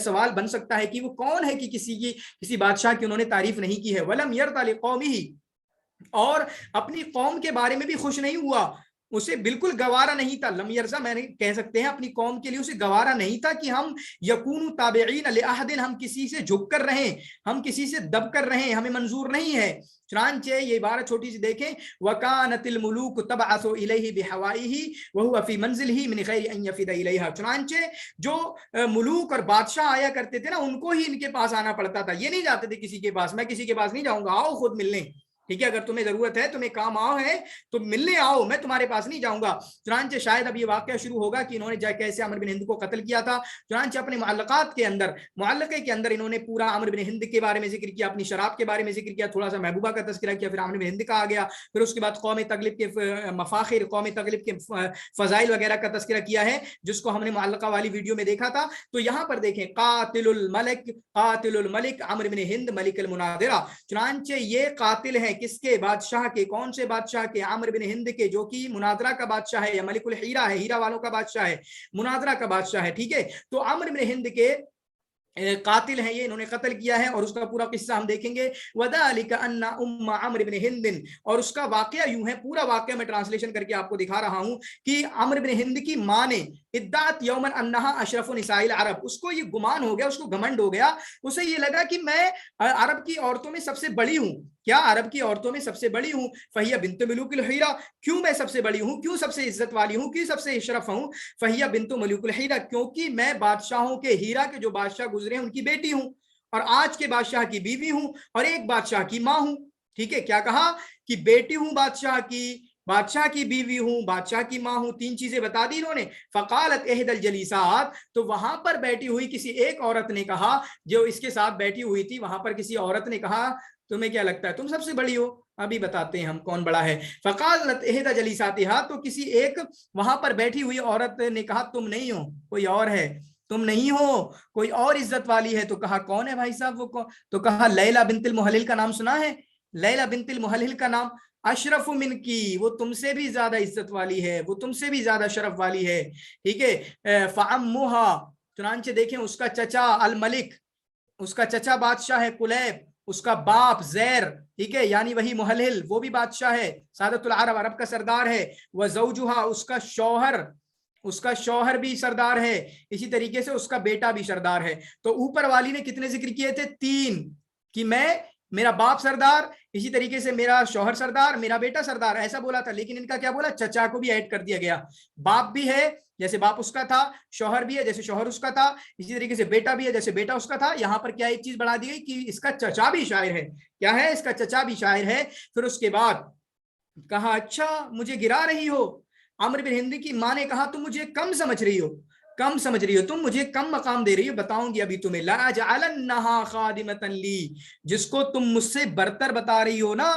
سوال بن سکتا ہے کہ وہ کون ہے کہ کسی بادشاہ کی انہوں نے تعریف نہیں کی ہے. ولم يرضى لقومه, اور اپنی قوم کے بارے میں بھی خوش نہیں ہوا, اسے بالکل گوارا نہیں تھا. لم یرضا میں نے کہہ سکتے ہیں اپنی قوم کے لیے اسے گوارا نہیں تھا کہ ہم یکون تابعین لاحد, ہم کسی سے جھک کر رہیں, ہم کسی سے دب کر رہیں, ہمیں منظور نہیں ہے. چنانچہ یہ عبارت چھوٹی سی دیکھیں, وَكَانَتِ الْمُلُوكُ تَبْعَثُ إِلَيْهِ بِحَوَائِهِ وَهُوَ فِي مَنزِلِهِ مِنْ غَيْرِ أَنْ يَفِدَ إِلَيْهَا, چنانچہ جو ملوک اور بادشاہ آیا کرتے تھے نا, ان کو ہی ان کے پاس آنا پڑتا تھا, یہ نہیں جاتے تھے کسی کے پاس. میں کسی کے پاس نہیں جاؤں گا, آؤ خود ملنے. ٹھیک ہے, اگر تمہیں ضرورت ہے, تمہیں کام آؤ ہے تو ملنے آؤ, میں تمہارے پاس نہیں جاؤں گا. چنانچہ شاید اب یہ واقعہ شروع ہوگا کہ انہوں نے کیسے عمرو بن ہند کو قتل کیا تھا. چنانچہ اپنے معلقات کے اندر, معلقے کے اندر انہوں نے پورا عمرو بن ہند کے بارے میں ذکر کیا, اپنی شراب کے بارے میں ذکر کیا, تھوڑا سا محبوبہ کا تذکرہ کیا, پھر عمرو بن ہند کا آ گیا, پھر اس کے بعد قوم تغلب کے مفاخر, قوم تغلب کے فضائل وغیرہ کا تذکرہ کیا ہے, جس کو ہم نے معلقہ والی ویڈیو میں دیکھا تھا. تو یہاں پر دیکھیں, قاتل الملک عمرو بن ہند ملک المناظرہ, چنانچہ یہ قاتل ہیں کس کے, بادشاہ کے. کون سے بادشاہ کے؟ عمرو بن ہند کے, جو کہ مناظرہ کا بادشاہ ہے, یا ملک الحیرہ ہے, ہیرا والوں کا بادشاہ ہے, مناظرہ کا بادشاہ ہے. ٹھیک ہے, تو عمرو بن ہند کے قاتل ہیں یہ, انہوں نے قتل کیا ہے, اور اس کا پورا قصہ ہم دیکھیں گے. وَذَلِكَ أَنَّ أُمَّ عَمْرِ بْنِ ہند, اور اس کا واقعہ یوں ہے, پورا واقعہ میں ٹرانسلیشن کر کے آپ کو دکھا رہا ہوں کہ عمرو بن ہند کی ماں نے ادعت یومن انہا اشرف نساء العرب, اس کو یہ گمان ہو گیا, اس کو گھمنڈ ہو گیا, اسے یہ لگا کہ میں عرب کی عورتوں میں سب سے بڑی ہوں. کیا عرب کی عورتوں میں سب سے بڑی ہوں؟ فہیہ بنت ملوک الحیرہ, کیوں میں سب سے بڑی ہوں, کیوں سب سے عزت والی ہوں, کیوں سب سے اشرف ہوں؟ فہیہ بنت ملوک الحیرہ, کیونکہ میں بادشاہوں کے, ہیرا کے جو بادشاہ گزرے ہیں ان کی بیٹی ہوں, اور آج کے بادشاہ کی بیوی ہوں, اور ایک بادشاہ کی ماں ہوں. ٹھیک ہے, کیا کہا کہ بیٹی ہوں بادشاہ کی, بادشاہ کی بیوی ہوں, بادشاہ کی ماں ہوں, 3 چیزیں بتا دی انہوں نے. فقالت احد الجلیسات, تو وہاں پر بیٹھی ہوئی کسی ایک عورت نے کہا, جو اس کے ساتھ بیٹھی ہوئی تھی, وہاں پر کسی عورت نے کہا, تمہیں کیا لگتا ہے تم سب سے بڑی ہو؟ ابھی بتاتے ہیں ہم کون بڑا ہے. فقالت احد جلیساتها, تو کسی ایک وہاں پر بیٹھی ہوئی عورت نے کہا, تم نہیں ہو, کوئی اور ہے, تم نہیں ہو, کوئی اور عزت والی ہے. تو کہا کون ہے بھائی صاحب وہ کون؟ تو کہا لیلا بنت المحلل کا نام سنا ہے, لیلا بنت المحلل کا نام. अशरफ मिन की, वो तुमसे भी ज्यादा इज्जत वाली है, वो तुमसे भी ज्यादा शरफ वाली है, ठीक है। फ़अम्मुहा, चुनांचे देखें उसका चचा अल मलिक, उसका चचा बादशाह है कुलैब, उसका बाप जैर, ठीक है, यानी वही मुहल्लिल, वो भी बादशाह है, सादतुल अरब, अरब का सरदार है। व ज़ौजुहा, उसका शौहर भी सरदार है, इसी तरीके से उसका बेटा भी सरदार है। तो ऊपर वाली ने कितने जिक्र किए थे? 3, कि मैं, मेरा बाप सरदार, इसी तरीके से मेरा शौहर सरदार, मेरा बेटा सरदार, ऐसा बोला था। लेकिन इनका क्या बोला? चचा को भी ऐड कर दिया गया। बाप भी है जैसे बाप उसका था, शौहर भी है जैसे शौहर उसका था, इसी तरीके से बेटा भी है जैसे बेटा उसका था। यहाँ पर क्या एक चीज बढ़ा दी गई कि इसका चचा भी शायर है। क्या है? इसका चचा भी शायर है। फिर उसके बाद कहा, अच्छा मुझे गिरा रही हो? आमिर बिन हिंद की माँ ने कहा, तुम मुझे कम समझ रही हो, कम समझ रही हो, तुम मुझे कम मकाम दे रही हो, बताऊंगी अभी तुम्हें। ला अजअलन्नहा खादिमतन ली, जिसको तुम मुझसे बरतर बता रही हो ना,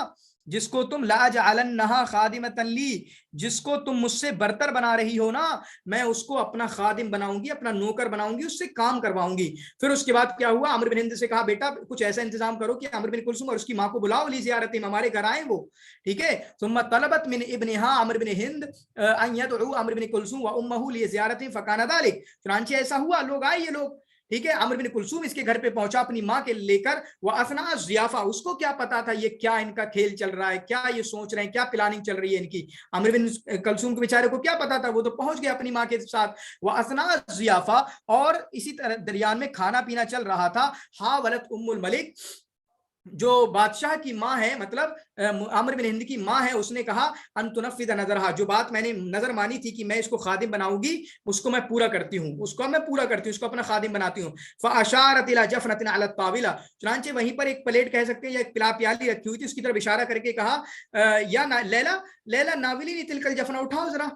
जिसको तुम ला अजअलन्नहा खादिमतन ली, जिसको तुम मुझसे बरतर बना रही हो ना, मैं उसको अपना खादिम बनाऊंगी, अपना नौकर बनाऊंगी, उससे काम करवाऊंगी। फिर उसके बाद क्या हुआ? आमिर बिन हिंद से कहा, बेटा कुछ ऐसा इंतजाम करो कि आमिर बिन कुलसुम और उसकी माँ को बुलाओ, ली ज़ियारत, हमारे घर आए वो, ठीक है। सुम्मा तलबत मिन इब्निहा आमिर बिन हिंद अन यदउ आमिर बिन कुलसुम व उम्महु ली ज़ियारत फकाना ज़ालिक, चुनांचे ऐसा हुआ, लोग आए ये लोग, ठीक है। आमिर बिन कुलसुम इसके घर पे पहुंचा अपनी माँ के लेकर, वो असना ज़ियाफा, उसको क्या पता था ये क्या इनका खेल चल रहा है, क्या ये सोच रहे हैं, क्या प्लानिंग चल रही है इनकी। आमिर बिन कुलसुम के बेचारे को क्या पता था, वो तो पहुंच गया अपनी माँ के साथ। वो असना ज़ियाफा, और इसी तरह दरमियान में खाना पीना चल रहा था। हा वलत उम्मुल मलिक, जो बादशाह की माँ है, मतलब आमिर बिन हिंद की माँ है, उसने कहा, अनतुनफिद नजरहा, जो बात मैंने नजर मानी थी कि मैं इसको खादिम बनाऊंगी, उसको मैं पूरा करती हूँ, उसको अपना खादिम बनाती हूँ। फ़अशारत इला जफनतिन अला ताविला, चुनांचे वहीं पर एक प्लेट कह सकते हैं या एक प्याली रखी हुई थी, उसकी तरफ इशारा करके कहा, या लैला, लैला नाविली नी तिलकल जफना, उठाओ जरा,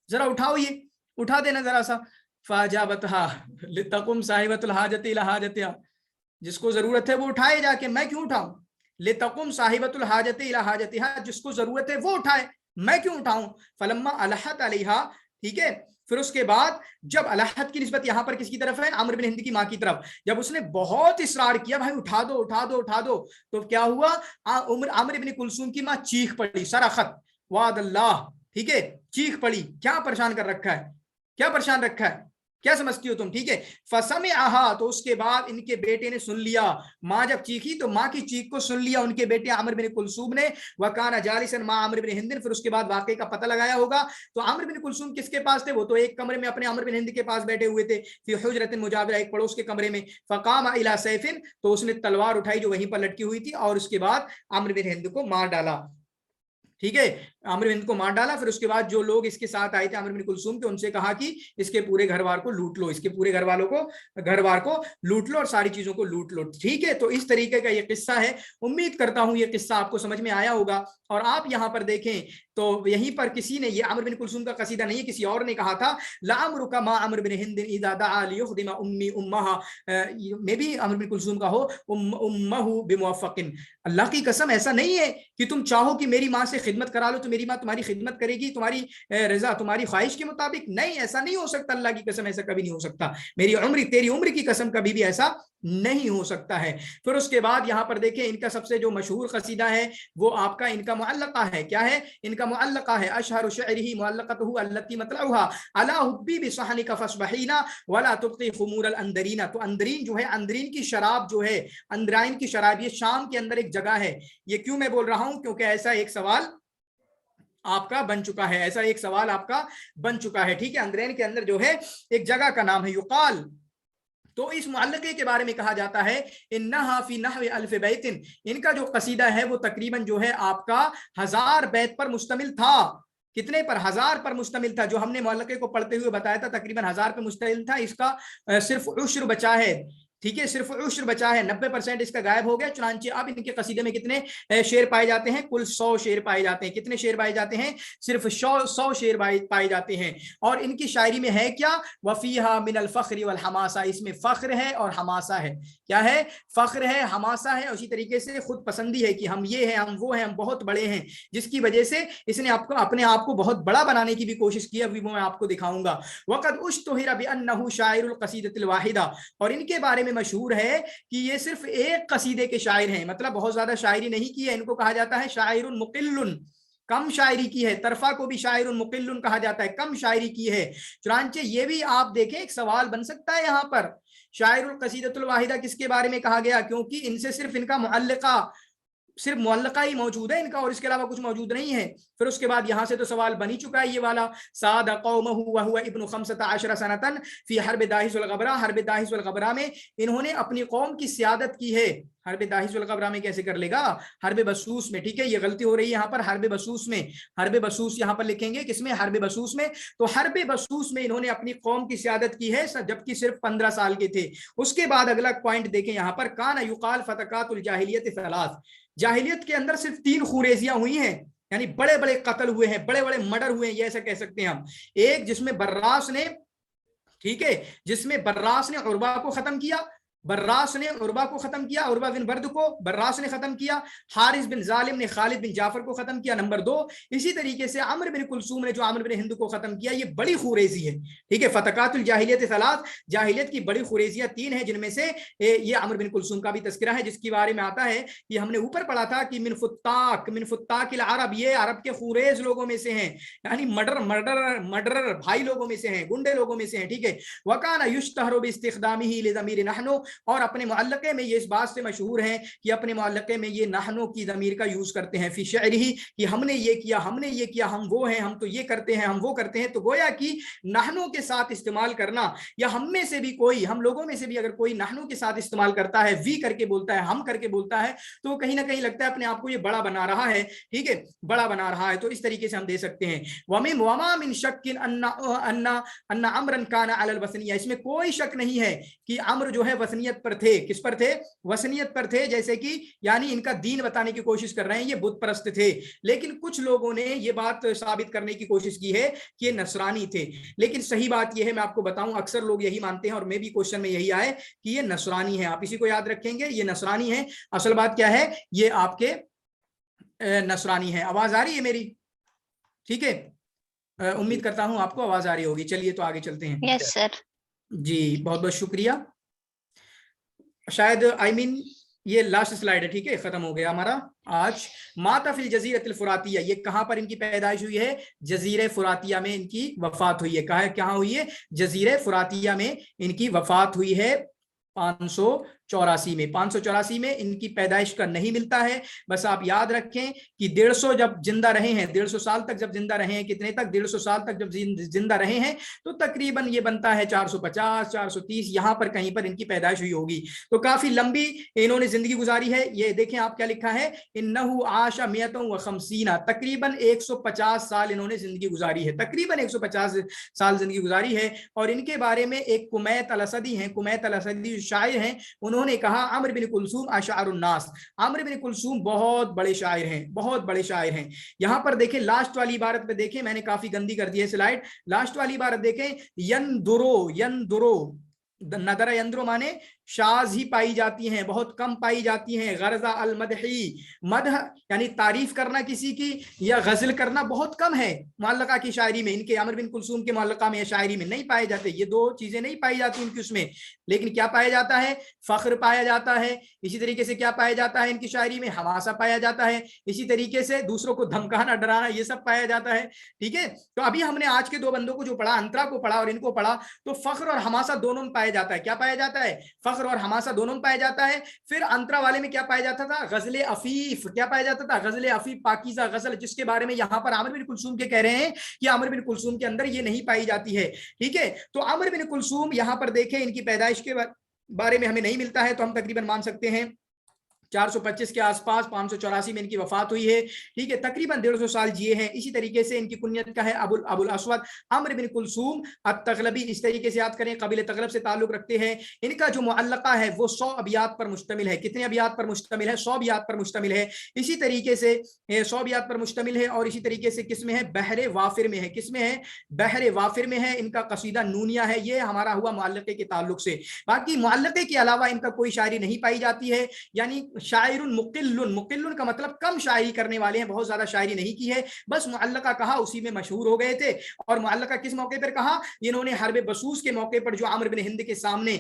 जरा उठाओ, ये उठा देना जरा सा। फ़अजाबतहा लितकुम साहिबतुल हाजति इला हाजतिहा, जिसको जरूरत है वो उठाए जाके, मैं क्यों उठाऊं? ले तकुम साहिबतुल हाजति इला हाजतिहा, जिसको जरूरत है वो उठाए, मैं क्यों उठाऊं? फलम्मा अलहत अलैहा, ठीक है। फिर उसके बाद जब अलहत की निस्बत यहां पर किसकी तरफ है? आमिर बिन हिंद की मां की तरफ। जब उसने बहुत इसरार किया, भाई उठा दो उठा दो उठा दो, तो क्या हुआ? आमिर बिन कुलसूम की मां चीख पड़ी, सरखत वाद अल्लाह, ठीक है, चीख पड़ी। क्या परेशान कर रखा है, क्या परेशान रखा है, क्या समझती हो तुम, ठीक है। फसमे आहा, तो उसके बाद इनके बेटे ने सुन लिया, माँ जब चीखी तो माँ की चीख को सुन लिया उनके बेटे आमिर बिन कुलसूम ने। वकाना जालिसन माँ आमिर बिन हिंद, फिर उसके बाद वाकई का पता लगाया होगा। तो आमिर बिन कुलसूम किसके पास थे? वो तो एक कमरे में अपने आमिर बिन हिंद के पास बैठे हुए थे, फी हुजरतिन मुजाविरा, एक पड़ोस के कमरे में। फकाम इला सैफिन, तो उसने तलवार उठाई जो वहीं पर लटकी हुई थी, और उसके बाद आमिर बिन हिंद को मार डाला, ठीक है, आमिर बिन को मार डाला। फिर उसके बाद जो लोग इसके साथ आए थे आमिर बिन कुलसूम के, उनसे कहा कि इसके पूरे घरवार को लूट लो, इसके पूरे घर वार को लूट लो और सारी चीजों को लूट लो, ठीक है। तो इस तरीके का ये किस्सा है। उम्मीद करता हूं ये किस्सा आपको समझ में आया होगा। और आप यहाँ पर देखें तो यहीं पर किसी ने, ये आमिर बिन कुलसूम का कसीदा नहीं है, किसी और ने कहा था, लाअमरुका मा आमिर बिन हिंद इज़ा दआ लियुखदिमा उम्मी उम्महा, मे भी आमिर बिन कुलसूम का हो, उम्महु बिमुवफ़्फ़क़िन, अल्लाह की कसम ऐसा नहीं है कि तुम चाहो कि मेरी माँ से खिदमत करा लो तो मेरी माँ तुम्हारी खिदमत करेगी तुम्हारी रजा, तुम्हारी ख्वाहिश के मुताबिक। नहीं, ऐसा नहीं हो सकता, अल्लाह की कसम ऐसा कभी नहीं हो सकता, मेरी उम्र, तेरी उम्र की कसम, कभी भी ऐसा नहीं हो सकता है। फिर उसके बाद यहाँ पर देखें, इनका सबसे जो मशहूर कसीदा है वो आपका इनका मुअल्लक़ा है। क्या है इनका मुअल्लक़ा है? अशहरु शअरिही मुअल्लक़तुहु अल्लती मतलउहा अला हुब्बी बिसहनिका फस्बहीना वला तुब्क़ी खुमूरल अंदरीना। तो अंदरीन जो है, अंदरीन की शराब जो है, अंदराइन की शराब, ये शाम के अंदर एक जगह है। ये क्यों मैं बोल रहा हूं? क्योंकि ऐसा एक सवाल आपका बन चुका है, ऐसा एक सवाल आपका बन चुका है, ठीक है। अंदरैन के अंदर जो है एक जगह का नाम है युकाल। तो इस मुअल्लक़े के बारे में कहा जाता है, इन्नहा फी नहवी अल्फ बैतिन, इनका जो कसीदा है वो तकरीबन जो है आपका 1000 बैत पर मुश्तमिल था। कितने पर? 1000 पर मुश्तमिल था। जो हमने मुअल्लक़े को पढ़ते हुए बताया था तकरीबन 1000 पर मुश्तमिल था। इसका सिर्फ उश्र बचा है, ठीक है, सिर्फ उश्र बचा है, 90% इसका गायब हो गया। चुनांचे अब इनके कसीदे में कितने शेर पाए जाते हैं? कुल 100 शेर पाए जाते हैं। कितने शेर पाए जाते हैं? सिर्फ 100 शेर पाए जाते हैं। और इनकी शायरी में है क्या? वफीहा मिनल फख्र वल हमासा, इसमें फख्र है और हमासा है। क्या है? फख्र है, हमासा है, उसी तरीके से खुद पसंदी है कि हम ये हैं, हम वो हैं, हम बहुत बड़े हैं, जिसकी वजह से इसने आपको अपने आप को बहुत बड़ा बनाने की भी कोशिश की। अभी वो मैं आपको दिखाऊंगा। वक़द उश्तुहिरा बिअन्नहु शायरुल क़सीदतिल वाहिदा, और इनके बारे में मशहूर है कि ये सिर्फ एक कसीदे के शायर हैं, मतलब बहुत ज्यादा शायरी नहीं की है। इनको कहा जाता है शायरुन मुक़िल्लुन, کم شاعری کی ہے. طرفہ کو بھی شاعر مقل کہا جاتا ہے, کم شاعری کی ہے. چنانچہ یہ بھی آپ دیکھیں ایک سوال بن سکتا ہے یہاں پر, شاعر القصیدۃ الواحدہ کس کے بارے میں کہا گیا؟ کیونکہ ان سے صرف ان کا معلقہ ہی موجود ہے ان کا, اور اس کے علاوہ کچھ موجود نہیں ہے. پھر اس کے بعد یہاں سے تو سوال بن ہی چکا ہے یہ والا, سعد قومہ وہو ابن 15 سنۃ فی حرب داہس والغبرہ. حرب داہس والغبرہ میں انہوں نے اپنی قوم کی سیادت کی ہے. حرب داہس والغبرہ میں کیسے کر لے گا؟ حرب بسوس میں. ٹھیک ہے, یہ غلطی ہو رہی ہے یہاں پر, حرب بسوس میں. حرب بسوس یہاں پر لکھیں گے, کس میں؟ حرب بسوس میں. تو حرب بسوس میں انہوں نے اپنی قوم کی سیادت کی ہے, جبکہ صرف 15 سال کے تھے. اس کے بعد اگلا پوائنٹ دیکھیں یہاں پر, کان یقال فتقات الجاہلیت ثلاث. جاہلیت کے اندر صرف 3 خوریزیاں ہوئی ہیں, یعنی بڑے بڑے قتل ہوئے ہیں, بڑے بڑے مرڈر ہوئے ہیں, یہ ایسا کہہ سکتے ہیں ہم. ایک جس میں براس نے, ٹھیک ہے, جس میں براس نے عربہ کو ختم کیا, براس نے عربہ کو ختم کیا, عربہ بن برد کو براس نے ختم کیا. حارث بن ظالم نے خالد بن جعفر کو ختم کیا, نمبر 2. اسی طریقے سے عمرو بن کلثوم نے جو عامر بن ہند کو ختم کیا. یہ بڑی خوریزی ہے. ٹھیک ہے, فتقات الجاہلیت ثلاث, جاہلیت کی بڑی خوریزیاں 3 ہیں, جن میں سے یہ عمرو بن کلثوم کا بھی تذکرہ ہے, جس کے بارے میں آتا ہے کہ ہم نے اوپر پڑھا تھا کہ من فتاک العرب, یہ عرب کے خوریز لوگوں میں سے ہیں, یعنی مرڈر بھائی لوگوں میں سے ہیں, گنڈے لوگوں میں سے ہیں. ٹھیک ہے, وکان یشتہر باستخدامہ لضمیر نحن, اور اپنے معلقے میں یہ اس بات سے مشہور ہیں کہ اپنے معلقے میں یہ نحنو کی ضمیر کا یوز کرتے ہیں, فی شعرہ, کہ ہم نے یہ کیا, ہم نے یہ کیا, ہم وہ ہیں, ہم تو یہ کرتے ہیں, ہم وہ کرتے ہیں. تو گویا کہ نحنو کے ساتھ استعمال کرنا, یا ہم میں سے بھی کوئی, ہم لوگوں میں سے بھی اگر کوئی نحنو کے ساتھ استعمال کرتا ہے, وی کر کے بولتا ہے, ہم کر کے بولتا ہے, تو کہیں نہ کہیں لگتا ہے اپنے آپ کو یہ بڑا بنا رہا ہے. ٹھیک ہے, بڑا بنا رہا ہے. تو اس طریقے سے ہم دے سکتے ہیں وما من شک ان عمرا کان علی الوثنیہ, اس میں کوئی شک نہیں ہے کہ عمرو جو ہے وثنیت پر تھے. کس پر تھے؟ وثنیت پر تھے. جیسے کہ یعنی ان کا دین بتانے کی کوشش کر رہے ہیں, یہ بت پرست تھے. لیکن کچھ لوگوں نے یہ بات ثابت کرنے کی کوشش کی ہے کہ یہ نصرانی تھے, لیکن صحیح بات یہ ہے, میں آپ کو بتاؤں, اکثر لوگ یہی مانتے ہیں, اور میں بھی کوشچن میں یہی آئے کہ یہ نصرانی ہے. آپ اسی کو یاد رکھیں گے, یہ نصرانی ہے. اصل بات کیا ہے, یہ آپ کے نصرانی ہے. آواز آ رہی ہے میری؟ ٹھیک ہے, امید کرتا ہوں آپ کو آواز آ رہی ہوگی. چلیے تو آگے چلتے ہیں. یس سر. جی بہت بہت شکریہ. شاید یہ لاسٹ سلائیڈ ہے. ٹھیک ہے, ختم ہو گیا ہمارا آج. مات فی الجزیرۃ الفراتیہ, یہ کہاں پر ان کی پیدائش ہوئی ہے؟ جزیرہ فراتیہ میں ان کی وفات ہوئی ہے. کہاں ہوئی ہے؟ جزیرہ فراتیہ میں ان کی وفات ہوئی ہے 584 میں. 584 میں ان کی پیدائش کا نہیں ملتا ہے. بس آپ یاد رکھیں کہ 150 جب زندہ رہے ہیں, 150 سال تک جب زندہ رہے ہیں, کتنے تک؟ 150 سال تک جب زندہ رہے ہیں, تو تقریباً یہ بنتا ہے 450 430, یہاں پر کہیں پر ان کی پیدائش ہوئی ہوگی. تو کافی لمبی انہوں نے زندگی گزاری ہے. یہ دیکھیں آپ کیا لکھا ہے, انہو عاش 150, تقریباً 150 سال انہوں نے زندگی گزاری ہے, تقریباً 150 سال زندگی گزاری ہے. اور ان کے بارے میں ایک کمیت الاسدی ہیں, کمیت الاسدی شاعر ہیں, انہوں نے کہا عمرو بن کلثوم اشعر الناس, عمرو بن کلثوم بہت بڑے شاعر ہیں, بہت بڑے شاعر ہیں. یہاں پر دیکھیں لاسٹ والی عبارت پہ دیکھیں, میں نے کافی گندی کر دی ہے سلائیڈ. لاسٹ والی عبارت دیکھیں, یندرو نظر یندرو مانے شاذ ہی پائی جاتی ہیں, بہت کم پائی جاتی ہیں. غرض المدحی, مدح یعنی تعریف کرنا کسی کی, یا غزل کرنا بہت کم ہے معلقہ کی شاعری میں. ان کے عمرو بن کلثوم کے معلقہ میں یا شاعری میں نہیں پائے جاتے, یہ 2 چیزیں نہیں پائی جاتی ان کی اس میں. لیکن کیا پایا جاتا ہے؟ فخر پایا جاتا ہے. اسی طریقے سے کیا پایا جاتا ہے ان کی شاعری میں؟ حماسہ پایا جاتا ہے. اسی طریقے سے دوسروں کو دھمکانا, ڈرانا, یہ سب پایا جاتا ہے. ٹھیک ہے, تو ابھی ہم نے آج کے 2 بندوں کو جو پڑھا, انترا کو پڑھا اور ان کو پڑھا, تو فخر اور حماسہ دونوں میں پایا جاتا ہے. کیا پایا جاتا ہے؟ فخر اور حماسہ دونوں میں پایا جاتا ہے. پھر انترا والے میں کیا پایا جاتا تھا؟ غزل عفیف. کیا پایا جاتا تھا؟ غزل عفیف, پاکیزہ غزل, جس کے بارے میں یہاں پر عامر بن کلثوم کے کہہ رہے ہیں کہ عامر بن کلثوم کے اندر یہ نہیں پائی جاتی ہے. ٹھیک ہے, تو عامر بن کلثوم یہاں پر دیکھیں ان کی پیدائش کے بارے میں ہمیں نہیں ملتا ہے, تو ہم تقریباً مان سکتے ہیں 425 کے آس پاس, 584 میں ان کی وفات ہوئی ہے. ٹھیک ہے, تقریباً 150 سال جیے ہیں. اسی طریقے سے ان کی کنیت کا ہے ابو الاسود عمرو بن کلثوم التغلبی. اس طریقے سے یاد کریں, قبیلہ تغلب سے تعلق رکھتے ہیں. ان کا جو معلقہ ہے وہ 100 ابیات پر مشتمل ہے. کتنے ابیات پر مشتمل ہے؟ 100 ابیات پر مشتمل ہے. اسی طریقے سے 100 ابیات پر مشتمل ہے. اور اسی طریقے سے کس میں ہے؟ بحر وافر میں ہے. کس میں ہے؟ بحر وافر میں ہے. ان کا قصیدہ نونیہ ہے. یہ ہمارا ہوا معلقے کے تعلق سے. باقی معلقے کے علاوہ ان کا کوئی شاعری نہیں پائی جاتی ہے, یعنی شاعر مقل، مقل کا مطلب کم شاعری کرنے والے ہیں، بہت زیادہ شاعری نہیں کی ہے، بس معلقہ کہا اسی میں مشہور ہو گئے تھے. اور معلقہ کس موقع پر کہا؟ انہوں نے حرب بسوس کے موقع پر جو عامر بن ہند کے سامنے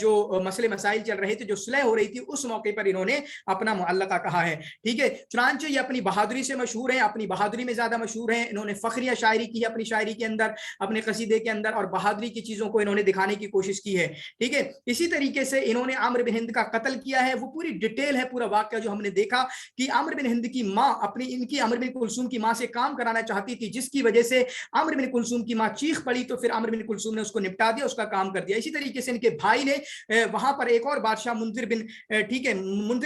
جو مسئلے مسائل چل رہے تھے، جو صلح ہو رہی تھی، اس موقع پر انہوں نے اپنا معلقہ کہا ہے. ٹھیک ہے. چنانچہ یہ اپنی بہادری سے مشہور ہیں، اپنی بہادری میں زیادہ مشہور ہیں. انہوں نے فخریہ شاعری کی ہے اپنی شاعری کے اندر، اپنے قصیدے کے اندر، اور بہادری کی چیزوں کو انہوں نے دکھانے کی کوشش کی ہے. ٹھیک ہے. اسی طریقے سے انہوں نے عامر بن ہند کا قتل کیا ہے. وہ پوری ڈیٹیل ہے، پورا واقعہ جو ہم نے دیکھا کہ عامر بن ہند کی ماں عامر بن کلثوم کی ماں سے کام کرانا چاہتی تھی، جس کی وجہ سے عامر بن کلثوم کی ماں چیخ پڑی تو پھر عامر بن کلثوم نے اس کو نپٹا دیا، اس کا کام کر دیا. اسی طریقے سے ان کے بھائی نے وہاں پر ایک اور بادشاہ منذر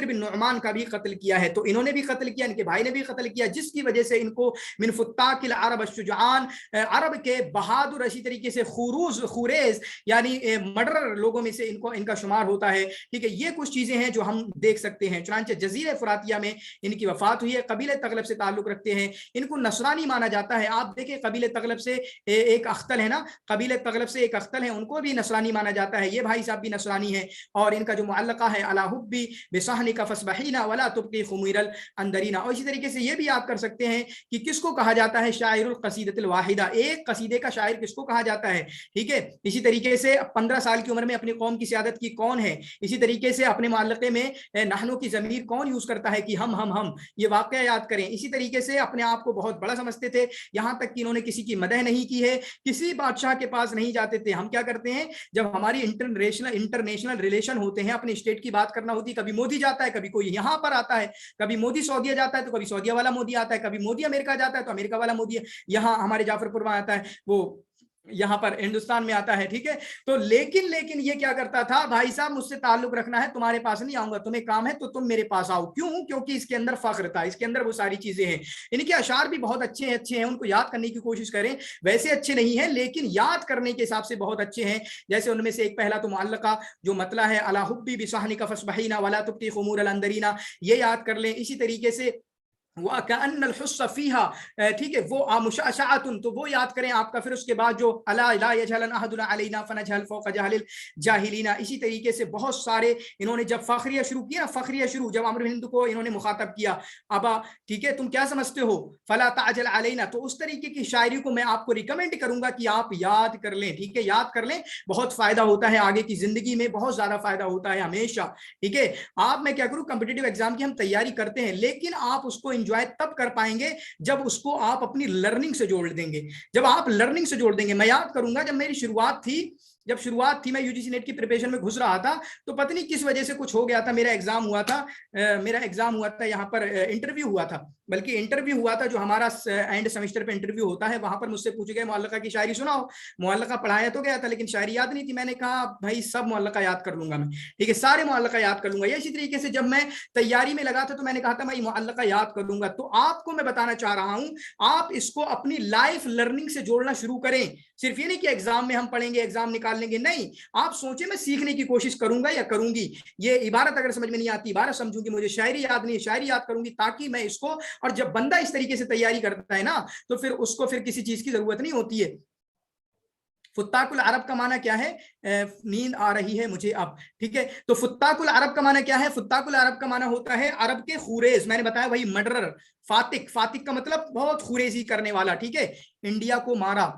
بن نعمان کا بھی قتل کیا ہے. تو انہوں نے بھی قتل کیا، ان کے بھائی نے بھی قتل کیا، جس کی وجہ سے ان کو من فتاک العرب الشجعان، عرب کے بہادر، اسی طریقے سے خوریز یعنی مرڈرر لوگوں میں سے ان کا شمار ہوتا ہے. ٹھیک ہے. یہ کچھ چیزیں ہیں جو ہم دیکھ سکتے ہیں. چنانچہ جزیرہ فراتیہ میں ان کی وفات ہوئی ہے. قبیلہ تغلب سے تعلق رکھتے ہیں. ان کو نصرانی مانا جاتا ہے. آپ دیکھیں قبیلہ تغلب سے ایک اختل ہے نا، قبیلہ تغلب سے ایک اختل ہے، ان کو بھی نصرانی مانا جاتا ہے. یہ بھائی صاحب بھی نصرانی ہے. اور ان کا جو معلقہ ہے الا حبی بصحنک فاصبحینا ولا تبقی خمیر الاندرینا. اور اسی طریقے سے یہ بھی آپ کر سکتے ہیں کہ کس کو کہا جاتا ہے شاعر القصیدۃ الواحدہ، ایک قصیدے کا شاعر کس کو کہا جاتا ہے. ٹھیک ہے. اسی طریقے سے 15 سال کی عمر میں اپنی قوم کی سیادت کی کون ہے. اسی طریقے سے اپنے معلقے میں نحنو کی ضمیر کون یوز کرتا ہے کہ ہم یہ واقعہ یاد کریں. اسی طریقے سے اپنے آپ کو بہت بڑا سمجھتے تھے، یہاں تک کہ انہوں نے کسی کی مدح نہیں کی ہے، کسی بادشاہ کے پاس نہیں جاتے تھے. ہم کیا کرتے ہیں جب ہماری انٹرنیشنل ریلیشن ہوتے ہیں، اپنے اسٹیٹ کی بات کرنا ہوتی ہے، کبھی مودی جاتا ہے، کبھی کوئی یہاں پر آتا ہے، کبھی مودی سعودیہ جاتا ہے تو کبھی سعودیہ والا مودی آتا ہے، کبھی مودی امریکہ جاتا ہے تو امریکہ والا مودی یہاں ہمارے جعفر پور میں آتا ہے، وہ یہاں پر ہندوستان میں آتا ہے. ٹھیک ہے. تو لیکن یہ کیا کرتا تھا، بھائی صاحب مجھ سے تعلق رکھنا ہے، تمہارے پاس نہیں آؤں گا، تمہیں کام ہے تو تم میرے پاس آؤ. کیوں؟ کیونکہ اس کے اندر فخر تھا، اس کے اندر وہ ساری چیزیں ہیں. ان کے اشعار بھی بہت اچھے ہیں، ان کو یاد کرنے کی کوشش کریں. ویسے اچھے نہیں ہیں لیکن یاد کرنے کے حساب سے بہت اچھے ہیں. جیسے ان میں سے ایک پہلا تو معلقہ جو مطلع ہے الا حبی بصحنک فاصبحینا ولا تبقی خمور الاندرینا، یہ یاد کر لیں. اسی طریقے سے وَكَأَنَّ الْحُسَّ فِيهَا، ٹھیک ہے، وہ مشاعۃ، تو وہ یاد کریں آپ کا. پھر اس کے بعد جو الا لا يجهل احد علينا فنجهل فوق جهل الجاهلين. اسی طریقے سے بہت سارے انہوں نے جب فخریہ شروع کیا، فخریہ شروع جب عمرو بن ہند کو انہوں نے مخاطب کیا، ابا ٹھیک ہے تم کیا سمجھتے ہو، فلا تعجل علينا، تو اس طریقے کی شاعری کو میں آپ کو ریکمینڈ کروں گا کہ آپ یاد کر لیں. ٹھیک ہے. یاد کر لیں، بہت فائدہ ہوتا ہے آگے کی زندگی میں، بہت زیادہ فائدہ ہوتا ہے ہمیشہ. ٹھیک ہے. آپ میں کیا کروں، کمپٹیٹیو ایگزام کی ہم تیاری کرتے ہیں لیکن آپ اس کو انجوائے تب کر پائیں گے جب اس کو آپ اپنی لرننگ سے جوڑ دیں گے. جب آپ لرننگ سے جوڑ دیں گے، میں یاد کروں گا جب میری شروعات تھی میں یو جی سی نیٹ کی پریپریشن میں گھس رہا تھا، تو پتہ نہیں کس وجہ سے کچھ ہو گیا تھا. میرا ایگزام ہوا تھا یہاں پر انٹرویو ہوا تھا، بلکہ انٹرویو ہوا تھا جو ہمارا اینڈ سیمسٹر پہ انٹرویو ہوتا ہے، وہاں پر مجھ سے پوچھ گئے معلقہ کی شاعری سناؤ. معلقہ پڑھایا تو گیا تھا لیکن شاعری یاد نہیں تھی. میں نے کہا بھائی سب معلقہ یاد کر لوں گا میں. ٹھیک ہے. سارے معلقہ یاد کر لوں گا. اسی طریقے سے جب میں تیاری میں لگا تھا تو میں نے کہا تھا میں معلقہ یاد کر لوں گا. تو آپ کو میں بتانا چاہ رہا ہوں آپ اس کو اپنی لائف لرننگ سے جوڑنا شروع کریں. صرف یہ نہیں کہ ایگزام میں ہم پڑھیں گے، ایگزام نکال لیں گے، نہیں. آپ سوچیں میں سیکھنے کی کوشش کروں گا یا کروں گی. یہ عبارت اگر سمجھ میں نہیں آتی، عبارت سمجھوں گی، مجھے شاعری یاد نہیں، شاعری یاد کروں گی تاکہ میں اس کو، اور جب بندہ اس طریقے سے تیاری کرتا ہے نا تو پھر اس کو پھر کسی چیز کی ضرورت نہیں ہوتی ہے. فتاق العرب کا معنی کیا ہے؟ نیند آ رہی ہے مجھے اب. ٹھیک ہے. تو فتاق العرب کا معنی کیا ہے؟ فتاق العرب کا معنی ہوتا ہے عرب کے خوریز. میں نے بتایا وہی مرڈرر. فاتق کا مطلب بہت خوریزی کرنے والا. ٹھیک ہے. انڈیا کو مارا،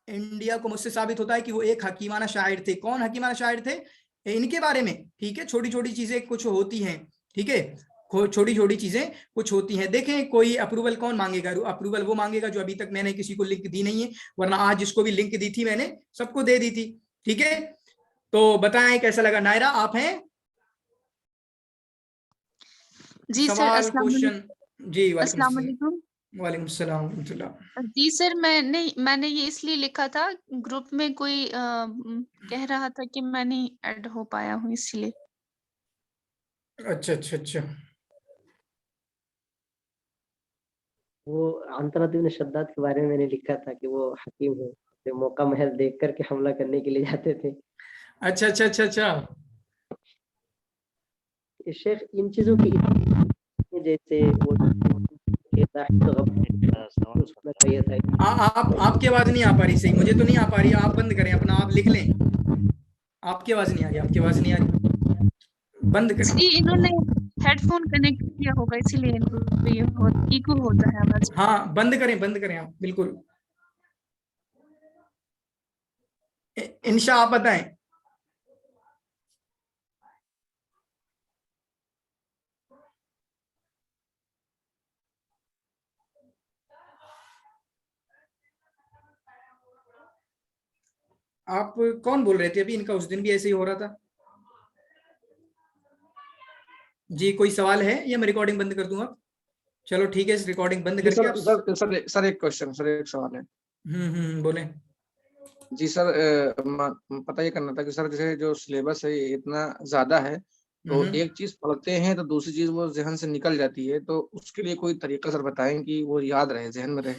انڈیا کو مجھ سے ثابت ہوتا ہے کہ وہ ایک حکیمانہ شاعر تھے. کون حکیمانہ شاعر تھے؟ ان کے بارے میں. ٹھیک ہے. چھوٹی چھوٹی چیزیں کچھ ہوتی ہیں. ٹھیک ہے. چھوٹی چھوٹی چیزیں کچھ ہوتی ہیں. دیکھیں کوئی اپروول کون مانگے گا؟ اپروول وہ مانگے گا جو ابھی تک میں نے کسی کو لنک دی نہیں ہے، ورنہ آج جس کو بھی لنک دی تھی میں نے سب کو دے دی تھی. ٹھیک ہے. تو بتائیں کیسا لگا. نائرہ آپ ہیں؟ جی سر. سوال السلام کوشچن. جی السلام علیکم. وعلیکم السلام ورحمۃ اللہ. جی سر میں نے یہ اس لیے لکھا تھا، گروپ میں کوئی کہہ رہا تھا کہ میں نہیں ایڈ ہو پایا ہوں اس لیے. اچھا. وہ عنترہ بن شداد کے بارے میں میں نے لکھا تھا کہ وہ حکیم ہے، موقع محل دیکھ کر کے حملہ کرنے کے لیے جاتے تھے. اچھا. شیخ ان چیزوں کی جیسے وہ آپ کی آواز نہیں آ پا رہی صحیح، مجھے تو نہیں آ پا رہی. آپ بند کریں اپنا، آپ لکھ لیں. آپ کی آواز نہیں آ رہی، آپ کی آواز نہیں آ رہی، بند کریں. جی انہوں نے हेड फोन कनेक्ट किया होगा इसीलिए ये इको होता है आवाज। हाँ बंद करें आप बिल्कुल। इंशा आप बताएं। आप कौन बोल रहे थे अभी? इनका उस दिन भी ऐसे ही हो रहा था जी। कोई सवाल है या मैं रिकॉर्डिंग बंद कर दूंगा? चलो ठीक है, इस रिकॉर्डिंग बंद करके आप सर एक क्वेश्चन, सर एक सवाल है। बोले जी सर। पता ये करना था कि सर जैसे जो सिलेबस है इतना ज्यादा है, तो एक चीज पढ़ते हैं तो दूसरी चीज वो जहन से निकल जाती है, तो उसके लिए कोई तरीका सर बताएं कि वो याद रहे, जहन में रहे।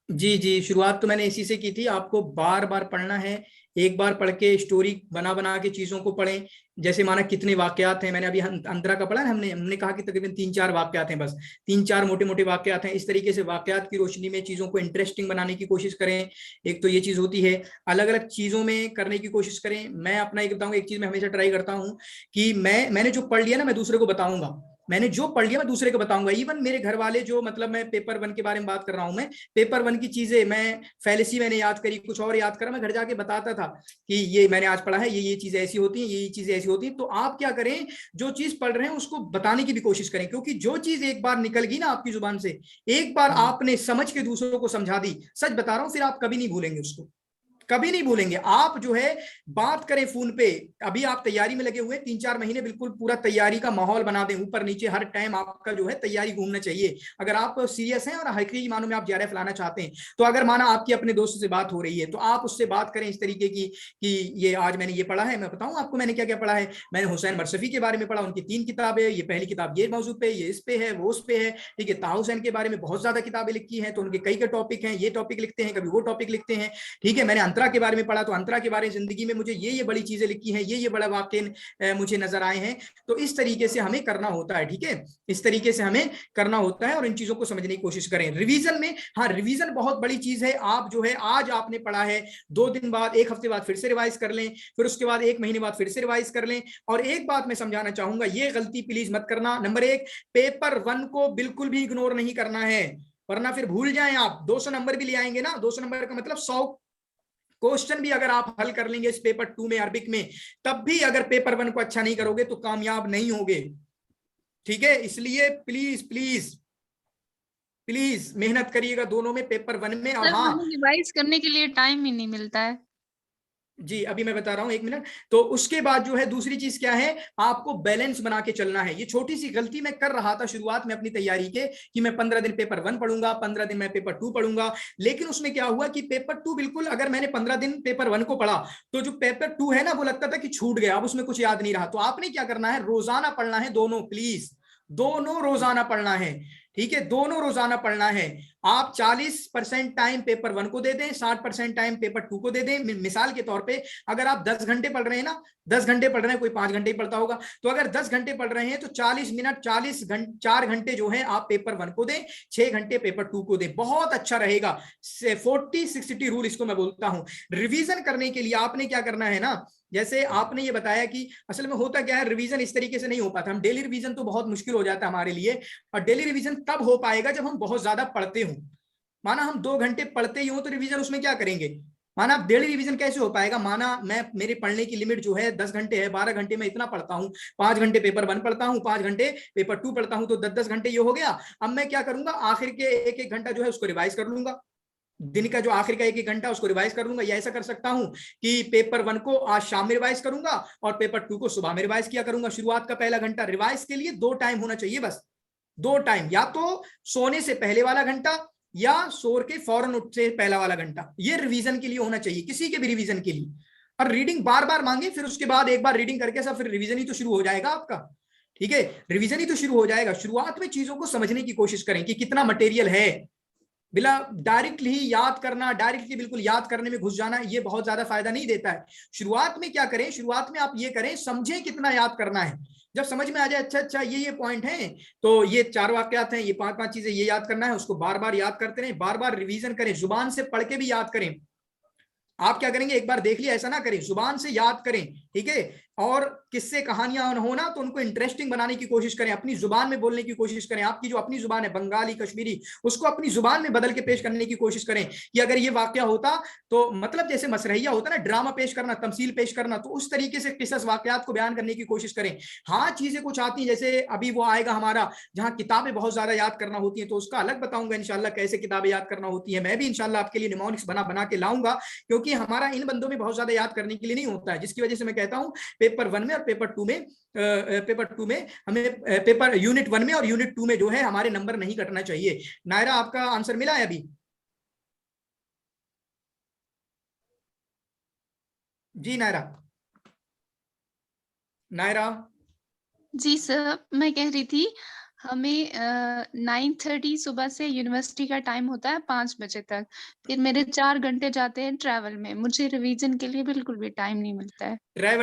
जी, शुरुआत तो मैंने इसी से की थी। आपको बार बार पढ़ना है, एक बार पढ़ के स्टोरी बना के चीजों को पढ़ें। जैसे माना कितने वाक्यात हैं, मैंने अभी अंतरा का पढ़ा है, हमने कहा कि तकरीबन 3-4 वाक्यात हैं, बस 3-4 मोटे वाक्यात हैं। इस तरीके से वाक्यात की रोशनी में चीजों को इंटरेस्टिंग बनाने की कोशिश करें। एक तो ये चीज होती है, अलग अलग चीजों में करने की कोशिश करें। मैं अपना एक बताऊंगा, एक चीज मैं हमेशा ट्राई करता हूँ कि मैंने जो पढ़ लिया ना, मैं दूसरे को बताऊंगा। मैंने जो पढ़ लिया मैं दूसरे को बताऊंगा। इवन मेरे घर वाले जो, मतलब मैं पेपर 1 के बारे में बात कर रहा हूं, मैं पेपर 1 की चीजें, मैं फैलेसी मैंने याद करी, कुछ और याद करा, मैं घर जाके बताता था कि ये मैंने आज पढ़ा है, ये चीजें ऐसी होती हैं, ये चीजें ऐसी होती हैं। तो आप क्या करें, जो चीज पढ़ रहे हैं उसको बताने की भी कोशिश करें, क्योंकि जो चीज एक बार निकल गई ना आपकी जुबान से, एक बार आपने समझ के दूसरों को समझा दी, सच बता रहा हूं, फिर आप कभी नहीं भूलेंगे उसको, कभी नहीं भूलेंगे। आप जो है बात करें फोन पे, अभी आप तैयारी में लगे हुए 3-4 महीने, बिल्कुल पूरा तैयारी का माहौल बना दें, ऊपर नीचे हर टाइम आपका जो है तैयारी घूमना चाहिए। अगर आप सीरियस हैं और हकीकी मानों में आप JRF लाना चाहते हैं, तो अगर माना आपकी अपने दोस्त से बात हो रही है, तो आप उससे बात करें इस तरीके की कि ये आज मैंने ये पढ़ा है। मैं बताऊं आपको मैंने क्या क्या पढ़ा है। मैंने हुसैन मरसफी के बारे में पढ़ा, उनकी 3 किताबें, ये पहली किताब ये मौजू पे, ये इस पे है, वो उस पे है, ठीक है। ताहा हुसैन के बारे में बहुत ज्यादा किताबें लिखी हैं, तो उनके कई टॉपिक हैं, ये टॉपिक लिखते हैं, कभी वो टॉपिक लिखते हैं, ठीक है। मैंने अंतरा के बारे में पढ़ा, तो अंतरा के बारे में जिंदगी में मुझे ये बड़ी चीजें लिखी हैं, ये बड़ा वाक्य मुझे नजर आए हैं। तो इस तरीके से हमें करना होता है, ठीक है, इस तरीके से हमें करना होता है, और इन चीजों को समझने की कोशिश करें। रिवीजन में, हाँ रिवीजन बहुत बड़ी चीज है। आप जो है आज आपने पढ़ा है, 2 दिन बाद, 1 हफ्ते बाद फिर से रिवाइज कर लें, फिर उसके बाद 1 महीने बाद फिर से रिवाइज कर लें। और एक बात मैं समझाना चाहूंगा, ये गलती प्लीज मत करना। नंबर 1, पेपर 1 को बिल्कुल भी इग्नोर नहीं करना है, वरना फिर भूल जाएं आप। 200 नंबर भी ले आएंगे ना, 200 नंबर का मतलब 100 क्वेश्चन भी अगर आप हल कर लेंगे इस पेपर 2 में अरबिक में, तब भी अगर पेपर 1 को अच्छा नहीं करोगे तो कामयाब नहीं होगे, ठीक है। इसलिए प्लीज प्लीज प्लीज मेहनत करिएगा दोनों में, पेपर 1 में। और हाँ, रिवाइज करने के लिए टाइम ही नहीं मिलता है जी अभी मैं बता रहा हूं, 1 मिनट। तो उसके बाद जो है दूसरी चीज क्या है, आपको बैलेंस बना के चलना है। ये छोटी सी गलती मैं कर रहा था शुरुआत में अपनी तैयारी के, कि मैं 15 दिन पेपर 1 पढ़ूंगा, 15 दिन मैं पेपर 2 पढ़ूंगा। लेकिन उसमें क्या हुआ कि पेपर 2 बिल्कुल, अगर मैंने 15 दिन पेपर 1 को पढ़ा, तो जो पेपर 2 है ना, वो लगता था कि छूट गया, अब उसमें कुछ याद नहीं रहा। तो आपने क्या करना है, रोजाना पढ़ना है दोनों, प्लीज दोनों रोजाना पढ़ना है, ठीक है, दोनों रोजाना पढ़ना है। आप 40% टाइम पेपर 1 को दे दें, 60% टाइम पेपर 2 को दे दें। मिसाल के तौर पे अगर आप 10 घंटे पढ़ रहे हैं ना, 10 घंटे पढ़ रहे हैं, कोई 5 घंटे ही पढ़ता होगा, तो अगर 10 घंटे पढ़ रहे हैं तो 40 मिनट, 4 घंटे जो है आप पेपर 1 को दें, 6 घंटे पेपर 2 को दें, बहुत अच्छा रहेगा। 40-60 रूल इसको मैं बोलता हूं। रिवीजन करने के लिए आपने क्या करना है ना, जैसे आपने ये बताया कि असल में होता क्या है, रिवीजन इस तरीके से नहीं हो पाता। हम डेली रिवीजन तो बहुत मुश्किल हो जाता है हमारे लिए, और डेली रिवीजन तब हो पाएगा जब हम बहुत ज्यादा पढ़ते हो। माना हम 2 घंटे पढ़ते ही हो, तो रिवीजन उसमें क्या करेंगे। माना आप डेली रिवीजन कैसे हो पाएगा, माना मैं, मेरे पढ़ने की लिमिट जो है 10 घंटे है, 12 घंटे मैं इतना पढ़ता हूँ, 5 घंटे पेपर 1 पढ़ता हूँ, 5 घंटे पेपर 2 पढ़ता हूँ, तो 10-10 घंटे ये हो गया। अब मैं क्या करूंगा, आखिर के 1-1 घंटा जो है उसको रिवाइज कर लूंगा, दिन का जो आखिर का 1-1 घंटा उसको रिवाइज कर लूंगा। या ऐसा कर सकता हूं कि पेपर 1 को आज शाम में रिवाइज करूंगा, और पेपर 2 को सुबह में रिवाइज किया करूंगा। शुरुआत का पहला घंटा रिवाइज के लिए 2 टाइम होना चाहिए, बस 2 टाइम, या तो सोने से पहले वाला घंटा, या सोर के फौरन उठ से पहला वाला घंटा, ये रिवीजन के लिए होना चाहिए, किसी के भी रिवीजन के लिए। और रीडिंग बार बार मांगे, फिर उसके बाद एक बार रीडिंग करके सब, फिर रिवीजन ही तो शुरू हो जाएगा आपका, ठीक है, रिवीजन ही तो शुरू हो जाएगा। शुरुआत में चीजों को समझने की कोशिश करें कि कितना मटेरियल है, बिला डायरेक्टली ही याद करना, डायरेक्टली बिल्कुल याद करने में घुस जाना, ये बहुत ज्यादा फायदा नहीं देता है। शुरुआत में क्या करें, शुरुआत में आप ये करें, समझें कितना याद करना है। जब समझ में आ जाए, अच्छा ये पॉइंट है, तो ये 4 वाक्यात हैं, ये 5-5 चीजें ये याद करना है, उसको बार बार याद करते रहें, बार बार रिवीजन करें, जुबान से पढ़ के भी याद करें। आप क्या करेंगे, एक बार देख लिया ऐसा ना करें, जुबान से याद करें, ठीक है। اور قصے کہانیاں ہو نا تو ان کو انٹرسٹنگ بنانے کی کوشش کریں, اپنی زبان میں بولنے کی کوشش کریں. آپ کی جو اپنی زبان ہے بنگالی کشمیری, اس کو اپنی زبان میں بدل کے پیش کرنے کی کوشش کریں کہ اگر یہ واقعہ ہوتا تو مطلب جیسے مسرحیہ ہوتا نا, ڈرامہ پیش کرنا, تمثیل پیش کرنا, تو اس طریقے سے قصص واقعات کو بیان کرنے کی کوشش کریں. ہاں چیزیں کچھ آتی ہیں, جیسے ابھی وہ آئے گا ہمارا جہاں کتابیں بہت زیادہ یاد کرنا ہوتی ہیں, تو اس کا الگ بتاؤں گا انشاءاللہ کیسے کتابیں یاد کرنا ہوتی ہیں. میں بھی انشاءاللہ آپ کے لیے نیمونکس بنا کے لاؤں گا, کیونکہ ہمارا ان بندوں میں بہت زیادہ یاد کرنے کے لیے نہیں ہوتا ہے, جس کی وجہ سے میں کہتا ہوں پیپر 1 میں اور پیپر 2 میں ہمیں پیپر یونٹ 1 میں اور یونٹ 2 میں جو ہے ہمارے نمبر نہیں کٹنا چاہیے. نائرہ آپ کا آنسر ملا ہے ابھی؟ جی نائرہ. جی سر, میں کہہ رہی تھی ہمیں 9:30 صبح سے یونیورسٹی کا ٹائم ہوتا ہے 5 بجے تک, پھر میرے 4 گھنٹے جاتے ہیں ٹریول میں, مجھے ریویژن کے لیے بالکل بھی ٹائم نہیں ملتا ہے.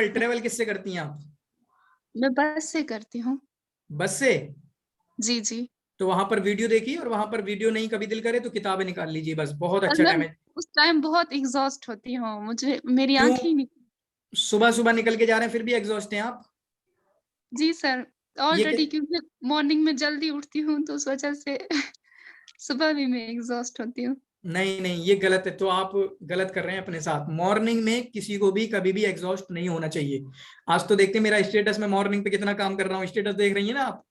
ٹریول کس سے کرتی ہیں آپ؟ میں بس سے کرتی ہوں. بس سے؟ جی جی. تو وہاں پر ویڈیو دیکھیے, اور وہاں پر ویڈیو نہیں کبھی دل کرے تو کتابیں نکال لیجیے, بس بہت اچھا میں ٹائم ہے. اس ٹائم بہت ایگزاسٹ ہوتی ہوں, مجھے میری کیوں؟ آنکھیں نہیں. صبح نکل کے جا رہے ہیں پھر بھی ایگزاسٹ ہیں آپ؟ جی سر, آلریڈی کیونکہ مارننگ میں جلدی اٹھتی ہوں تو اس وجہ سے صبح بھی میں ایگزاسٹ ہوتی ہوں. نہیں یہ غلط ہے, تو آپ غلط کر رہے ہیں اپنے ساتھ. مارننگ میں کسی کو بھی کبھی بھی ایگزاسٹ نہیں ہونا چاہیے. آج تو دیکھتے میرا اسٹیٹس میں مارننگ پہ کتنا کام کر رہا ہوں, اسٹیٹس دیکھ رہی ہیں نا آپ؟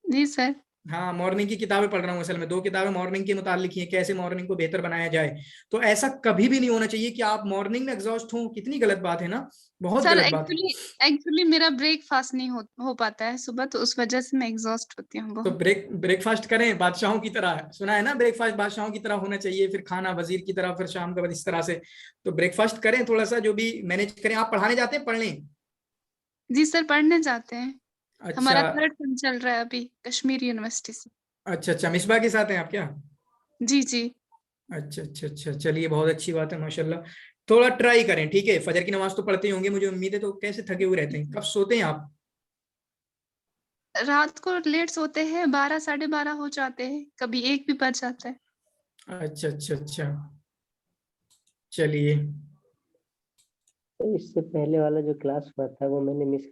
جی سر. ہاں, مارننگ کی کتابیں پڑھ رہا ہوں. اصل میں 2 کتابیں مارننگ کے متعلق ہیں, کیسے مارننگ کو بہتر بنایا جائے. تو ایسا کبھی بھی نہیں ہونا چاہیے کہ آپ مارننگ میں ایگزاسٹ ہوں. کتنی غلط بات ہے نا, بہت سر غلط بات ہے. ایکچولی میرا بریک فاسٹ نہیں ہو پاتا ہے صبح, تو اس وجہ سے میں ایگزاسٹ ہوتی ہوں تو بہت. بریک فاسٹ کریں بادشاہوں کی طرح, سنا ہے نا بریک فاسٹ بادشاہوں کی طرح ہونا چاہیے, پھر کھانا وزیر کی طرح, پھر شام کا اس طرح سے. تو بریک فاسٹ کریں تھوڑا سا, جو بھی مینج کریں. آپ پڑھانے جاتے ہیں, پڑھ لیں؟ جی سر, پڑھنے جاتے ہیں. اچھا ہمارا 3rd سیم چل رہا ہے ابھی کشمیر یونیورسٹی سے. اچھا, مصباح کے ساتھ ہیں آپ کیا؟ جی جی. اچھا, چلیے بہت اچھی بات ہے ماشاءاللہ. تھوڑا ٹرائی کریں, ٹھیک ہے. فجر کی نماز تو پڑھتے ہوں گے مجھے امید ہے, تو کیسے تھکے ہوئے رہتے ہیں, کب سوتے ہیں آپ؟ رات کو لیٹ سوتے ہیں, 12 ساڑھے 12 ہو جاتے ہیں, کبھی 1 بھی بج جاتا ہے. اچھا, چلیے. اس سے پہلے والا جو کلاس ہوا تھا وہ میں نے مس